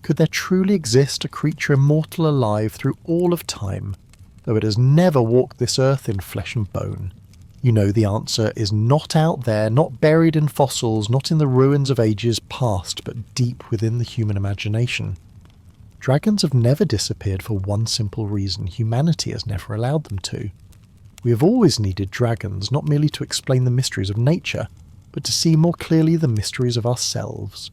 could there truly exist a creature immortal, alive through all of time, though it has never walked this earth in flesh and bone? You know the answer is not out there, not buried in fossils, not in the ruins of ages past, but deep within the human imagination. Dragons have never disappeared for one simple reason: humanity has never allowed them to. We have always needed dragons, not merely to explain the mysteries of nature, but to see more clearly the mysteries of ourselves.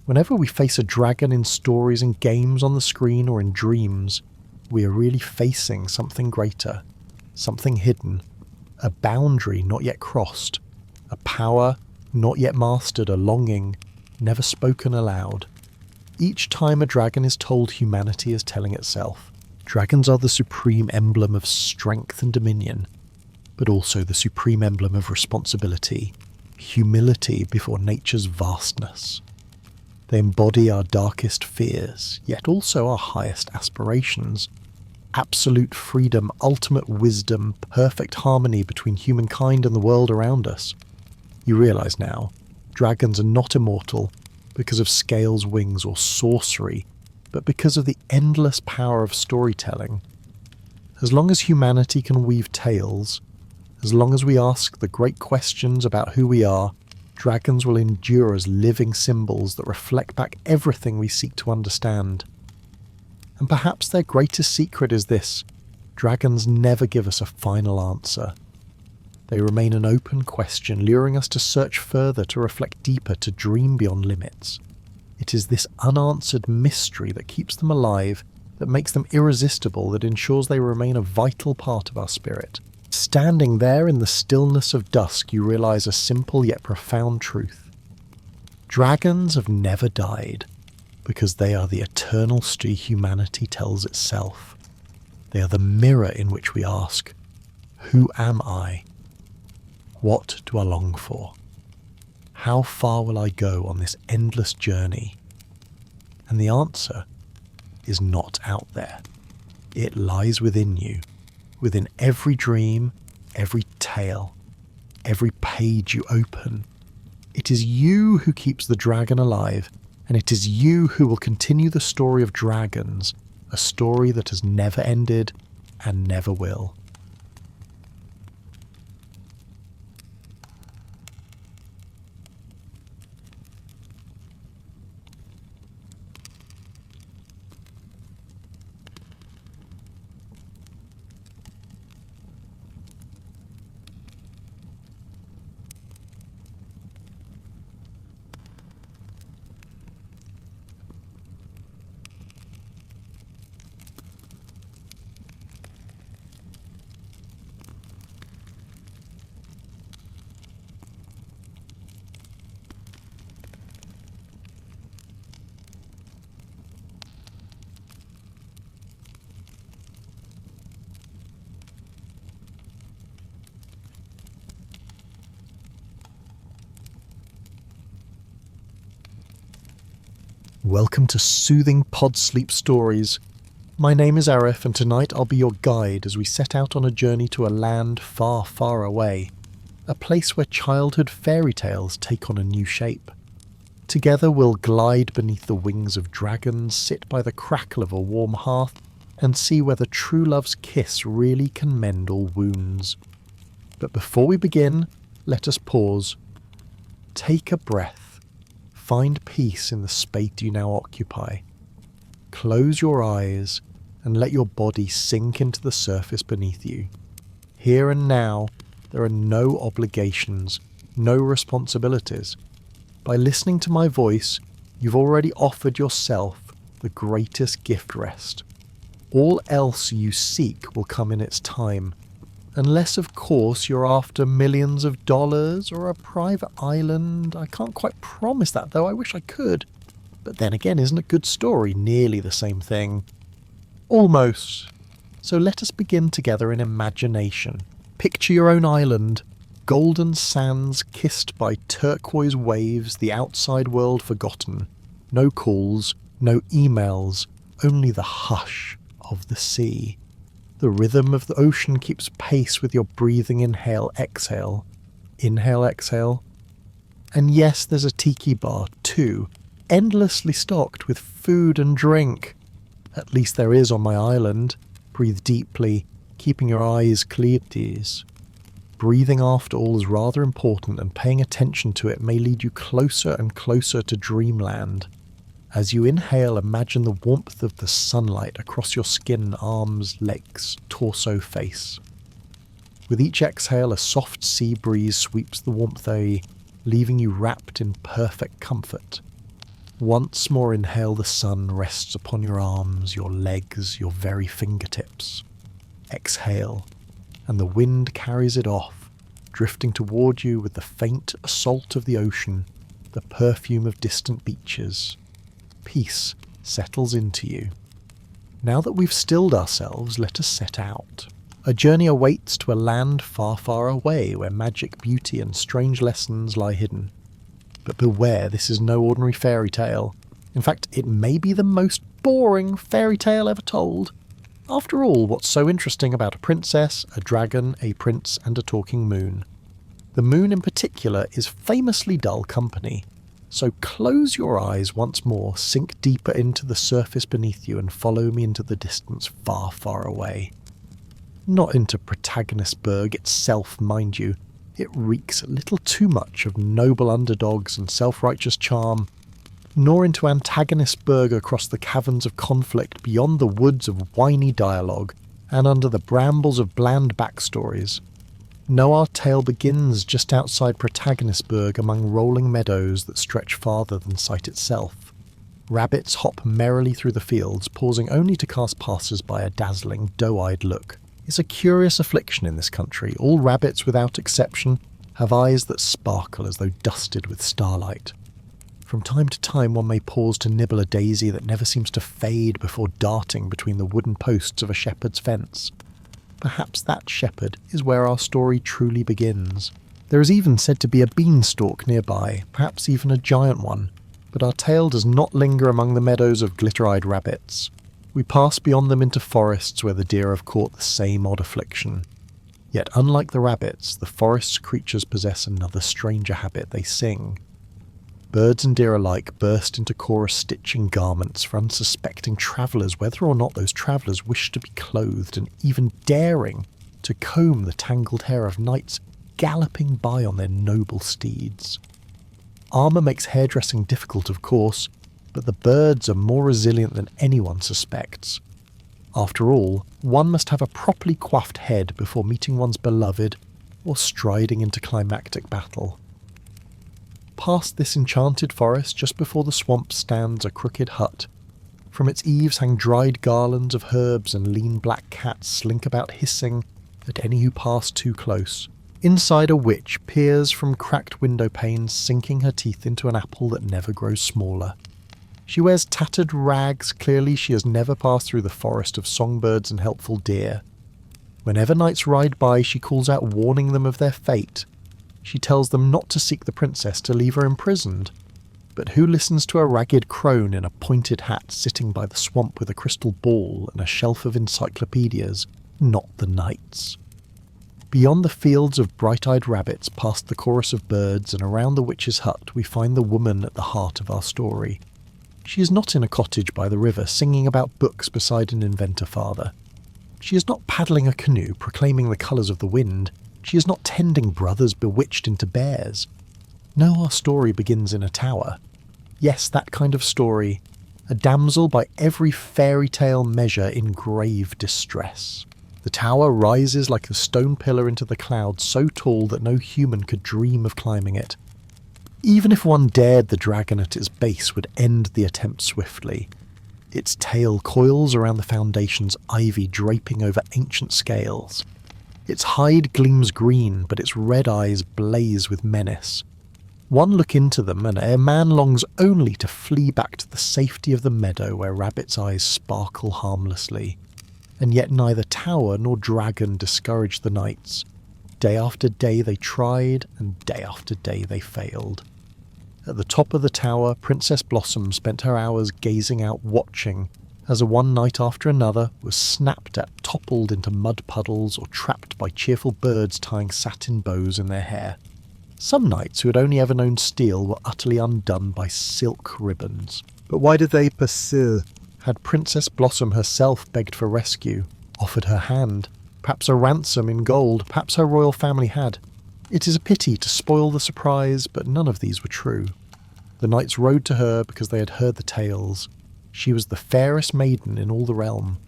Whenever we face a dragon in stories and games, on the screen or in dreams, we are really facing something greater, something hidden, a boundary not yet crossed, a power not yet mastered, a longing never spoken aloud. Each time a dragon is told, humanity is telling itself. Dragons are the supreme emblem of strength and dominion, but also the supreme emblem of responsibility. humility before nature's vastness. They embody our darkest fears, yet also our highest aspirations. Absolute freedom, ultimate wisdom, perfect harmony between humankind and the world around us. You realise now, dragons are not immortal because of scales, wings, or sorcery, but because of the endless power of storytelling. As long as humanity can weave tales, as long as we ask the great questions about who we are, dragons will endure as living symbols that reflect back everything we seek to understand. And perhaps their greatest secret is this: dragons never give us a final answer. They remain an open question, luring us to search further, to reflect deeper, to dream beyond limits. It is this unanswered mystery that keeps them alive, that makes them irresistible, that ensures they remain a vital part of our spirit. Standing there in the stillness of dusk, you realize a simple yet profound truth. Dragons have never died, because they are the eternal story humanity tells itself. They are the mirror in which we ask, who am I? What do I long for? How far will I go on this endless journey? And the answer is not out there. It lies within you, within every dream, every tale, every page you open. It is you who keeps the dragon alive, and it is you who will continue the story of dragons, a story that has never ended and never will. Welcome to Soothing Pod Sleep Stories. My name is Arif, and tonight I'll be your guide as we set out on a journey to a land far, far away. A place where childhood fairy tales take on a new shape. Together we'll glide beneath the wings of dragons, sit by the crackle of a warm hearth, and see whether true love's kiss really can mend all wounds. But before we begin, let us pause. Take a breath. Find peace in the space you now occupy. Close your eyes and let your body sink into the surface beneath you. Here and now, there are no obligations, no responsibilities. By listening to my voice, you've already offered yourself the greatest gift rest. All else you seek will come in its time. Unless, of course, you're after millions of dollars or a private island. I can't quite promise that, though. I wish I could. But then again, isn't a good story nearly the same thing? Almost. So let us begin together in imagination. Picture your own island. Golden sands kissed by turquoise waves, the outside world forgotten. No calls, no emails, only the hush of the sea. The rhythm of the ocean keeps pace with your breathing inhale, exhale. Inhale, exhale. And yes, there's a tiki bar too, endlessly stocked with food and drink. At least there is on my island. Breathe deeply, keeping your eyes clear, please. Breathing after all is rather important, and paying attention to it may lead you closer and closer to dreamland. As you inhale, imagine the warmth of the sunlight across your skin, arms, legs, torso, face. With each exhale, a soft sea breeze sweeps the warmth away, leaving you wrapped in perfect comfort. Once more inhale, the sun rests upon your arms, your legs, your very fingertips. Exhale, and the wind carries it off, drifting toward you with the faint assault of the ocean, the perfume of distant beaches. Peace settles into you. Now that we've stilled ourselves, let us set out. A journey awaits to a land far, far away where magic, beauty and strange lessons lie hidden. But beware, this is no ordinary fairy tale. In fact, it may be the most boring fairy tale ever told. After all, what's so interesting about a princess, a dragon, a prince and a talking moon? The moon in particular is famously dull company. So close your eyes once more, sink deeper into the surface beneath you and follow me into the distance far, far away. Not into Protagonistburg itself, mind you. It reeks a little too much of noble underdogs and self-righteous charm. Nor into Antagonistburg across the caverns of conflict beyond the woods of whiny dialogue and under the brambles of bland backstories. No, our tale begins just outside Protagonistburg among rolling meadows that stretch farther than sight itself. Rabbits hop merrily through the fields, pausing only to cast passers-by a dazzling, doe-eyed look. It's a curious affliction in this country. All rabbits, without exception, have eyes that sparkle as though dusted with starlight. From time to time one may pause to nibble a daisy that never seems to fade before darting between the wooden posts of a shepherd's fence. Perhaps that shepherd is where our story truly begins. There is even said to be a beanstalk nearby, perhaps even a giant one, but our tale does not linger among the meadows of glitter-eyed rabbits. We pass beyond them into forests where the deer have caught the same odd affliction. Yet unlike the rabbits, the forest's creatures possess another stranger habit: they sing. Birds and deer alike burst into chorus-stitching garments for unsuspecting travellers, whether or not those travellers wish to be clothed, and even daring to comb the tangled hair of knights galloping by on their noble steeds. Armour makes hairdressing difficult, of course, but the birds are more resilient than anyone suspects. After all, one must have a properly coiffed head before meeting one's beloved or striding into climactic battle. Past this enchanted forest, just before the swamp, stands a crooked hut. From its eaves hang dried garlands of herbs, and lean black cats slink about hissing at any who pass too close. Inside, a witch peers from cracked window panes, sinking her teeth into an apple that never grows smaller. She wears tattered rags, clearly she has never passed through the forest of songbirds and helpful deer. Whenever knights ride by, she calls out, warning them of their fate. She tells them not to seek the princess, to leave her imprisoned. But who listens to a ragged crone in a pointed hat sitting by the swamp with a crystal ball and a shelf of encyclopedias? Not the knights. Beyond the fields of bright-eyed rabbits, past the chorus of birds, and around the witch's hut, we find the woman at the heart of our story. She is not in a cottage by the river, singing about books beside an inventor father. She is not paddling a canoe, proclaiming the colours of the wind. She is not tending brothers bewitched into bears. No, our story begins in a tower. Yes, that kind of story. A damsel by every fairy tale measure in grave distress. The tower rises like a stone pillar into the clouds, so tall that no human could dream of climbing it. Even if one dared, the dragon at its base would end the attempt swiftly. Its tail coils around the foundation's ivy, draping over ancient scales. Its hide gleams green, but its red eyes blaze with menace. One look into them, and a man longs only to flee back to the safety of the meadow where rabbit's eyes sparkle harmlessly. And yet neither tower nor dragon discouraged the knights. Day after day they tried, and day after day they failed. At the top of the tower, Princess Blossom spent her hours gazing out, watching, as a one night after another was snapped at, toppled into mud puddles, or trapped by cheerful birds tying satin bows in their hair. Some knights who had only ever known steel were utterly undone by silk ribbons. But why did they pursue? Had Princess Blossom herself begged for rescue, offered her hand, perhaps a ransom in gold, perhaps her royal family had. It is a pity to spoil the surprise, but none of these were true. The knights rode to her because they had heard the tales. She was the fairest maiden in all the realm.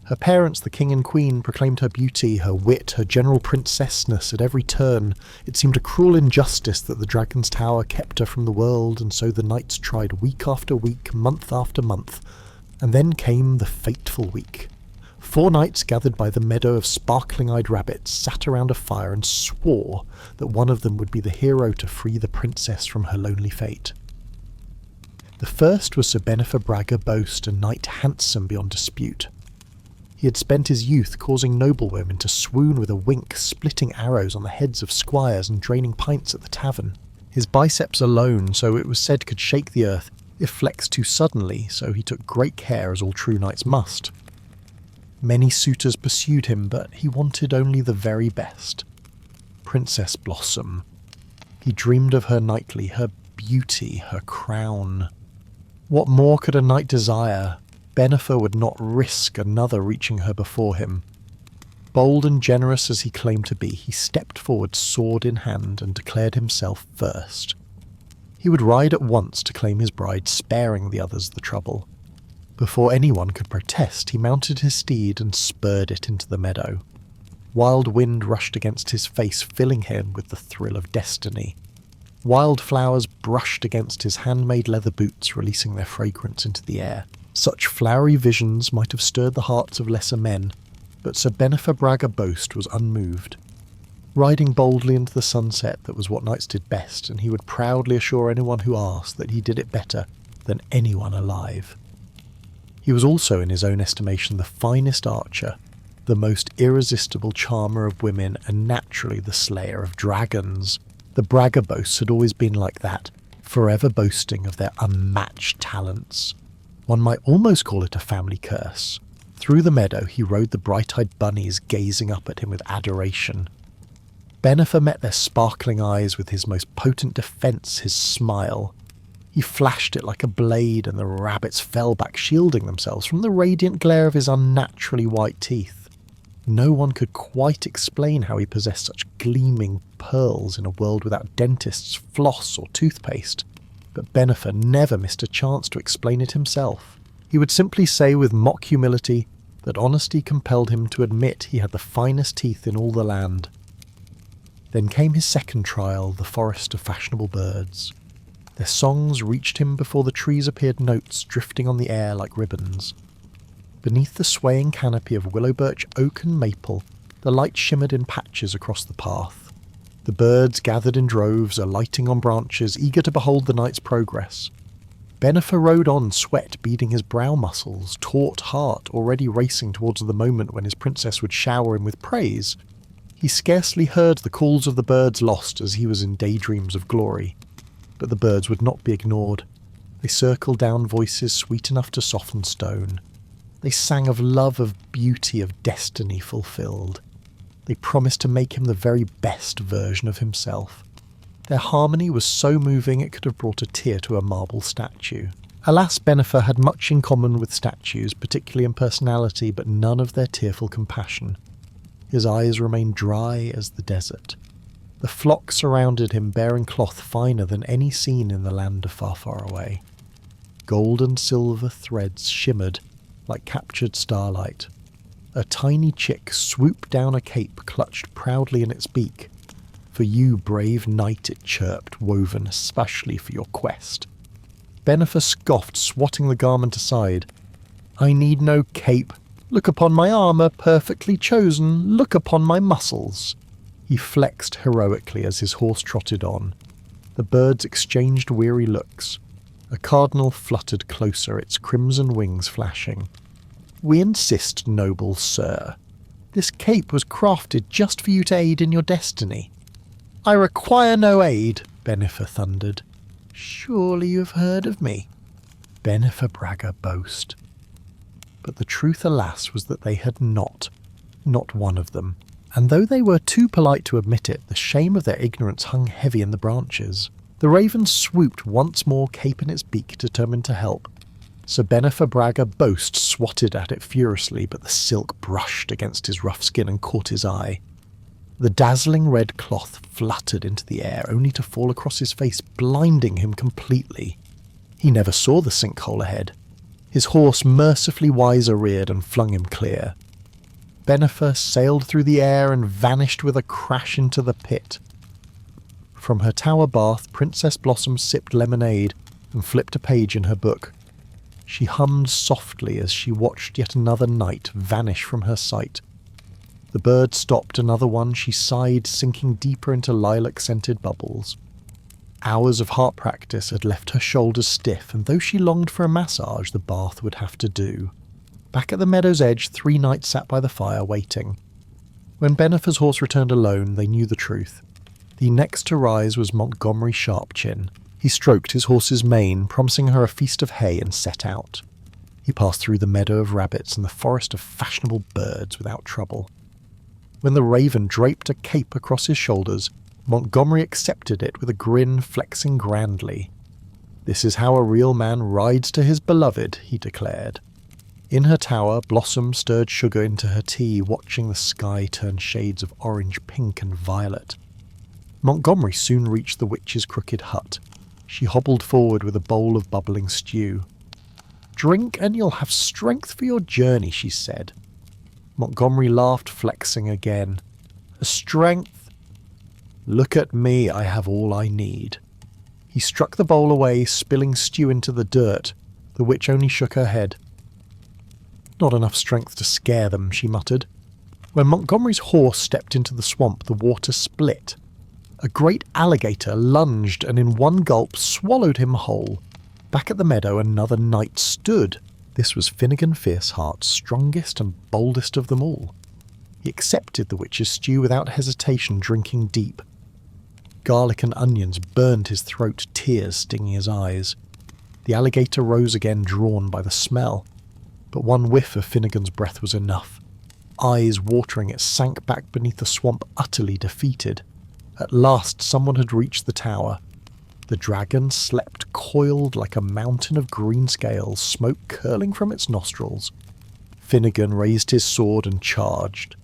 Her parents, the king and queen, proclaimed her beauty, her wit, her general princessness at every turn. It seemed a cruel injustice that the dragon's tower kept her from the world, and so the knights tried week after week, month after month. And then came the fateful week. 4 knights gathered by the meadow of sparkling-eyed rabbits sat around a fire and swore that one of them would be the hero to free the princess from her lonely fate. The first was Sir Benifer Bragger Boast, a knight handsome beyond dispute. He had spent his youth causing noblewomen to swoon with a wink, splitting arrows on the heads of squires and draining pints at the tavern. His biceps alone, so it was said, could shake the earth if flexed too suddenly, so he took great care, as all true knights must. Many suitors pursued him, but he wanted only the very best. Princess Blossom. He dreamed of her nightly, her beauty, her crown. What more could a knight desire? Bennifer would not risk another reaching her before him. Bold and generous as he claimed to be, he stepped forward sword in hand and declared himself first. He would ride at once to claim his bride, sparing the others the trouble. Before anyone could protest, he mounted his steed and spurred it into the meadow. Wild wind rushed against his face, filling him with the thrill of destiny. Wild flowers brushed against his handmade leather boots, releasing their fragrance into the air. Such flowery visions might have stirred the hearts of lesser men, but Sir Bennifer Braga Boast was unmoved. Riding boldly into the sunset, that was what knights did best, and he would proudly assure anyone who asked that he did it better than anyone alive. He was also, in his own estimation, the finest archer, the most irresistible charmer of women, and naturally the slayer of dragons. The Braga Boasts had always been like that, forever boasting of their unmatched talents. One might almost call it a family curse. Through the meadow he rode the bright-eyed bunnies, gazing up at him with adoration. Bennifer met their sparkling eyes with his most potent defence, his smile. He flashed it like a blade, and the rabbits fell back, shielding themselves from the radiant glare of his unnaturally white teeth. No one could quite explain how he possessed such gleaming pearls in a world without dentists, floss, or toothpaste, but Bennifer never missed a chance to explain it himself. He would simply say with mock humility that honesty compelled him to admit he had the finest teeth in all the land. Then came his second trial, the forest of fashionable birds. Their songs reached him before the trees appeared notes drifting on the air like ribbons. Beneath the swaying canopy of willow birch, oak and maple, the light shimmered in patches across the path. The birds gathered in droves, alighting on branches, eager to behold the night's progress. Bennifer rode on, sweat beading his brow muscles, taut heart already racing towards the moment when his princess would shower him with praise. He scarcely heard the calls of the birds lost as he was in daydreams of glory. But the birds would not be ignored. They circled down voices sweet enough to soften stone. They sang of love, of beauty, of destiny fulfilled. They promised to make him the very best version of himself. Their harmony was so moving it could have brought a tear to a marble statue. Alas, Bennifer had much in common with statues, particularly in personality, but none of their tearful compassion. His eyes remained dry as the desert. The flock surrounded him, bearing cloth finer than any seen in the land of far, far away. Gold and silver threads shimmered like captured starlight. A tiny chick swooped down a cape, clutched proudly in its beak. For you, brave knight, it chirped, woven especially for your quest. Bennifer scoffed, swatting the garment aside. I need no cape. Look upon my armour, perfectly chosen. Look upon my muscles. He flexed heroically as his horse trotted on. The birds exchanged weary looks. A cardinal fluttered closer, its crimson wings flashing. We insist, noble sir. This cape was crafted just for you to aid in your destiny. I require no aid, Bennifer thundered. Surely you have heard of me. Bennifer Braga Boast. But the truth, alas, was that they had not one of them. And though they were too polite to admit it, the shame of their ignorance hung heavy in the branches. The raven swooped once more, cape in its beak, determined to help. Sir Bennifer Braga Boast swatted at it furiously, but the silk brushed against his rough skin and caught his eye. The dazzling red cloth fluttered into the air, only to fall across his face, blinding him completely. He never saw the sinkhole ahead. His horse mercifully wiser reared and flung him clear. Bennifer sailed through the air and vanished with a crash into the pit. From her tower bath, Princess Blossom sipped lemonade and flipped a page in her book. She hummed softly as she watched yet another knight vanish from her sight. The bird stopped another one, she sighed, sinking deeper into lilac-scented bubbles. Hours of heart practice had left her shoulders stiff, and though she longed for a massage, the bath would have to do. Back at the meadow's edge, 3 knights sat by the fire, waiting. When Benifer's horse returned alone, they knew the truth. The next to rise was Montgomery Sharpchin. He stroked his horse's mane, promising her a feast of hay, and set out. He passed through the meadow of rabbits and the forest of fashionable birds without trouble. When the raven draped a cape across his shoulders, Montgomery accepted it with a grin, flexing grandly. "This is how a real man rides to his beloved," he declared. In her tower, Blossom stirred sugar into her tea, watching the sky turn shades of orange, pink and violet. Montgomery soon reached the witch's crooked hut. She hobbled forward with a bowl of bubbling stew. "Drink and you'll have strength for your journey," she said. Montgomery laughed, flexing again. "A strength? Look at me, I have all I need." He struck the bowl away, spilling stew into the dirt. The witch only shook her head. "Not enough strength to scare them," she muttered. When Montgomery's horse stepped into the swamp, the water split. A great alligator lunged and in one gulp swallowed him whole. Back at the meadow, another knight stood. This was Finnegan Fierceheart's strongest and boldest of them all. He accepted the witch's stew without hesitation, drinking deep. Garlic and onions burned his throat, tears stinging his eyes. The alligator rose again, drawn by the smell. But one whiff of Finnegan's breath was enough. Eyes watering, it sank back beneath the swamp, utterly defeated. At last someone had reached the tower. The dragon slept coiled like a mountain of green scales, smoke curling from its nostrils. Finnegan raised his sword and charged.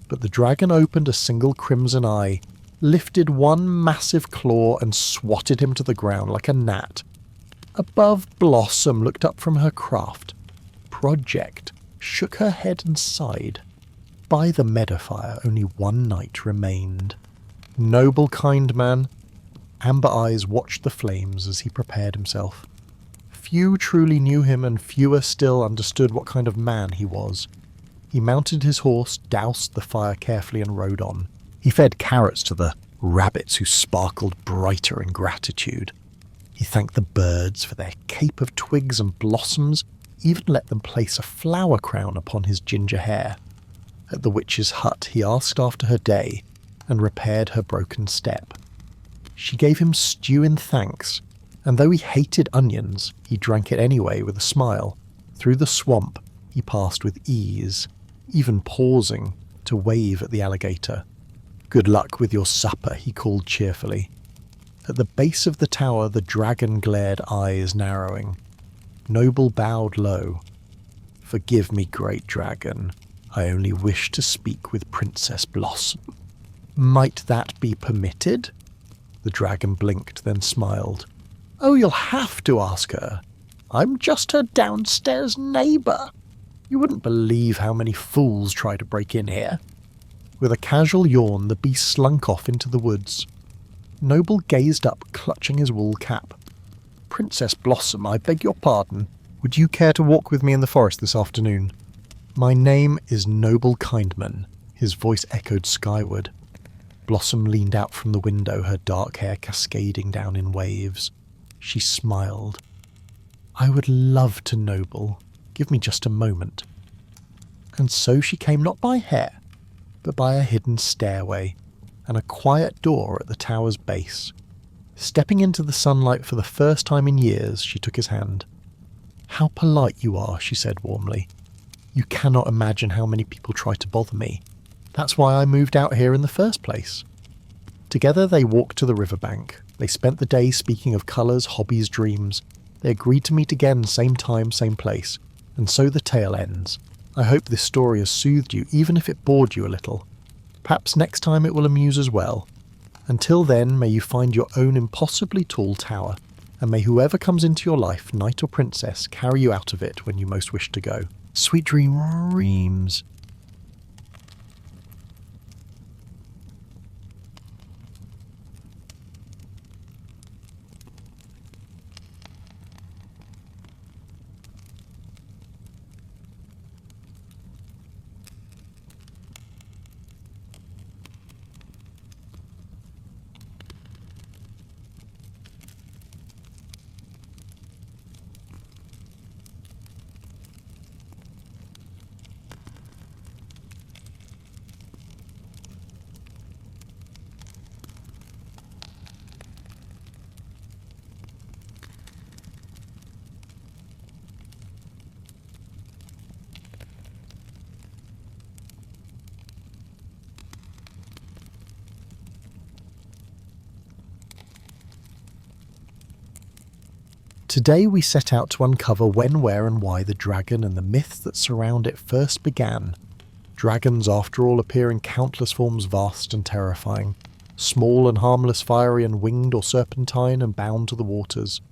But the dragon opened a single crimson eye, lifted one massive claw and swatted him to the ground like a gnat. Above, Blossom looked up from her craft. Project shook her head and sighed. By the meadow fire, only one knight remained. Noble, kind man. Amber eyes watched the flames as he prepared himself. Few truly knew him, and fewer still understood what kind of man he was. He mounted his horse, doused the fire carefully, and rode on. He fed carrots to the rabbits who sparkled brighter in gratitude. He thanked the birds for their cape of twigs and blossoms, even let them place a flower crown upon his ginger hair. At the witch's hut he asked after her day, and repaired her broken step. She gave him stew in thanks, and though he hated onions, he drank it anyway with a smile. Through the swamp he passed with ease, even pausing to wave at the alligator. "Good luck with your supper," he called cheerfully. At the base of the tower the dragon glared, eyes narrowing. Noble bowed low. "Forgive me, great dragon. I only wish to speak with Princess Blossom." "Might that be permitted?" The dragon blinked, then smiled. "Oh, you'll have to ask her. I'm just her downstairs neighbour. You wouldn't believe how many fools try to break in here." With a casual yawn, the beast slunk off into the woods. Noble gazed up, clutching his wool cap. "Princess Blossom, I beg your pardon. Would you care to walk with me in the forest this afternoon?" "My name is Noble Kindman." His voice echoed skyward. Blossom leaned out from the window, her dark hair cascading down in waves. She smiled. "I would love to, Noble. Give me just a moment." And so she came not by hair, but by a hidden stairway, and a quiet door at the tower's base. Stepping into the sunlight for the first time in years, she took his hand. "How polite you are," she said warmly. "You cannot imagine how many people try to bother me. That's why I moved out here in the first place." Together they walked to the riverbank. They spent the day speaking of colours, hobbies, dreams. They agreed to meet again, same time, same place. And so the tale ends. I hope this story has soothed you, even if it bored you a little. Perhaps next time it will amuse as well. Until then, may you find your own impossibly tall tower, and may whoever comes into your life, knight or princess, carry you out of it when you most wish to go. Sweet dreams. Today we set out to uncover when, where and why the dragon and the myths that surround it first began. Dragons, after all, appear in countless forms, vast and terrifying. Small and harmless, fiery and winged or serpentine and bound to the waters.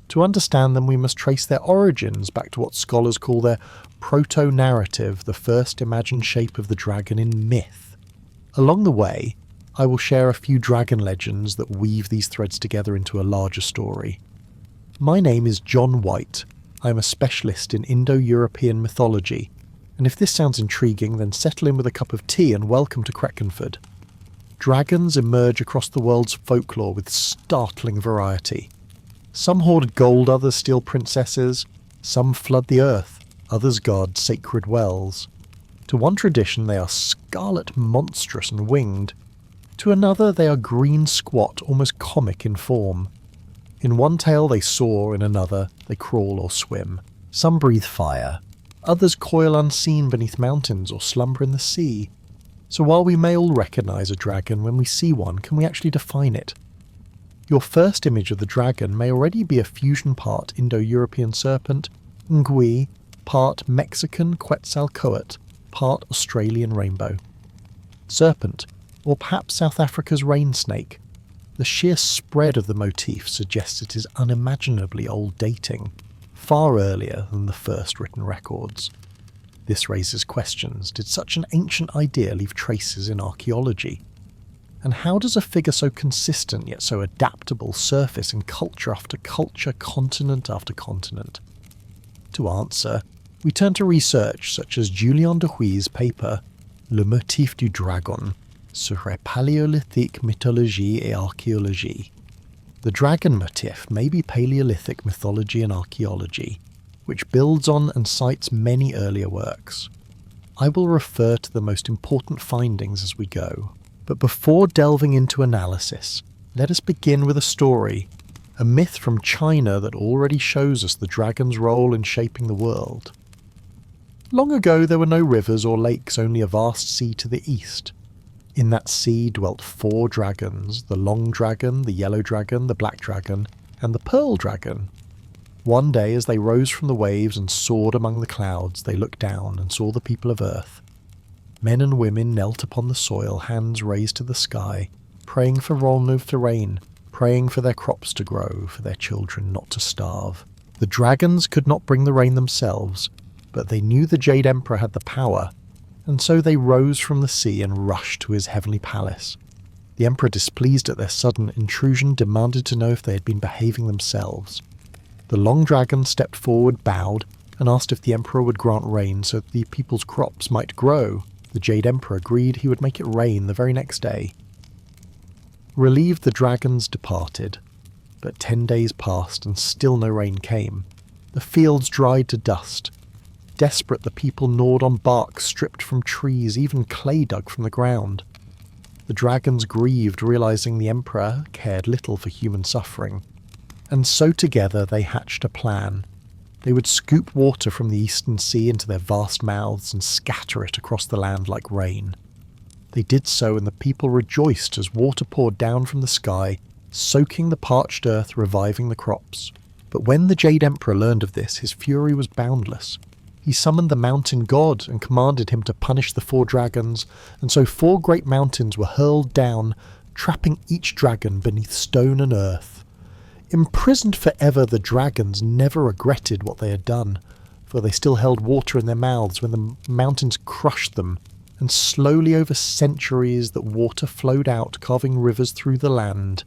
To understand them we must trace their origins back to what scholars call their proto-narrative, the first imagined shape of the dragon in myth. Along the way, I will share a few dragon legends that weave these threads together into a larger story. My name is John White. I am a specialist in Indo-European mythology, and if this sounds intriguing, then settle in with a cup of tea and welcome to Creckenford. Dragons emerge across the world's folklore with startling variety. Some hoard gold, others steal princesses, some flood the earth, others guard sacred wells. To one tradition they are scarlet, monstrous and winged. To another they are green, squat, almost comic in form. In one tale they soar, in another they crawl or swim. Some breathe fire, others coil unseen beneath mountains or slumber in the sea. So while we may all recognise a dragon when we see one, can we actually define it? Your first image of the dragon may already be a fusion part Indo-European serpent, ngui, part Mexican Quetzalcoatl, part Australian rainbow. Serpent, or perhaps South Africa's rain snake. The sheer spread of the motif suggests it is unimaginably old, dating far earlier than the first written records. This raises questions. Did such an ancient idea leave traces in archaeology? And how does a figure so consistent yet so adaptable surface in culture after culture, continent after continent? To answer, we turn to research such as Julien Dehuys' paper Le motif du dragon sur la paléolithique mythologie et archéologie. The dragon motif may be Paleolithic mythology and archaeology, which builds on and cites many earlier works. I will refer to the most important findings as we go, but before delving into analysis, let us begin with a story, a myth from China that already shows us the dragon's role in shaping the world. Long ago there were no rivers or lakes, only a vast sea to the east. In that sea dwelt 4 dragons, the long dragon, the yellow dragon, the black dragon, and the pearl dragon. One day as they rose from the waves and soared among the clouds, they looked down and saw the people of earth. Men and women knelt upon the soil, hands raised to the sky, praying for Rolnov to rain, praying for their crops to grow, for their children not to starve. The dragons could not bring the rain themselves, but they knew the Jade Emperor had the power, and so they rose from the sea and rushed to his heavenly palace. The Emperor, displeased at their sudden intrusion, demanded to know if they had been behaving themselves. The long dragon stepped forward, bowed, and asked if the Emperor would grant rain so that the people's crops might grow. The Jade Emperor agreed he would make it rain the very next day. Relieved, the dragons departed, but 10 days passed and still no rain came. The fields dried to dust. Desperate, the people gnawed on bark stripped from trees, even clay dug from the ground. The dragons grieved, realizing the Emperor cared little for human suffering. And so together they hatched a plan. They would scoop water from the eastern sea into their vast mouths and scatter it across the land like rain. They did so, and the people rejoiced as water poured down from the sky, soaking the parched earth, reviving the crops. But when the Jade Emperor learned of this, his fury was boundless. He summoned the mountain god and commanded him to punish the 4 dragons, and so 4 great mountains were hurled down, trapping each dragon beneath stone and earth. Imprisoned forever, the dragons never regretted what they had done, for they still held water in their mouths when the mountains crushed them, and slowly over centuries that water flowed out, carving rivers through the land.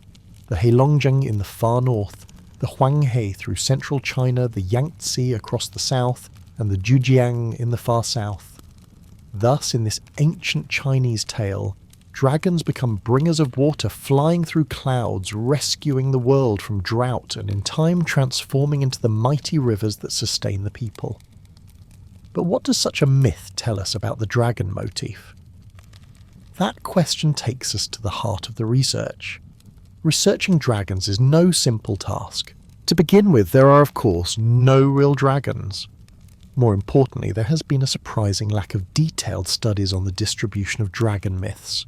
The Heilongjiang in the far north, the Huanghe through central China, the Yangtze across the south, and the Zhejiang in the far south. Thus, in this ancient Chinese tale, dragons become bringers of water, flying through clouds, rescuing the world from drought, and in time transforming into the mighty rivers that sustain the people. But what does such a myth tell us about the dragon motif? That question takes us to the heart of the research. Researching dragons is no simple task. To begin with, there are of course no real dragons. More importantly, there has been a surprising lack of detailed studies on the distribution of dragon myths.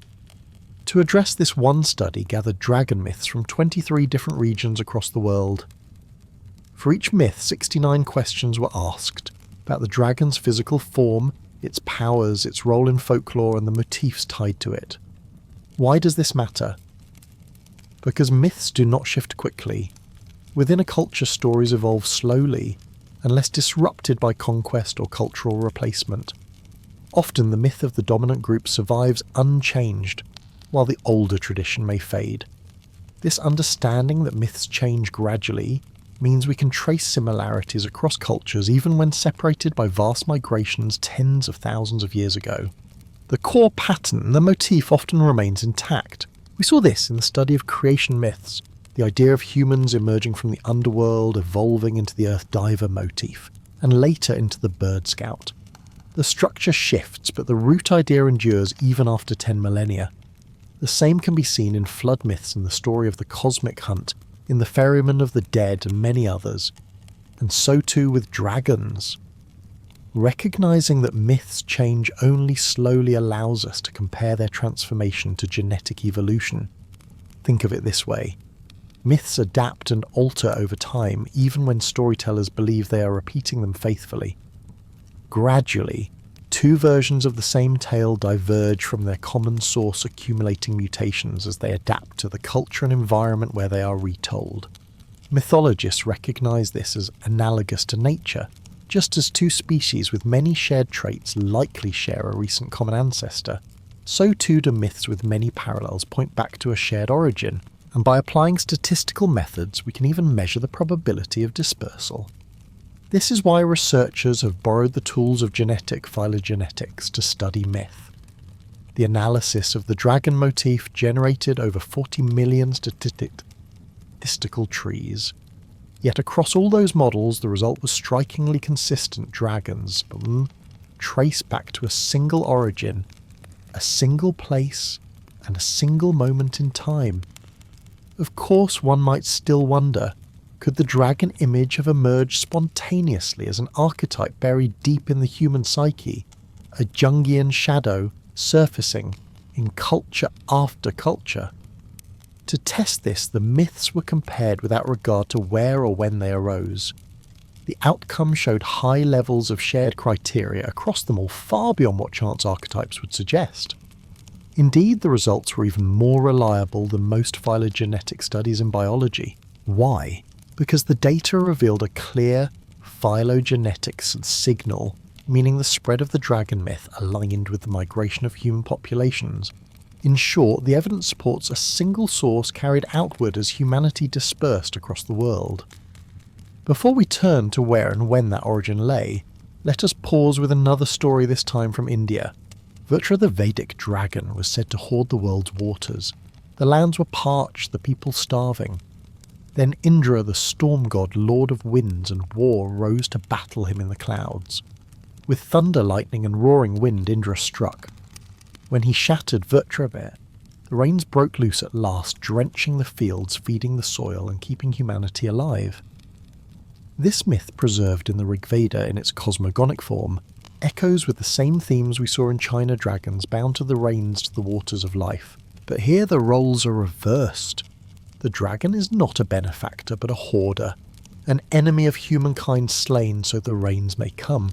To address this, one study gathered dragon myths from 23 different regions across the world. For each myth, 69 questions were asked about the dragon's physical form, its powers, its role in folklore, and the motifs tied to it. Why does this matter? Because myths do not shift quickly. Within a culture, stories evolve slowly, unless disrupted by conquest or cultural replacement. Often the myth of the dominant group survives unchanged, while the older tradition may fade. This understanding that myths change gradually means we can trace similarities across cultures even when separated by vast migrations tens of thousands of years ago. The core pattern, the motif, often remains intact. We saw this in the study of creation myths, the idea of humans emerging from the underworld, evolving into the Earth Diver motif, and later into the Bird Scout. The structure shifts, but the root idea endures even after 10 millennia. The same can be seen in flood myths and the story of the cosmic hunt, in the ferryman of the dead and many others, and so too with dragons. Recognizing that myths change only slowly allows us to compare their transformation to genetic evolution. Think of it this way. Myths adapt and alter over time even when storytellers believe they are repeating them faithfully. Gradually, two versions of the same tale diverge from their common source, accumulating mutations as they adapt to the culture and environment where they are retold. Mythologists recognize this as analogous to nature, just as two species with many shared traits likely share a recent common ancestor. So too do myths with many parallels point back to a shared origin, and by applying statistical methods we can even measure the probability of dispersal. This is why researchers have borrowed the tools of genetic phylogenetics to study myth. The analysis of the dragon motif generated over 40 million statistical trees. Yet across all those models the result was strikingly consistent: dragons, traced back to a single origin, a single place, and a single moment in time. Of course, one might still wonder, could the dragon image have emerged spontaneously as an archetype buried deep in the human psyche, a Jungian shadow surfacing in culture after culture? To test this, the myths were compared without regard to where or when they arose. The outcome showed high levels of shared criteria across them all, far beyond what chance archetypes would suggest. Indeed, the results were even more reliable than most phylogenetic studies in biology. Why? Because the data revealed a clear phylogenetic signal, meaning the spread of the dragon myth aligned with the migration of human populations. In short, the evidence supports a single source carried outward as humanity dispersed across the world. Before we turn to where and when that origin lay, let us pause with another story, this time from India. Vrtra the Vedic dragon was said to hoard the world's waters. The lands were parched, the people starving. Then Indra, the storm god, lord of winds and war, rose to battle him in the clouds. With thunder, lightning and roaring wind, Indra struck. When he shattered Vrtra, the rains broke loose at last, drenching the fields, feeding the soil and keeping humanity alive. This myth, preserved in the Rig Veda in its cosmogonic form, echoes with the same themes we saw in China dragons bound to the rains, to the waters of life. But here the roles are reversed. The dragon is not a benefactor but a hoarder, an enemy of humankind slain so the rains may come.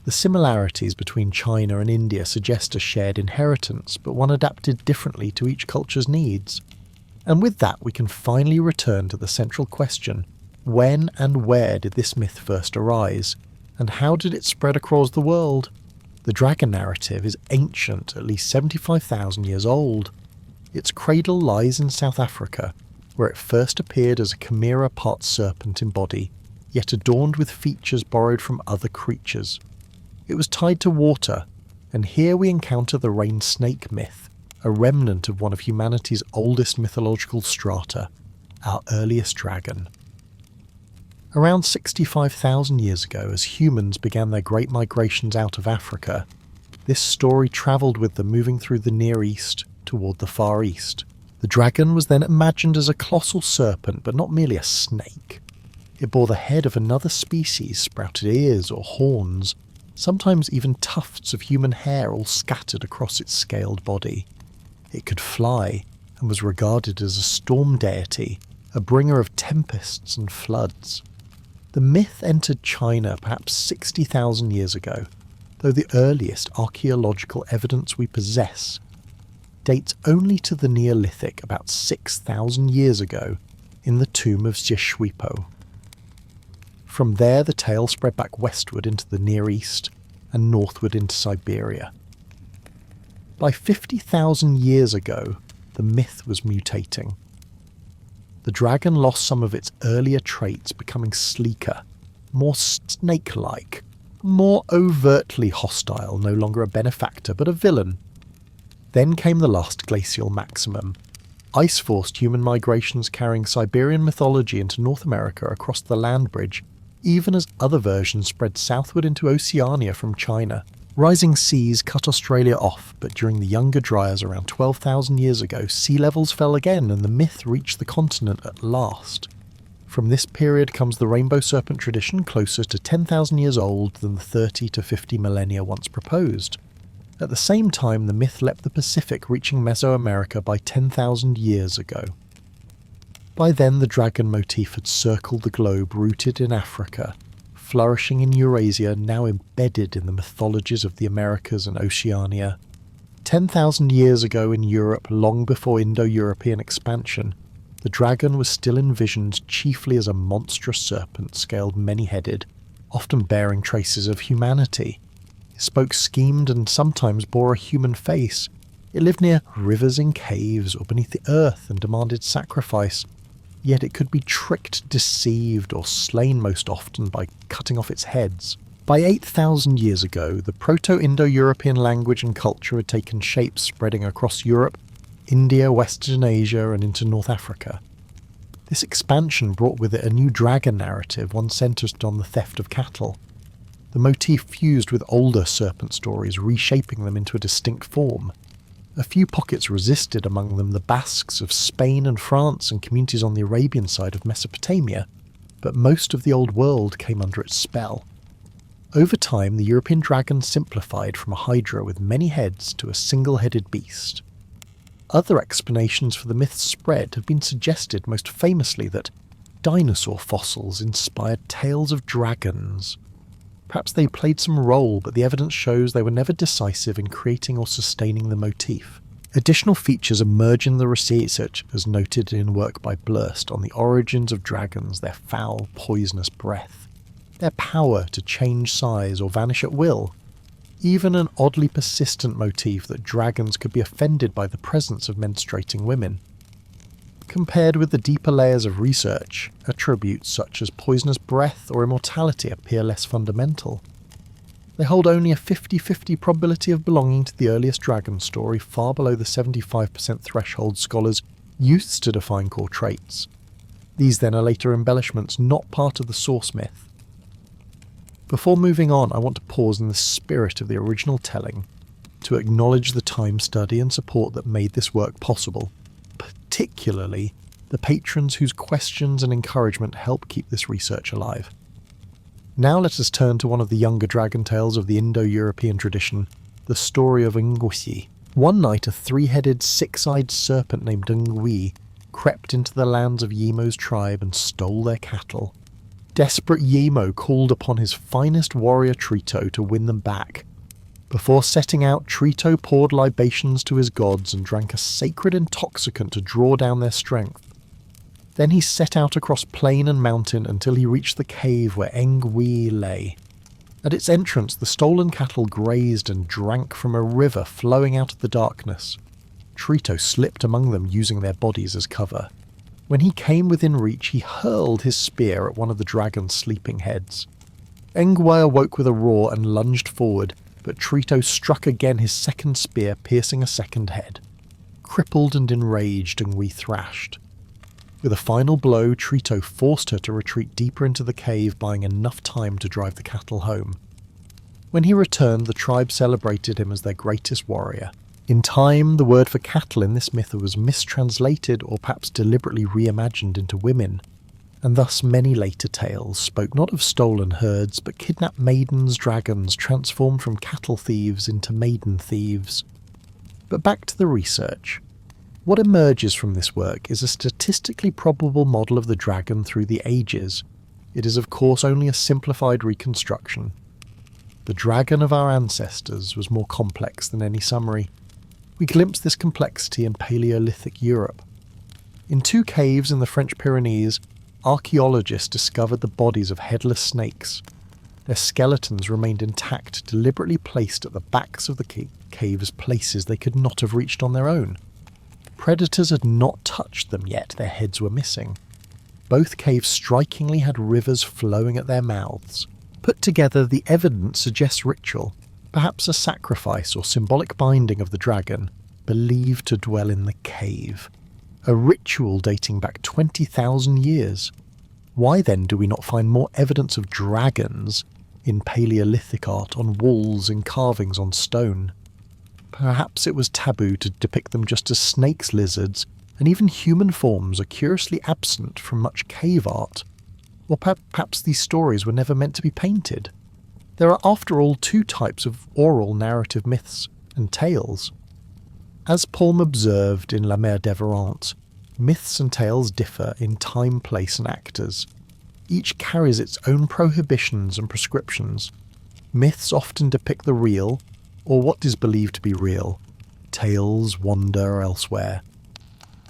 The similarities between China and India suggest a shared inheritance, but one adapted differently to each culture's needs. And with that we can finally return to the central question: when and where did this myth first arise, and how did it spread across the world? The dragon narrative is ancient, at least 75,000 years old. Its cradle lies in South Africa, where it first appeared as a chimera part serpent in body, yet adorned with features borrowed from other creatures. It was tied to water, and here we encounter the rain snake myth, a remnant of one of humanity's oldest mythological strata, our earliest dragon. Around 65,000 years ago, as humans began their great migrations out of Africa, this story travelled with them, moving through the Near East toward the Far East. The dragon was then imagined as a colossal serpent, but not merely a snake. It bore the head of another species, sprouted ears or horns, sometimes even tufts of human hair all scattered across its scaled body. It could fly, and was regarded as a storm deity, a bringer of tempests and floods. The myth entered China perhaps 60,000 years ago, though the earliest archaeological evidence we possess dates only to the Neolithic about 6,000 years ago in the tomb of Zhishuipo. From there the tale spread back westward into the Near East and northward into Siberia. By 50,000 years ago, the myth was mutating. The dragon lost some of its earlier traits, becoming sleeker, more snake-like, more overtly hostile, no longer a benefactor but a villain. Then came the last glacial maximum. Ice forced human migrations carrying Siberian mythology into North America across the land bridge, even as other versions spread southward into Oceania from China. Rising seas cut Australia off, but during the Younger Dryas around 12,000 years ago, sea levels fell again and the myth reached the continent at last. From this period comes the rainbow serpent tradition, closer to 10,000 years old than the 30 to 50 millennia once proposed. At the same time, the myth leapt the Pacific, reaching Mesoamerica by 10,000 years ago. By then, the dragon motif had circled the globe, rooted in Africa, flourishing in Eurasia, now embedded in the mythologies of the Americas and Oceania. 10,000 years ago in Europe, long before Indo-European expansion, the dragon was still envisioned chiefly as a monstrous serpent, scaled many-headed, often bearing traces of humanity. It spoke schemed and sometimes bore a human face. It lived near rivers in caves or beneath the earth and demanded sacrifice. Yet it could be tricked, deceived, or slain most often by cutting off its heads. By 8,000 years ago, the Proto-Indo-European language and culture had taken shape, spreading across Europe, India, Western Asia, and into North Africa. This expansion brought with it a new dragon narrative, one centred on the theft of cattle. The motif fused with older serpent stories, reshaping them into a distinct form. A few pockets resisted, among them the Basques of Spain and France and communities on the Arabian side of Mesopotamia, but most of the Old World came under its spell. Over time, the European dragon simplified from a hydra with many heads to a single-headed beast. Other explanations for the myth's spread have been suggested, most famously that dinosaur fossils inspired tales of dragons. Perhaps they played some role, but the evidence shows they were never decisive in creating or sustaining the motif. Additional features emerge in the research, as noted in work by Blurst, on the origins of dragons, their foul, poisonous breath, their power to change size or vanish at will, even an oddly persistent motif that dragons could be offended by the presence of menstruating women. Compared with the deeper layers of research, attributes such as poisonous breath or immortality appear less fundamental. They hold only a 50-50 probability of belonging to the earliest dragon story, far below the 75% threshold scholars used to define core traits. These then are later embellishments, not part of the source myth. Before moving on, I want to pause in the spirit of the original telling to acknowledge the time, study and support that made this work possible, particularly the patrons whose questions and encouragement help keep this research alive. Now let us turn to one of the younger dragon tales of the Indo-European tradition, the story of Ngwisi. One night a three-headed, six-eyed serpent named Ngwi crept into the lands of Yimo's tribe and stole their cattle. Desperate Yimo called upon his finest warrior Trito to win them back. Before setting out, Trito poured libations to his gods and drank a sacred intoxicant to draw down their strength. Then he set out across plain and mountain until he reached the cave where Ngwi lay. At its entrance, the stolen cattle grazed and drank from a river flowing out of the darkness. Trito slipped among them, using their bodies as cover. When he came within reach, he hurled his spear at one of the dragon's sleeping heads. Ngwi awoke with a roar and lunged forward, but Trito struck again, his second spear piercing a second head. Crippled and enraged, Ngwi thrashed. With a final blow, Trito forced her to retreat deeper into the cave, buying enough time to drive the cattle home. When he returned, the tribe celebrated him as their greatest warrior. In time, the word for cattle in this myth was mistranslated or perhaps deliberately reimagined into women, and thus many later tales spoke not of stolen herds but kidnapped maidens, dragons transformed from cattle thieves into maiden thieves. But back to the research. What emerges from this work is a statistically probable model of the dragon through the ages. it is of course only a simplified reconstruction. The dragon of our ancestors was more complex than any summary. We glimpse this complexity in Paleolithic Europe. In 2 caves in the French Pyrenees, archaeologists discovered the bodies of headless snakes. Their skeletons remained intact, deliberately placed at the backs of the caves, places they could not have reached on their own. Predators had not touched them yet, their heads were missing. Both caves strikingly had rivers flowing at their mouths. Put together, the evidence suggests ritual, perhaps a sacrifice or symbolic binding of the dragon, believed to dwell in the cave. A ritual dating back 20,000 years. Why then do we not find more evidence of dragons in Paleolithic art on walls and carvings on stone? Perhaps it was taboo to depict them just as snakes, lizards, and even human forms are curiously absent from much cave art. Or perhaps these stories were never meant to be painted. There are after all 2 types of oral narrative myths and tales. As Palm observed in La Mer d'Everance, myths and tales differ in time, place and actors. Each carries its own prohibitions and prescriptions. Myths often depict the real, or what is believed to be real. Tales wander elsewhere.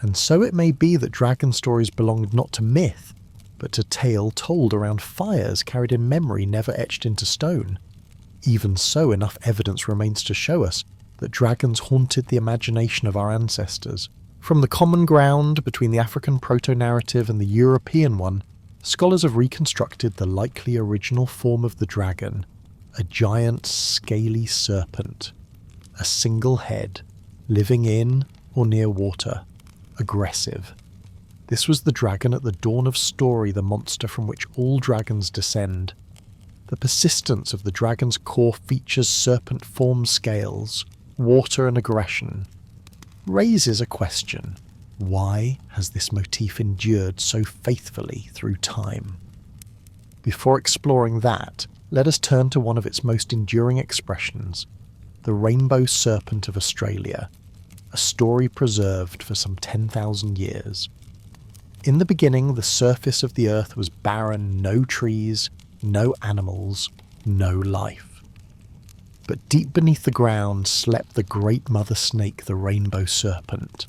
And so it may be that dragon stories belonged not to myth, but to tale told around fires carried in memory, never etched into stone. Even so, enough evidence remains to show us that dragons haunted the imagination of our ancestors. From the common ground between the African proto-narrative and the European one, scholars have reconstructed the likely original form of the dragon, a giant scaly serpent, a single head, living in or near water, aggressive. This was the dragon at the dawn of story, the monster from which all dragons descend. The persistence of the dragon's core features serpent-form scales, water and aggression, raises a question. Why has this motif endured so faithfully through time? Before exploring that, let us turn to one of its most enduring expressions, the rainbow serpent of Australia, a story preserved for some 10,000 years. In the beginning, the surface of the earth was barren, no trees, no animals, no life. But deep beneath the ground slept the great mother snake, the rainbow serpent.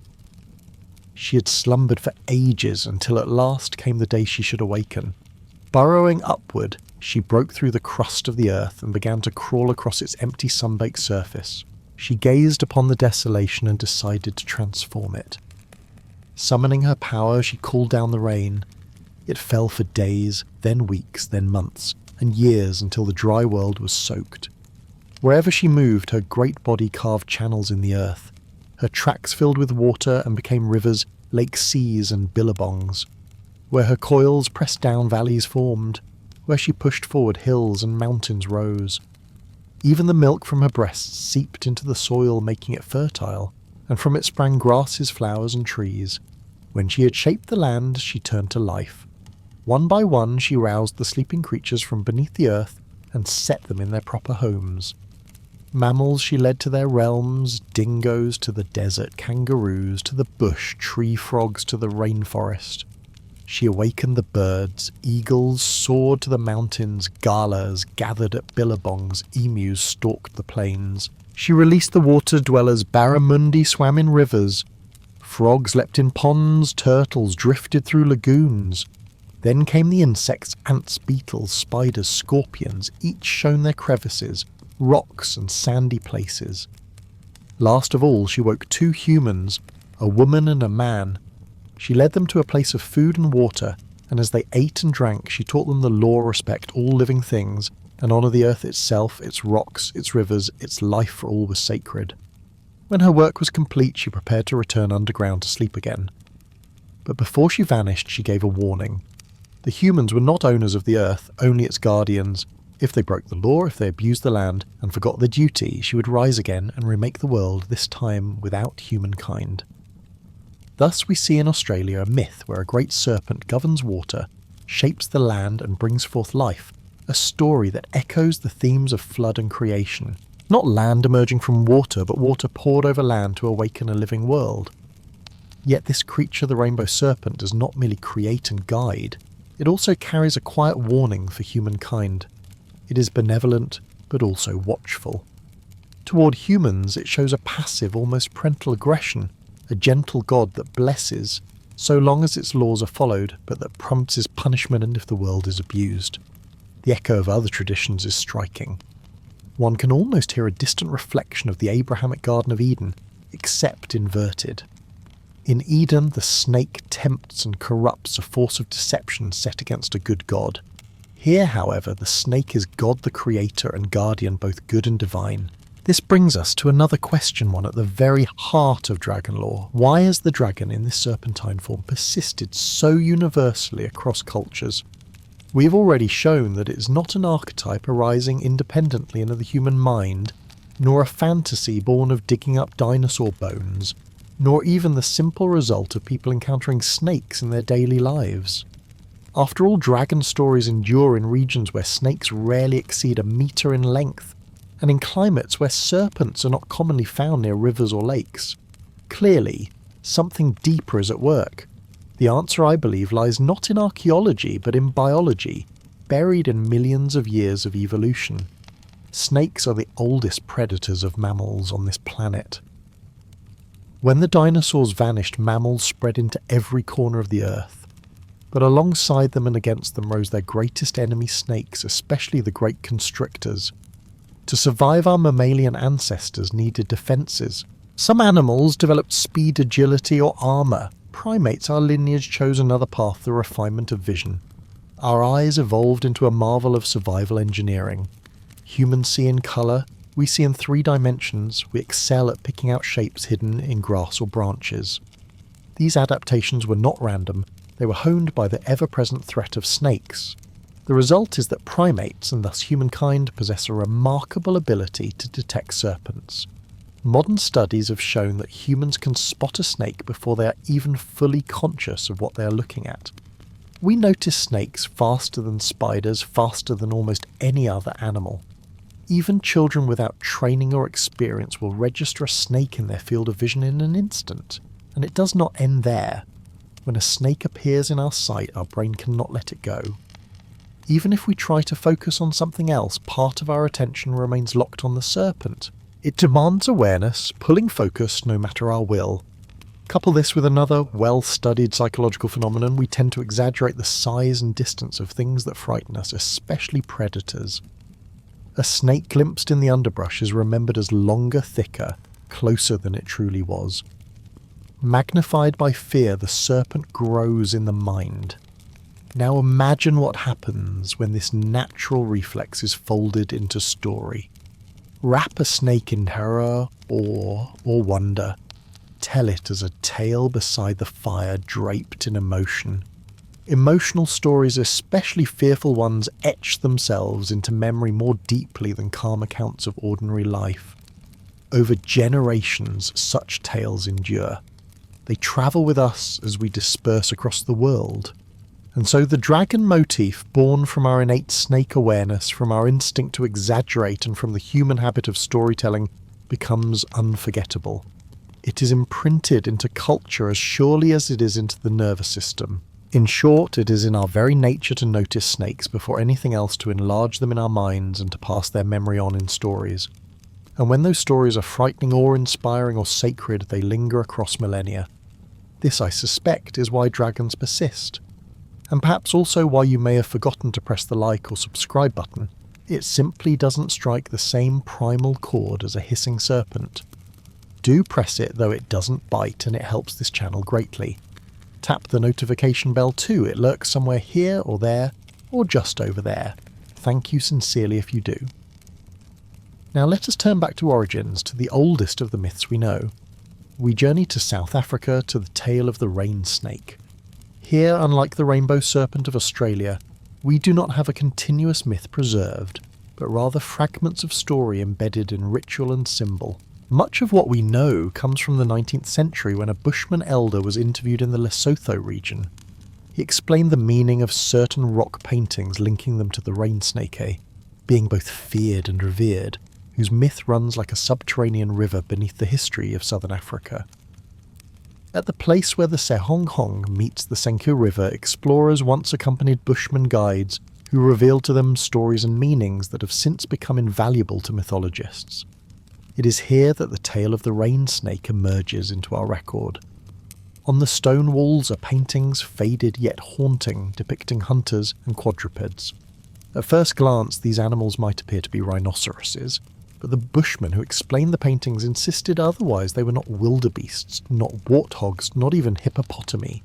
She had slumbered for ages until at last came the day she should awaken. Burrowing upward, she broke through the crust of the earth and began to crawl across its empty sun-baked surface. She gazed upon the desolation and decided to transform it. Summoning her power, she called down the rain. It fell for days, then weeks, then months, and years until the dry world was soaked. Wherever she moved, her great body carved channels in the earth. Her tracks filled with water and became rivers, lakes, seas, and billabongs. Where her coils pressed down, valleys formed. Where she pushed forward, hills and mountains rose. Even the milk from her breasts seeped into the soil, making it fertile, and from it sprang grasses, flowers, and trees. When she had shaped the land, she turned to life. One by one, she roused the sleeping creatures from beneath the earth and set them in their proper homes. Mammals she led to their realms, dingoes to the desert, kangaroos to the bush, tree frogs to the rainforest. She awakened the birds, eagles soared to the mountains, galas gathered at billabongs, emus stalked the plains. She released the water dwellers, barramundi swam in rivers. Frogs leapt in ponds, turtles drifted through lagoons. Then came the insects, ants, beetles, spiders, scorpions, each shown their crevices, rocks and sandy places. Last of all, she woke 2 humans, a woman and a man. She led them to a place of food and water, and as they ate and drank, she taught them the law respect all living things, and honour the earth itself, its rocks, its rivers, its life, for all was sacred. When her work was complete, she prepared to return underground to sleep again. But before she vanished, she gave a warning. The humans were not owners of the earth, only its guardians. If they broke the law, if they abused the land, and forgot their duty, she would rise again and remake the world, this time without humankind. Thus we see in Australia a myth where a great serpent governs water, shapes the land and brings forth life, a story that echoes the themes of flood and creation. Not land emerging from water, but water poured over land to awaken a living world. Yet this creature, the rainbow serpent, does not merely create and guide. it also carries a quiet warning for humankind. It is benevolent, but also watchful. Toward humans, it shows a passive, almost parental aggression, a gentle God that blesses, so long as its laws are followed, but that promises punishment if the world is abused. The echo of other traditions is striking. One can almost hear a distant reflection of the Abrahamic Garden of Eden, except inverted. In Eden, the snake tempts and corrupts a force of deception set against a good God. Here, however, the snake is God the creator and guardian, both good and divine. This brings us to another question, one at the very heart of dragon lore. Why has the dragon in this serpentine form persisted so universally across cultures? We have already shown that it is not an archetype arising independently in the human mind, nor a fantasy born of digging up dinosaur bones, nor even the simple result of people encountering snakes in their daily lives. After all, dragon stories endure in regions where snakes rarely exceed a metre in length, and in climates where serpents are not commonly found near rivers or lakes. Clearly, something deeper is at work. The answer, I believe, lies not in archaeology, but in biology, buried in millions of years of evolution. Snakes are the oldest predators of mammals on this planet. When the dinosaurs vanished, mammals spread into every corner of the earth. But alongside them and against them rose their greatest enemy, snakes, especially the great constrictors. To survive, our mammalian ancestors needed defences. Some animals developed speed, agility, or armour. Primates, our lineage, chose another path, the refinement of vision. Our eyes evolved into a marvel of survival engineering. Humans see in colour, we see in 3 dimensions, we excel at picking out shapes hidden in grass or branches. These adaptations were not random, they were honed by the ever-present threat of snakes. The result is that primates, and thus humankind, possess a remarkable ability to detect serpents. Modern studies have shown that humans can spot a snake before they are even fully conscious of what they are looking at. We notice snakes faster than spiders, faster than almost any other animal. Even children without training or experience will register a snake in their field of vision in an instant. And it does not end there. When a snake appears in our sight, our brain cannot let it go. Even if we try to focus on something else, part of our attention remains locked on the serpent. It demands awareness, pulling focus no matter our will. Couple this with another well-studied psychological phenomenon, we tend to exaggerate the size and distance of things that frighten us, especially predators. A snake glimpsed in the underbrush is remembered as longer, thicker, closer than it truly was. Magnified by fear, the serpent grows in the mind. Now imagine what happens when this natural reflex is folded into story. Wrap a snake in terror, awe, or wonder. Tell it as a tale beside the fire, draped in emotion. Emotional stories, especially fearful ones, etch themselves into memory more deeply than calm accounts of ordinary life. Over generations, such tales endure. They travel with us as we disperse across the world. And so the dragon motif, born from our innate snake awareness, from our instinct to exaggerate, and from the human habit of storytelling, becomes unforgettable. It is imprinted into culture as surely as it is into the nervous system. In short, it is in our very nature to notice snakes before anything else, to enlarge them in our minds and to pass their memory on in stories. And when those stories are frightening, awe-inspiring, or sacred, they linger across millennia. This, I suspect, is why dragons persist. And perhaps also why you may have forgotten to press the like or subscribe button. It simply doesn't strike the same primal chord as a hissing serpent. Do press it, though it doesn't bite, and it helps this channel greatly. Tap the notification bell too, it lurks somewhere here or there, or just over there. Thank you sincerely if you do. Now let us turn back to origins, to the oldest of the myths we know. We journey to South Africa, to the tale of the rain snake. Here, unlike the rainbow serpent of Australia, we do not have a continuous myth preserved, but rather fragments of story embedded in ritual and symbol. Much of what we know comes from the 19th century, when a Bushman elder was interviewed in the Lesotho region. He explained the meaning of certain rock paintings, linking them to the rain snake, being both feared and revered, whose myth runs like a subterranean river beneath the history of southern Africa. At the place where the Sehonghong meets the Senku River, explorers once accompanied Bushman guides who revealed to them stories and meanings that have since become invaluable to mythologists. It is here that the tale of the rain snake emerges into our record. On the stone walls are paintings, faded yet haunting, depicting hunters and quadrupeds. At first glance, these animals might appear to be rhinoceroses, but the Bushmen who explained the paintings insisted otherwise. They were not wildebeests, not warthogs, not even hippopotami.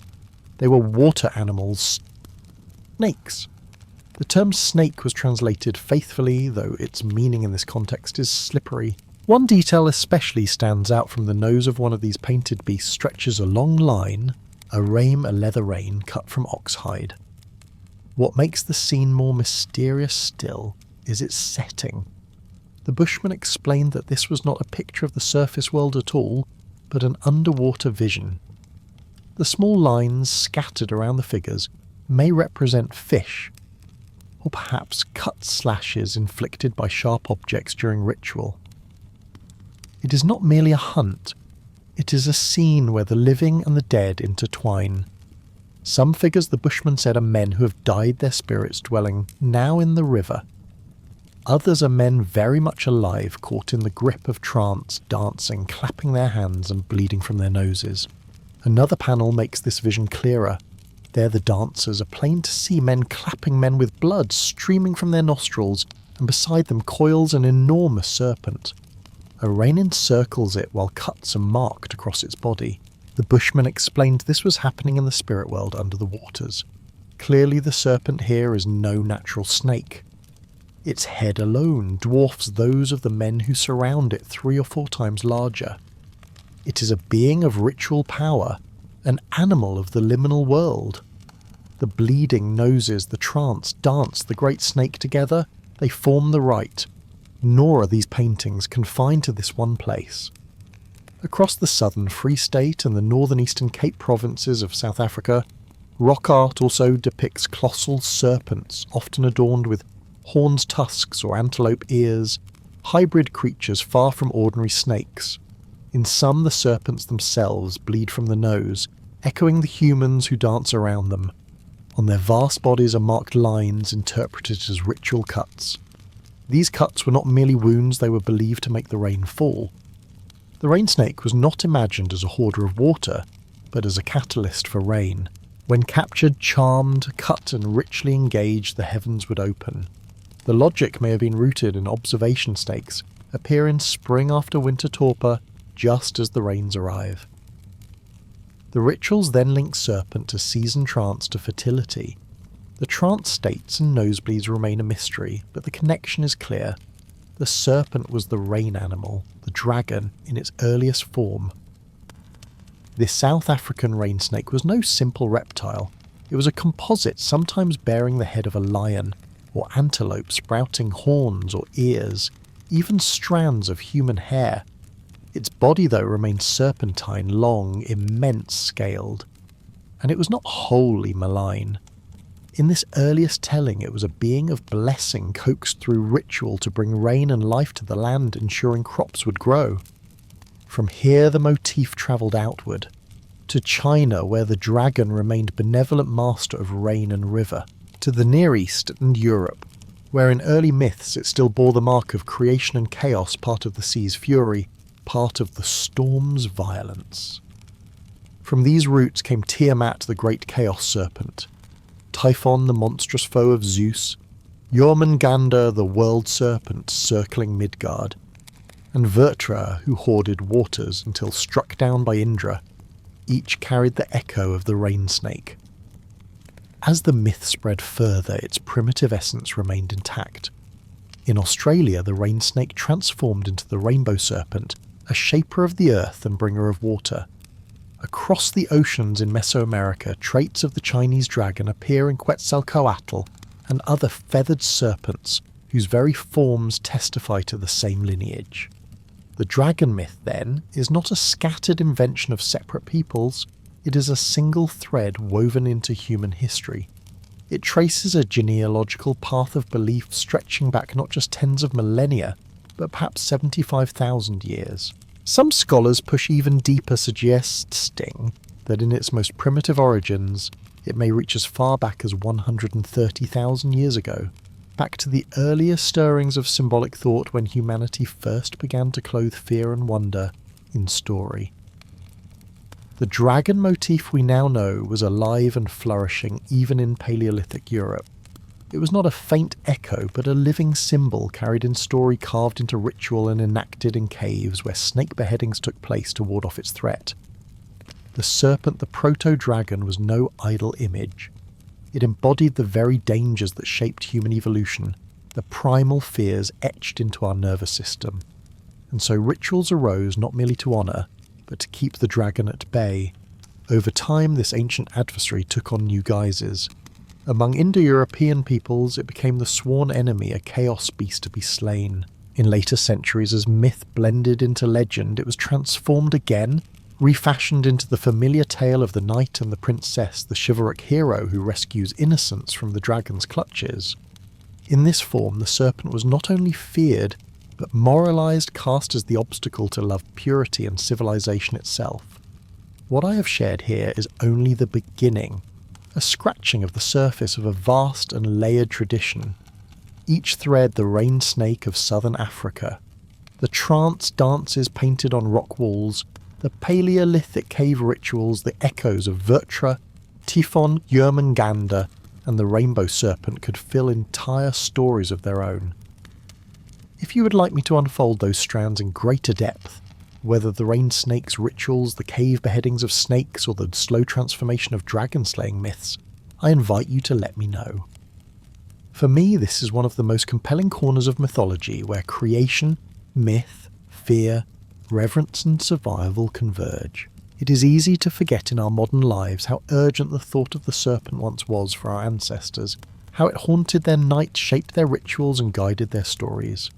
They were water animals, snakes. The term snake was translated faithfully, though its meaning in this context is slippery. One detail especially stands out from the nose of one of these painted beasts stretches a long line, a leather rein cut from oxhide. What makes the scene more mysterious still is its setting. The Bushmen explained that this was not a picture of the surface world at all, but an underwater vision. The small lines scattered around the figures may represent fish, or perhaps cut slashes inflicted by sharp objects during ritual. It is not merely a hunt, it is a scene where the living and the dead intertwine. Some figures, the Bushmen said, are men who have died, their spirits dwelling now in the river. Others are men very much alive, caught in the grip of trance, dancing, clapping their hands and bleeding from their noses. Another panel makes this vision clearer. There the dancers are plain to see, men clapping men with blood streaming from their nostrils, and beside them coils an enormous serpent. A rein encircles it while cuts are marked across its body. The Bushmen explained this was happening in the spirit world under the waters. Clearly the serpent here is no natural snake. Its head alone dwarfs those of the men who surround it 3 or 4 times larger. It is a being of ritual power, an animal of the liminal world. The bleeding noses, the trance, dance the great snake together. They form the rite. Nor are these paintings confined to this one place. Across the southern Free State and the northern eastern Cape provinces of South Africa, rock art also depicts colossal serpents, often adorned with horns, tusks, or antelope ears, hybrid creatures far from ordinary snakes. In some, the serpents themselves bleed from the nose, echoing the humans who dance around them. On their vast bodies are marked lines interpreted as ritual cuts. These cuts were not merely wounds, they were believed to make the rain fall. The rain snake was not imagined as a hoarder of water, but as a catalyst for rain. When captured, charmed, cut and richly engaged, the heavens would open. The logic may have been rooted in observation snakes, appear in spring after winter torpor, just as the rains arrive. The rituals then link serpent to season trance to fertility. The trance states and nosebleeds remain a mystery, but the connection is clear. The serpent was the rain animal, the dragon, in its earliest form. This South African rain snake was no simple reptile. It was a composite, sometimes bearing the head of a lion, or antelope sprouting horns or ears, even strands of human hair. Its body, though, remained serpentine, long, immense scaled. And it was not wholly malign. In this earliest telling, it was a being of blessing coaxed through ritual to bring rain and life to the land, ensuring crops would grow. From here the motif travelled outward, to China, where the dragon remained benevolent master of rain and river, to the Near East and Europe, where in early myths it still bore the mark of creation and chaos, part of the sea's fury, part of the storm's violence. From these roots came Tiamat, the great chaos serpent, Typhon, the monstrous foe of Zeus, Jormungandr, the world serpent circling Midgard, and Vertra, who hoarded waters until struck down by Indra. Each carried the echo of the rain snake. As the myth spread further, its primitive essence remained intact. In Australia, the rain snake transformed into the rainbow serpent, a shaper of the earth and bringer of water. Across the oceans in Mesoamerica, traits of the Chinese dragon appear in Quetzalcoatl and other feathered serpents whose very forms testify to the same lineage. The dragon myth, then, is not a scattered invention of separate peoples, it is a single thread woven into human history. It traces a genealogical path of belief stretching back not just tens of millennia, but perhaps 75,000 years. Some scholars push even deeper, suggesting that in its most primitive origins, it may reach as far back as 130,000 years ago, back to the earliest stirrings of symbolic thought when humanity first began to clothe fear and wonder in story. The dragon motif we now know was alive and flourishing even in Paleolithic Europe. It was not a faint echo, but a living symbol carried in story, carved into ritual and enacted in caves where snake beheadings took place to ward off its threat. The serpent, the proto-dragon, was no idle image. It embodied the very dangers that shaped human evolution, the primal fears etched into our nervous system. And so rituals arose not merely to honour, but to keep the dragon at bay. Over time, this ancient adversary took on new guises. Among Indo-European peoples, it became the sworn enemy, a chaos beast to be slain. In later centuries, as myth blended into legend, it was transformed again, refashioned into the familiar tale of the knight and the princess, the chivalric hero who rescues innocence from the dragon's clutches. In this form, the serpent was not only feared, but moralized, cast as the obstacle to love, purity, and civilization itself. What I have shared here is only the beginning, a scratching of the surface of a vast and layered tradition. Each thread the rain snake of southern Africa, the trance dances painted on rock walls, the Paleolithic cave rituals, the echoes of Vertra, Typhon, Jörmungandr, and the rainbow serpent could fill entire stories of their own. If you would like me to unfold those strands in greater depth, whether the rain snake's rituals, the cave beheadings of snakes, or the slow transformation of dragon-slaying myths, I invite you to let me know. For me, this is one of the most compelling corners of mythology where creation, myth, fear, reverence and survival converge. It is easy to forget in our modern lives how urgent the thought of the serpent once was for our ancestors, how it haunted their nights, shaped their rituals and guided their stories.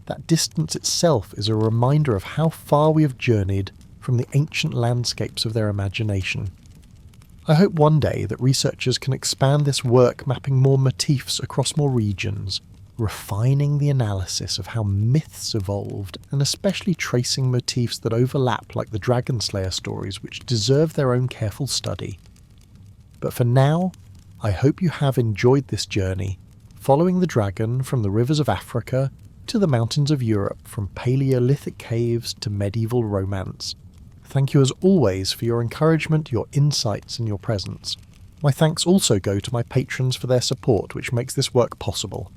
That distance itself is a reminder of how far we have journeyed from the ancient landscapes of their imagination. I hope one day that researchers can expand this work, mapping more motifs across more regions, refining the analysis of how myths evolved, and especially tracing motifs that overlap like the Dragon Slayer stories, which deserve their own careful study. But for now, I hope you have enjoyed this journey, following the dragon from the rivers of Africa to the mountains of Europe, from Paleolithic caves to medieval romance. Thank you as always for your encouragement, your insights and your presence. My thanks also go to my patrons for their support, which makes this work possible.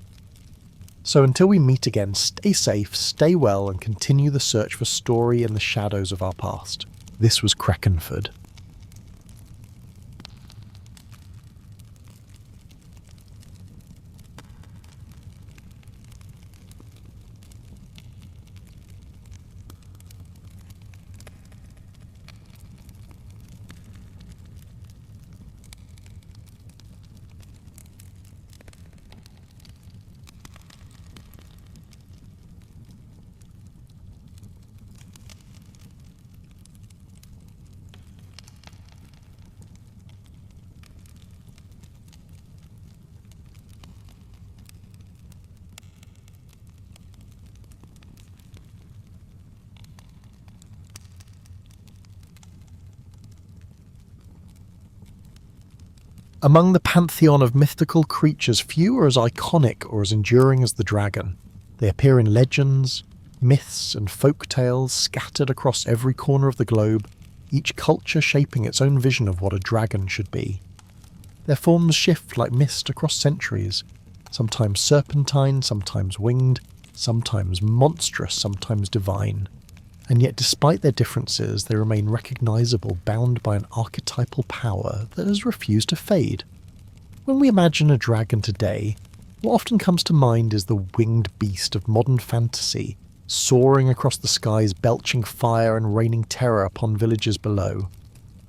So until we meet again, stay safe, stay well, and continue the search for story in the shadows of our past. This was Crackenford. Among the pantheon of mythical creatures, few are as iconic or as enduring as the dragon. They appear in legends, myths and folk tales scattered across every corner of the globe, each culture shaping its own vision of what a dragon should be. Their forms shift like mist across centuries, sometimes serpentine, sometimes winged, sometimes monstrous, sometimes divine. And yet despite their differences, they remain recognisable, bound by an archetypal power that has refused to fade. When we imagine a dragon today, what often comes to mind is the winged beast of modern fantasy, soaring across the skies, belching fire and raining terror upon villages below.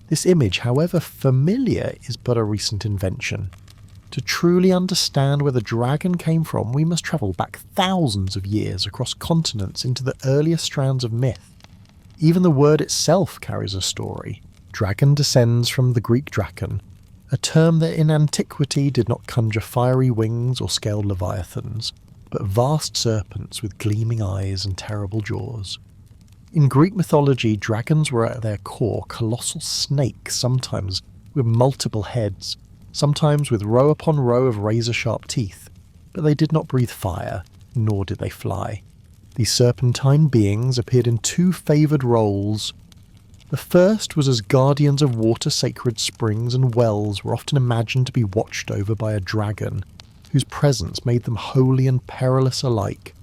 This image, however familiar, is but a recent invention. To truly understand where the dragon came from, we must travel back thousands of years across continents into the earliest strands of myth. Even the word itself carries a story. Dragon descends from the Greek drakon, a term that in antiquity did not conjure fiery wings or scaled leviathans, but vast serpents with gleaming eyes and terrible jaws. In Greek mythology, dragons were at their core colossal snakes, sometimes with multiple heads, sometimes with row upon row of razor-sharp teeth, but they did not breathe fire, nor did they fly. These serpentine beings appeared in two favoured roles. The first was as guardians of water-sacred springs and wells were often imagined to be watched over by a dragon, whose presence made them holy and perilous alike.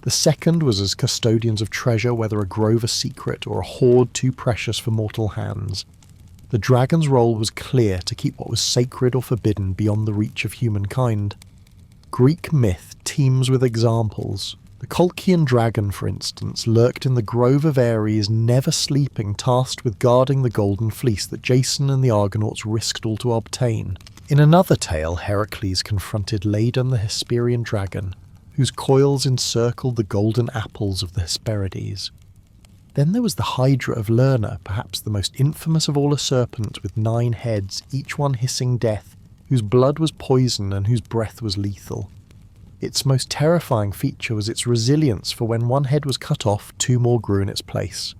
The second was as custodians of treasure, whether a grove a secret or a hoard too precious for mortal hands. The dragon's role was clear: to keep what was sacred or forbidden beyond the reach of humankind. Greek myth teems with examples. The Colchian dragon, for instance, lurked in the grove of Ares, never sleeping, tasked with guarding the golden fleece that Jason and the Argonauts risked all to obtain. In another tale, Heracles confronted Ladon the Hesperian dragon, whose coils encircled the golden apples of the Hesperides. Then there was the Hydra of Lerna, perhaps the most infamous of all the serpents, with 9 heads, each one hissing death, whose blood was poison and whose breath was lethal. Its most terrifying feature was its resilience, for when one head was cut off, 2 more grew in its place.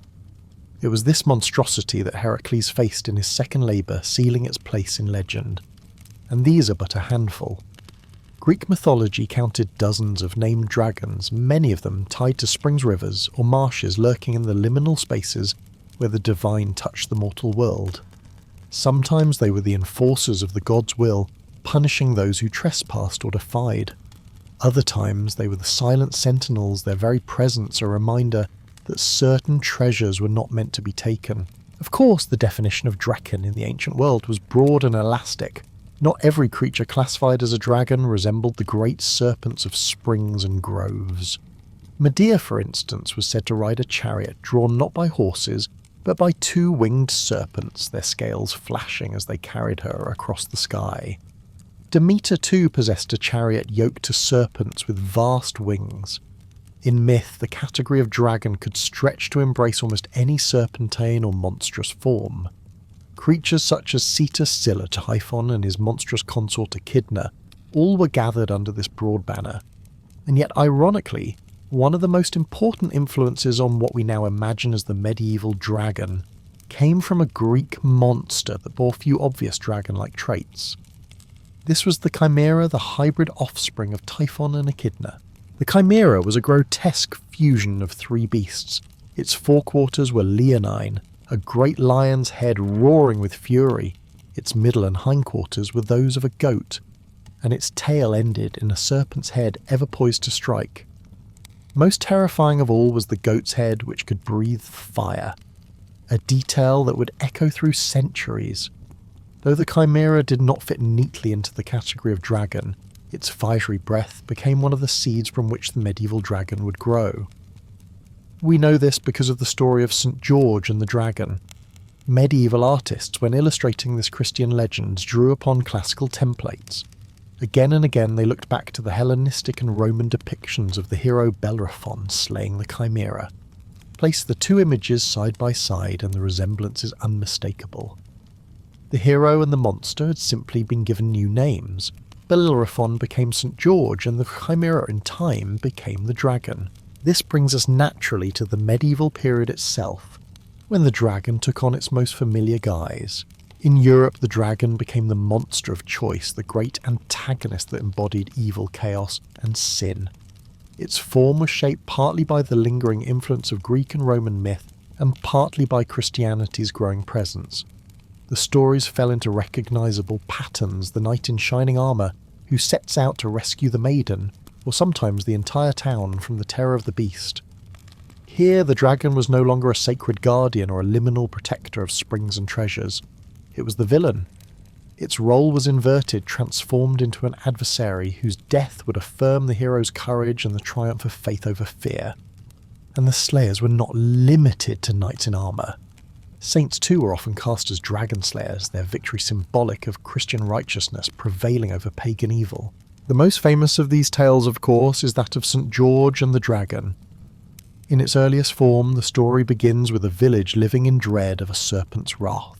It was this monstrosity that Heracles faced in his second labour, sealing its place in legend. And these are but a handful. Greek mythology counted dozens of named dragons, many of them tied to springs, rivers, or marshes lurking in the liminal spaces where the divine touched the mortal world. Sometimes they were the enforcers of the god's will, punishing those who trespassed or defied. Other times they were the silent sentinels, their very presence a reminder that certain treasures were not meant to be taken. Of course, the definition of draken in the ancient world was broad and elastic. Not every creature classified as a dragon resembled the great serpents of springs and groves. Medea, for instance, was said to ride a chariot drawn not by horses, but by 2 winged serpents, their scales flashing as they carried her across the sky. Demeter too possessed a chariot yoked to serpents with vast wings. In myth, the category of dragon could stretch to embrace almost any serpentine or monstrous form. Creatures such as Cetus Scylla, Typhon, and his monstrous consort Echidna all were gathered under this broad banner. And yet, ironically, one of the most important influences on what we now imagine as the medieval dragon came from a Greek monster that bore few obvious dragon-like traits. This was the Chimera, the hybrid offspring of Typhon and Echidna. The Chimera was a grotesque fusion of 3 beasts. Its forequarters were leonine, a great lion's head roaring with fury. Its middle and hindquarters were those of a goat, and its tail ended in a serpent's head ever poised to strike. Most terrifying of all was the goat's head, which could breathe fire, a detail that would echo through centuries. Though the Chimera did not fit neatly into the category of dragon, its fiery breath became one of the seeds from which the medieval dragon would grow. We know this because of the story of St. George and the dragon. Medieval artists, when illustrating this Christian legend, drew upon classical templates. Again and again they looked back to the Hellenistic and Roman depictions of the hero Bellerophon slaying the Chimera. Place the 2 images side by side and the resemblance is unmistakable. The hero and the monster had simply been given new names. Bellerophon became St. George and the Chimera in time became the dragon. This brings us naturally to the medieval period itself, when the dragon took on its most familiar guise. In Europe, the dragon became the monster of choice, the great antagonist that embodied evil, chaos, and sin. Its form was shaped partly by the lingering influence of Greek and Roman myth, and partly by Christianity's growing presence. The stories fell into recognisable patterns: the knight in shining armour, who sets out to rescue the maiden, or sometimes the entire town from the terror of the beast. Here the dragon was no longer a sacred guardian or a liminal protector of springs and treasures. It was the villain. Its role was inverted, transformed into an adversary whose death would affirm the hero's courage and the triumph of faith over fear. And the slayers were not limited to knights in armour. Saints too were often cast as dragon slayers, their victory symbolic of Christian righteousness prevailing over pagan evil. The most famous of these tales, of course, is that of St. George and the Dragon. In its earliest form, the story begins with a village living in dread of a serpent's wrath.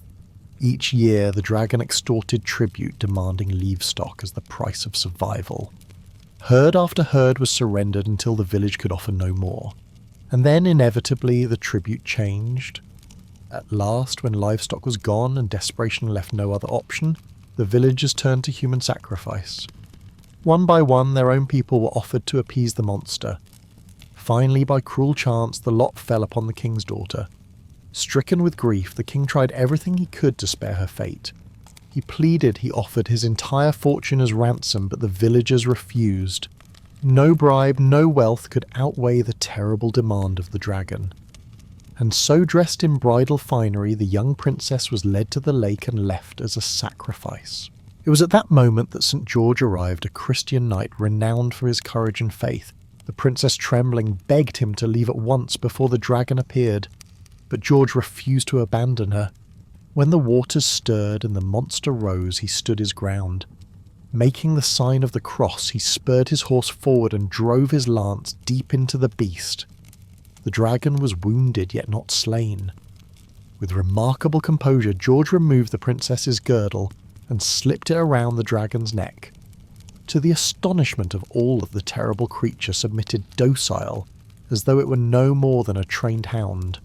Each year, the dragon extorted tribute, demanding livestock as the price of survival. Herd after herd was surrendered until the village could offer no more. And then inevitably the tribute changed. At last, when livestock was gone and desperation left no other option, the villagers turned to human sacrifice. One by one, their own people were offered to appease the monster. Finally, by cruel chance, the lot fell upon the king's daughter. Stricken with grief, the king tried everything he could to spare her fate. He pleaded, he offered his entire fortune as ransom, but the villagers refused. No bribe, no wealth could outweigh the terrible demand of the dragon. And so dressed in bridal finery, the young princess was led to the lake and left as a sacrifice. It was at that moment that St. George arrived, a Christian knight renowned for his courage and faith. The princess, trembling, begged him to leave at once before the dragon appeared, but George refused to abandon her. When the waters stirred and the monster rose, he stood his ground. Making the sign of the cross, he spurred his horse forward and drove his lance deep into the beast. The dragon was wounded yet not slain. With remarkable composure, George removed the princess's girdle and slipped it around the dragon's neck. To the astonishment of all, the terrible creature submitted docile, as though it were no more than a trained hound.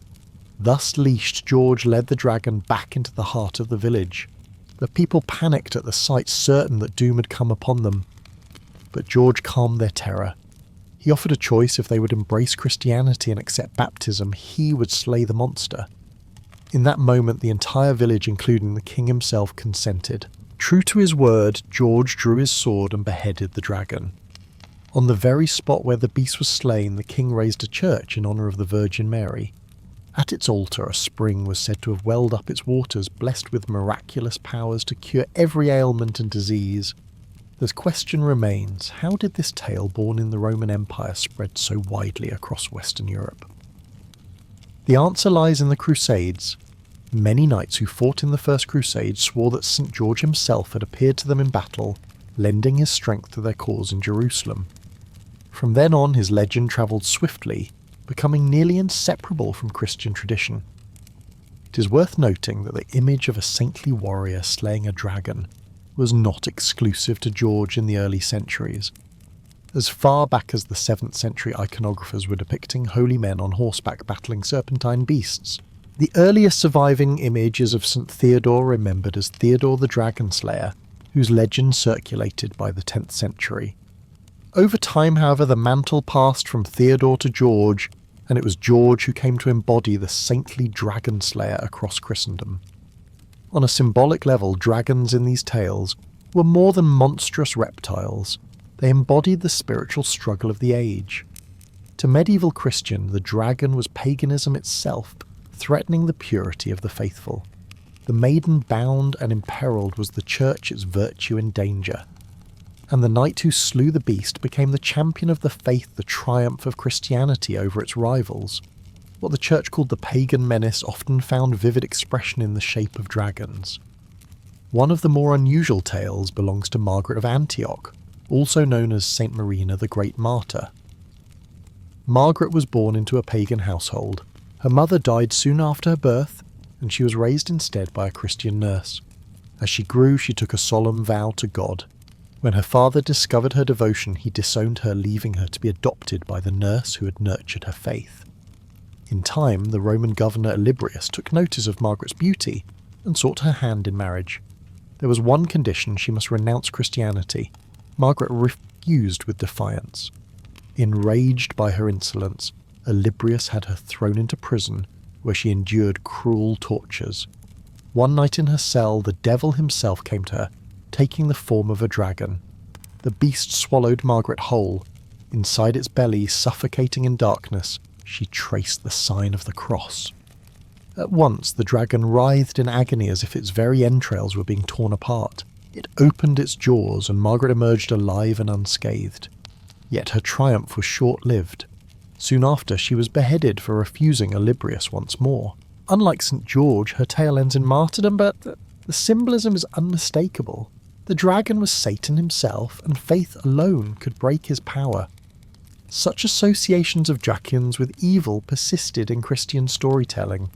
Thus leashed, George led the dragon back into the heart of the village. The people panicked at the sight, certain that doom had come upon them. But George calmed their terror. He offered a choice: if they would embrace Christianity and accept baptism, he would slay the monster. In that moment, the entire village, including the king himself, consented. True to his word, George drew his sword and beheaded the dragon. On the very spot where the beast was slain, the king raised a church in honour of the Virgin Mary. At its altar, a spring was said to have welled up its waters, blessed with miraculous powers to cure every ailment and disease. The question remains, how did this tale born in the Roman Empire spread so widely across Western Europe? The answer lies in the Crusades. Many knights who fought in the First Crusade swore that St. George himself had appeared to them in battle, lending his strength to their cause in Jerusalem. From then on, his legend travelled swiftly, becoming nearly inseparable from Christian tradition. It is worth noting that the image of a saintly warrior slaying a dragon was not exclusive to George in the early centuries. As far back as the 7th century, iconographers were depicting holy men on horseback battling serpentine beasts. The earliest surviving image is of St. Theodore, remembered as Theodore the Dragon Slayer, whose legend circulated by the 10th century. Over time, however, the mantle passed from Theodore to George, and it was George who came to embody the saintly dragon slayer across Christendom. On a symbolic level, dragons in these tales were more than monstrous reptiles. They embodied the spiritual struggle of the age. To medieval Christian, the dragon was paganism itself, threatening the purity of the faithful. The maiden bound and imperilled was the church, its virtue in danger. And the knight who slew the beast became the champion of the faith, the triumph of Christianity over its rivals. What the church called the pagan menace often found vivid expression in the shape of dragons. One of the more unusual tales belongs to Margaret of Antioch, also known as Saint Marina the Great Martyr. Margaret was born into a pagan household. Her mother died soon after her birth, and she was raised instead by a Christian nurse. As she grew, she took a solemn vow to God. When her father discovered her devotion, he disowned her, leaving her to be adopted by the nurse who had nurtured her faith. In time, the Roman governor Olybrius took notice of Margaret's beauty and sought her hand in marriage. There was one condition: she must renounce Christianity. Margaret refused with defiance. Enraged by her insolence, Olybrius had her thrown into prison, where she endured cruel tortures. One night in her cell, the devil himself came to her, taking the form of a dragon. The beast swallowed Margaret whole. Inside its belly, suffocating in darkness, she traced the sign of the cross. At once, the dragon writhed in agony as if its very entrails were being torn apart. It opened its jaws, and Margaret emerged alive and unscathed. Yet her triumph was short-lived. Soon after, she was beheaded for refusing Olybrius once more. Unlike St. George, her tale ends in martyrdom, but the symbolism is unmistakable. The dragon was Satan himself, and faith alone could break his power. Such associations of dragons with evil persisted in Christian storytelling.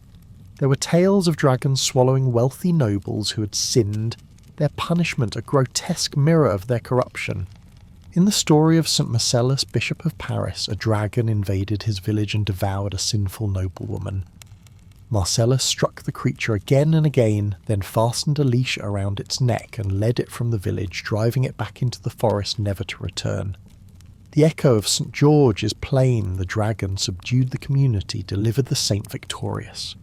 There were tales of dragons swallowing wealthy nobles who had sinned, their punishment a grotesque mirror of their corruption. In the story of St. Marcellus, Bishop of Paris, a dragon invaded his village and devoured a sinful noblewoman. Marcellus struck the creature again and again, then fastened a leash around its neck and led it from the village, driving it back into the forest never to return. The echo of St. George is plain. The dragon subdued the community, delivered the saint victorious.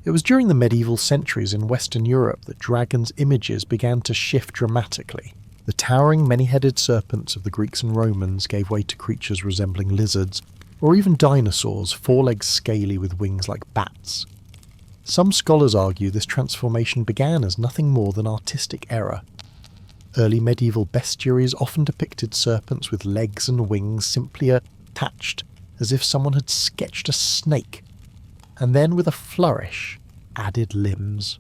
It was during the medieval centuries in Western Europe that dragons' images began to shift dramatically. The towering many-headed serpents of the Greeks and Romans gave way to creatures resembling lizards, or even dinosaurs, 4 legs scaly with wings like bats. Some scholars argue this transformation began as nothing more than artistic error. Early medieval bestiaries often depicted serpents with legs and wings simply attached, as if someone had sketched a snake, and then with a flourish added limbs.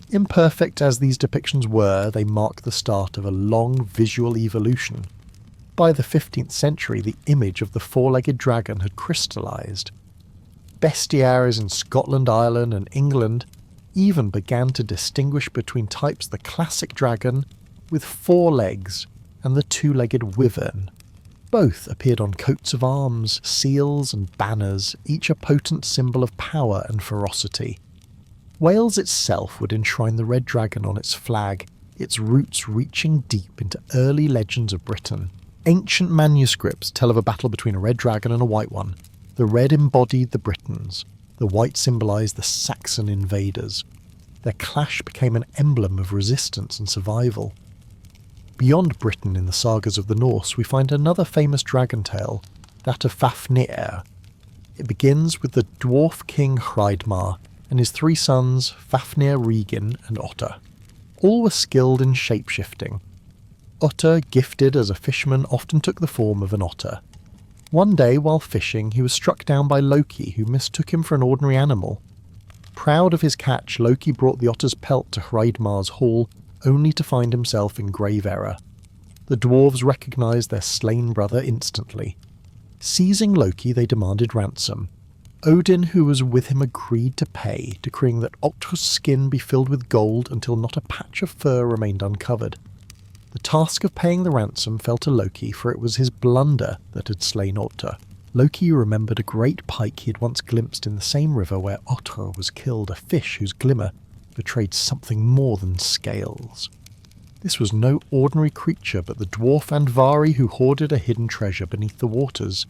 Imperfect as these depictions were, they mark the start of a long visual evolution. By the 15th century, the image of the 4-legged dragon had crystallised. Bestiaries in Scotland, Ireland and England even began to distinguish between types: the classic dragon with 4 legs and the 2-legged wyvern. Both appeared on coats of arms, seals and banners, each a potent symbol of power and ferocity. Wales itself would enshrine the red dragon on its flag, its roots reaching deep into early legends of Britain. Ancient manuscripts tell of a battle between a red dragon and a white one. The red embodied the Britons, the white symbolised the Saxon invaders. Their clash became an emblem of resistance and survival. Beyond Britain in the sagas of the Norse, we find another famous dragon tale, that of Fafnir. It begins with the dwarf king Hreidmar and his 3 sons Fafnir, Regin and Otter. All were skilled in shape-shifting. Otter, gifted as a fisherman, often took the form of an otter. One day, while fishing, he was struck down by Loki, who mistook him for an ordinary animal. Proud of his catch, Loki brought the otter's pelt to Hreidmar's hall, only to find himself in grave error. The dwarves recognised their slain brother instantly. Seizing Loki, they demanded ransom. Odin, who was with him, agreed to pay, decreeing that Otter's skin be filled with gold until not a patch of fur remained uncovered. The task of paying the ransom fell to Loki, for it was his blunder that had slain Otter. Loki remembered a great pike he had once glimpsed in the same river where Otter was killed, a fish whose glimmer betrayed something more than scales. This was no ordinary creature, but the dwarf Andvari who hoarded a hidden treasure beneath the waters.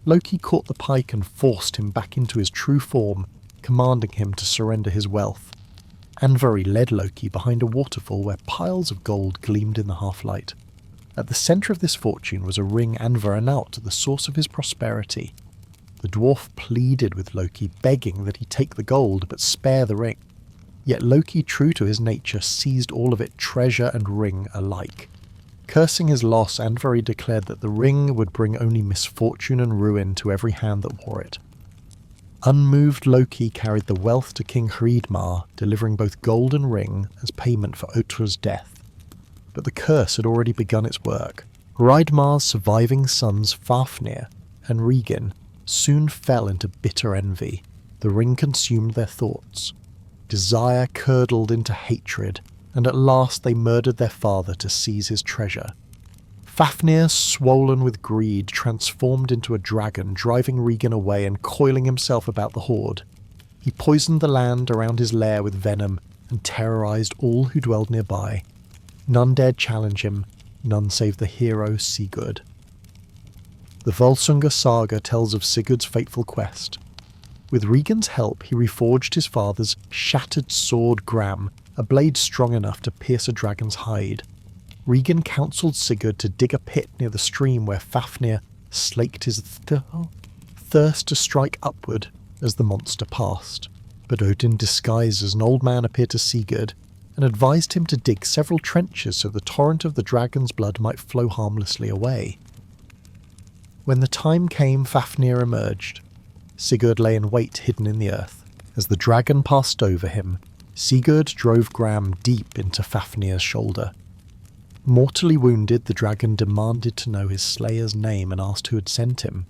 Loki caught the pike and forced him back into his true form, commanding him to surrender his wealth. Andvari led Loki behind a waterfall where piles of gold gleamed in the half-light. At the centre of this fortune was a ring Andvari knelt, the source of his prosperity. The dwarf pleaded with Loki, begging that he take the gold but spare the ring. Yet Loki, true to his nature, seized all of it, treasure and ring alike. Cursing his loss, Andvari declared that the ring would bring only misfortune and ruin to every hand that wore it. Unmoved, Loki carried the wealth to King Hreidmar, delivering both gold and ring as payment for Otter's death. But the curse had already begun its work. Hreidmar's surviving sons Fafnir and Regin soon fell into bitter envy. The ring consumed their thoughts. Desire curdled into hatred, and at last they murdered their father to seize his treasure. Fafnir, swollen with greed, transformed into a dragon, driving Regin away and coiling himself about the horde. He poisoned the land around his lair with venom and terrorised all who dwelled nearby. None dared challenge him, none save the hero Sigurd. The Volsunga saga tells of Sigurd's fateful quest. With Regin's help, he reforged his father's shattered sword Gram, a blade strong enough to pierce a dragon's hide. Regin counselled Sigurd to dig a pit near the stream where Fafnir slaked his thirst to strike upward as the monster passed. But Odin, disguised as an old man, appeared to Sigurd and advised him to dig several trenches so the torrent of the dragon's blood might flow harmlessly away. When the time came, Fafnir emerged. Sigurd lay in wait, hidden in the earth. As the dragon passed over him, Sigurd drove Gram deep into Fafnir's shoulder. Mortally wounded, the dragon demanded to know his slayer's name and asked who had sent him.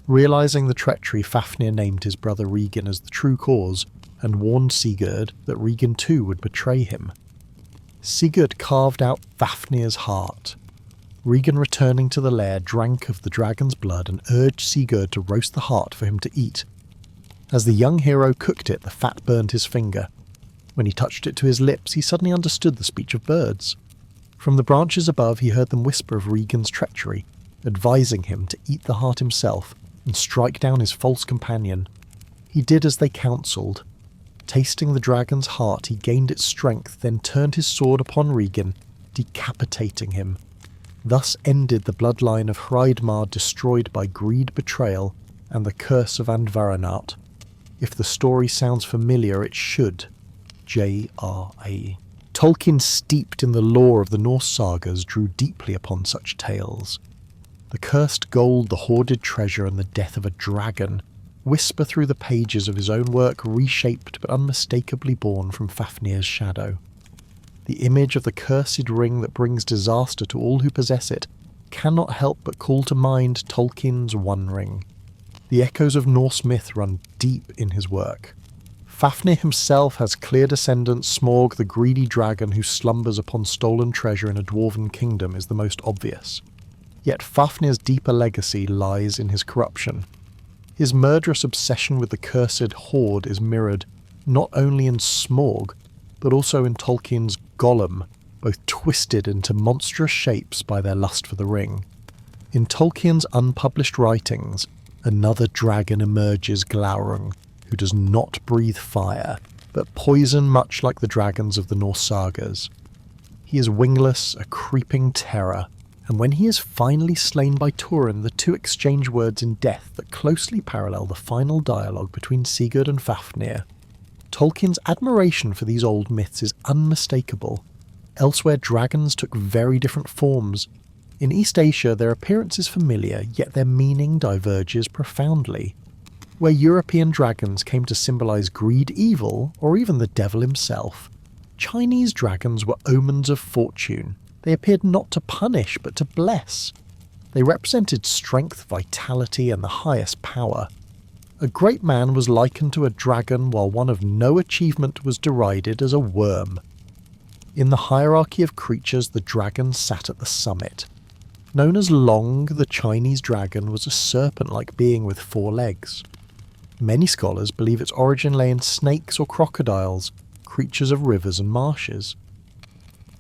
Realising the treachery, Fafnir named his brother Regin as the true cause and warned Sigurd that Regin too would betray him. Sigurd carved out Fafnir's heart. Regan, returning to the lair, drank of the dragon's blood and urged Sigurd to roast the heart for him to eat. As the young hero cooked it, the fat burned his finger. When he touched it to his lips, he suddenly understood the speech of birds. From the branches above, he heard them whisper of Regan's treachery, advising him to eat the heart himself and strike down his false companion. He did as they counselled. Tasting the dragon's heart, he gained its strength, then turned his sword upon Regan, decapitating him. Thus ended the bloodline of Hreidmar, destroyed by greed, betrayal, and the curse of Andvaranat. If the story sounds familiar, it should. J.R.A. Tolkien, steeped in the lore of the Norse sagas, drew deeply upon such tales. The cursed gold, the hoarded treasure, and the death of a dragon whisper through the pages of his own work, reshaped but unmistakably born from Fafnir's shadow. The image of the cursed ring that brings disaster to all who possess it cannot help but call to mind Tolkien's One Ring. The echoes of Norse myth run deep in his work. Fafnir himself has clear descendants. Smaug, the greedy dragon who slumbers upon stolen treasure in a dwarven kingdom, is the most obvious. Yet Fafnir's deeper legacy lies in his corruption. His murderous obsession with the cursed hoard is mirrored not only in Smaug, but also in Tolkien's Gollum, both twisted into monstrous shapes by their lust for the ring. In Tolkien's unpublished writings, another dragon emerges, Glaurung, who does not breathe fire, but poison, much like the dragons of the Norse sagas. He is wingless, a creeping terror, and when he is finally slain by Turin, the two exchange words in death that closely parallel the final dialogue between Sigurd and Fafnir. Tolkien's admiration for these old myths is unmistakable. Elsewhere, dragons took very different forms. In East Asia, their appearance is familiar, yet their meaning diverges profoundly. Where European dragons came to symbolize greed, evil, or even the devil himself, Chinese dragons were omens of fortune. They appeared not to punish, but to bless. They represented strength, vitality, and the highest power. A great man was likened to a dragon, while one of no achievement was derided as a worm. In the hierarchy of creatures, the dragon sat at the summit. Known as Long, the Chinese dragon was a serpent-like being with 4 legs. Many scholars believe its origin lay in snakes or crocodiles, creatures of rivers and marshes.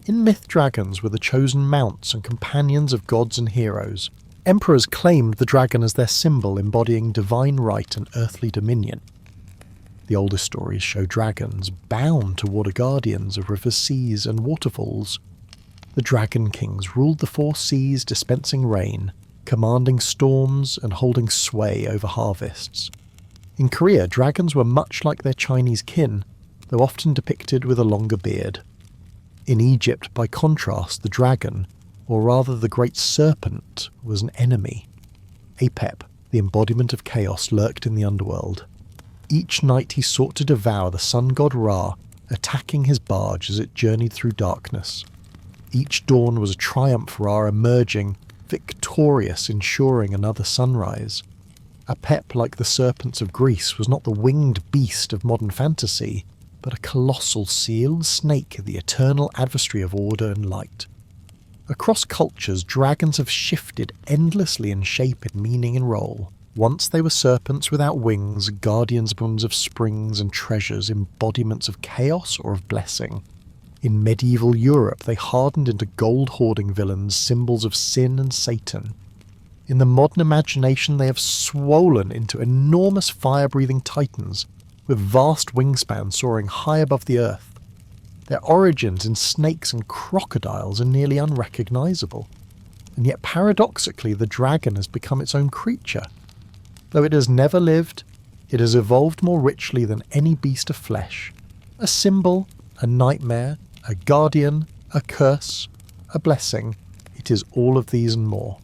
In myth, dragons were the chosen mounts and companions of gods and heroes. Emperors claimed the dragon as their symbol, embodying divine right and earthly dominion. The oldest stories show dragons bound to water guardians of rivers, seas, and waterfalls. The dragon kings ruled the 4 seas, dispensing rain, commanding storms, and holding sway over harvests. In Korea, dragons were much like their Chinese kin, though often depicted with a longer beard. In Egypt, by contrast, the dragon, or rather the great serpent, was an enemy. Apep, the embodiment of chaos, lurked in the underworld. Each night he sought to devour the sun god Ra, attacking his barge as it journeyed through darkness. Each dawn was a triumph for Ra, emerging, victorious, ensuring another sunrise. Apep, like the serpents of Greece, was not the winged beast of modern fantasy, but a colossal sealed snake, the eternal adversary of order and light. Across cultures, dragons have shifted endlessly in shape and meaning and role. Once they were serpents without wings, guardians of springs and treasures, embodiments of chaos or of blessing. In medieval Europe, they hardened into gold-hoarding villains, symbols of sin and Satan. In the modern imagination, they have swollen into enormous fire-breathing titans, with vast wingspans soaring high above the earth. Their origins in snakes and crocodiles are nearly unrecognisable, and yet paradoxically the dragon has become its own creature. Though it has never lived, it has evolved more richly than any beast of flesh. A symbol, a nightmare, a guardian, a curse, a blessing, it is all of these and more.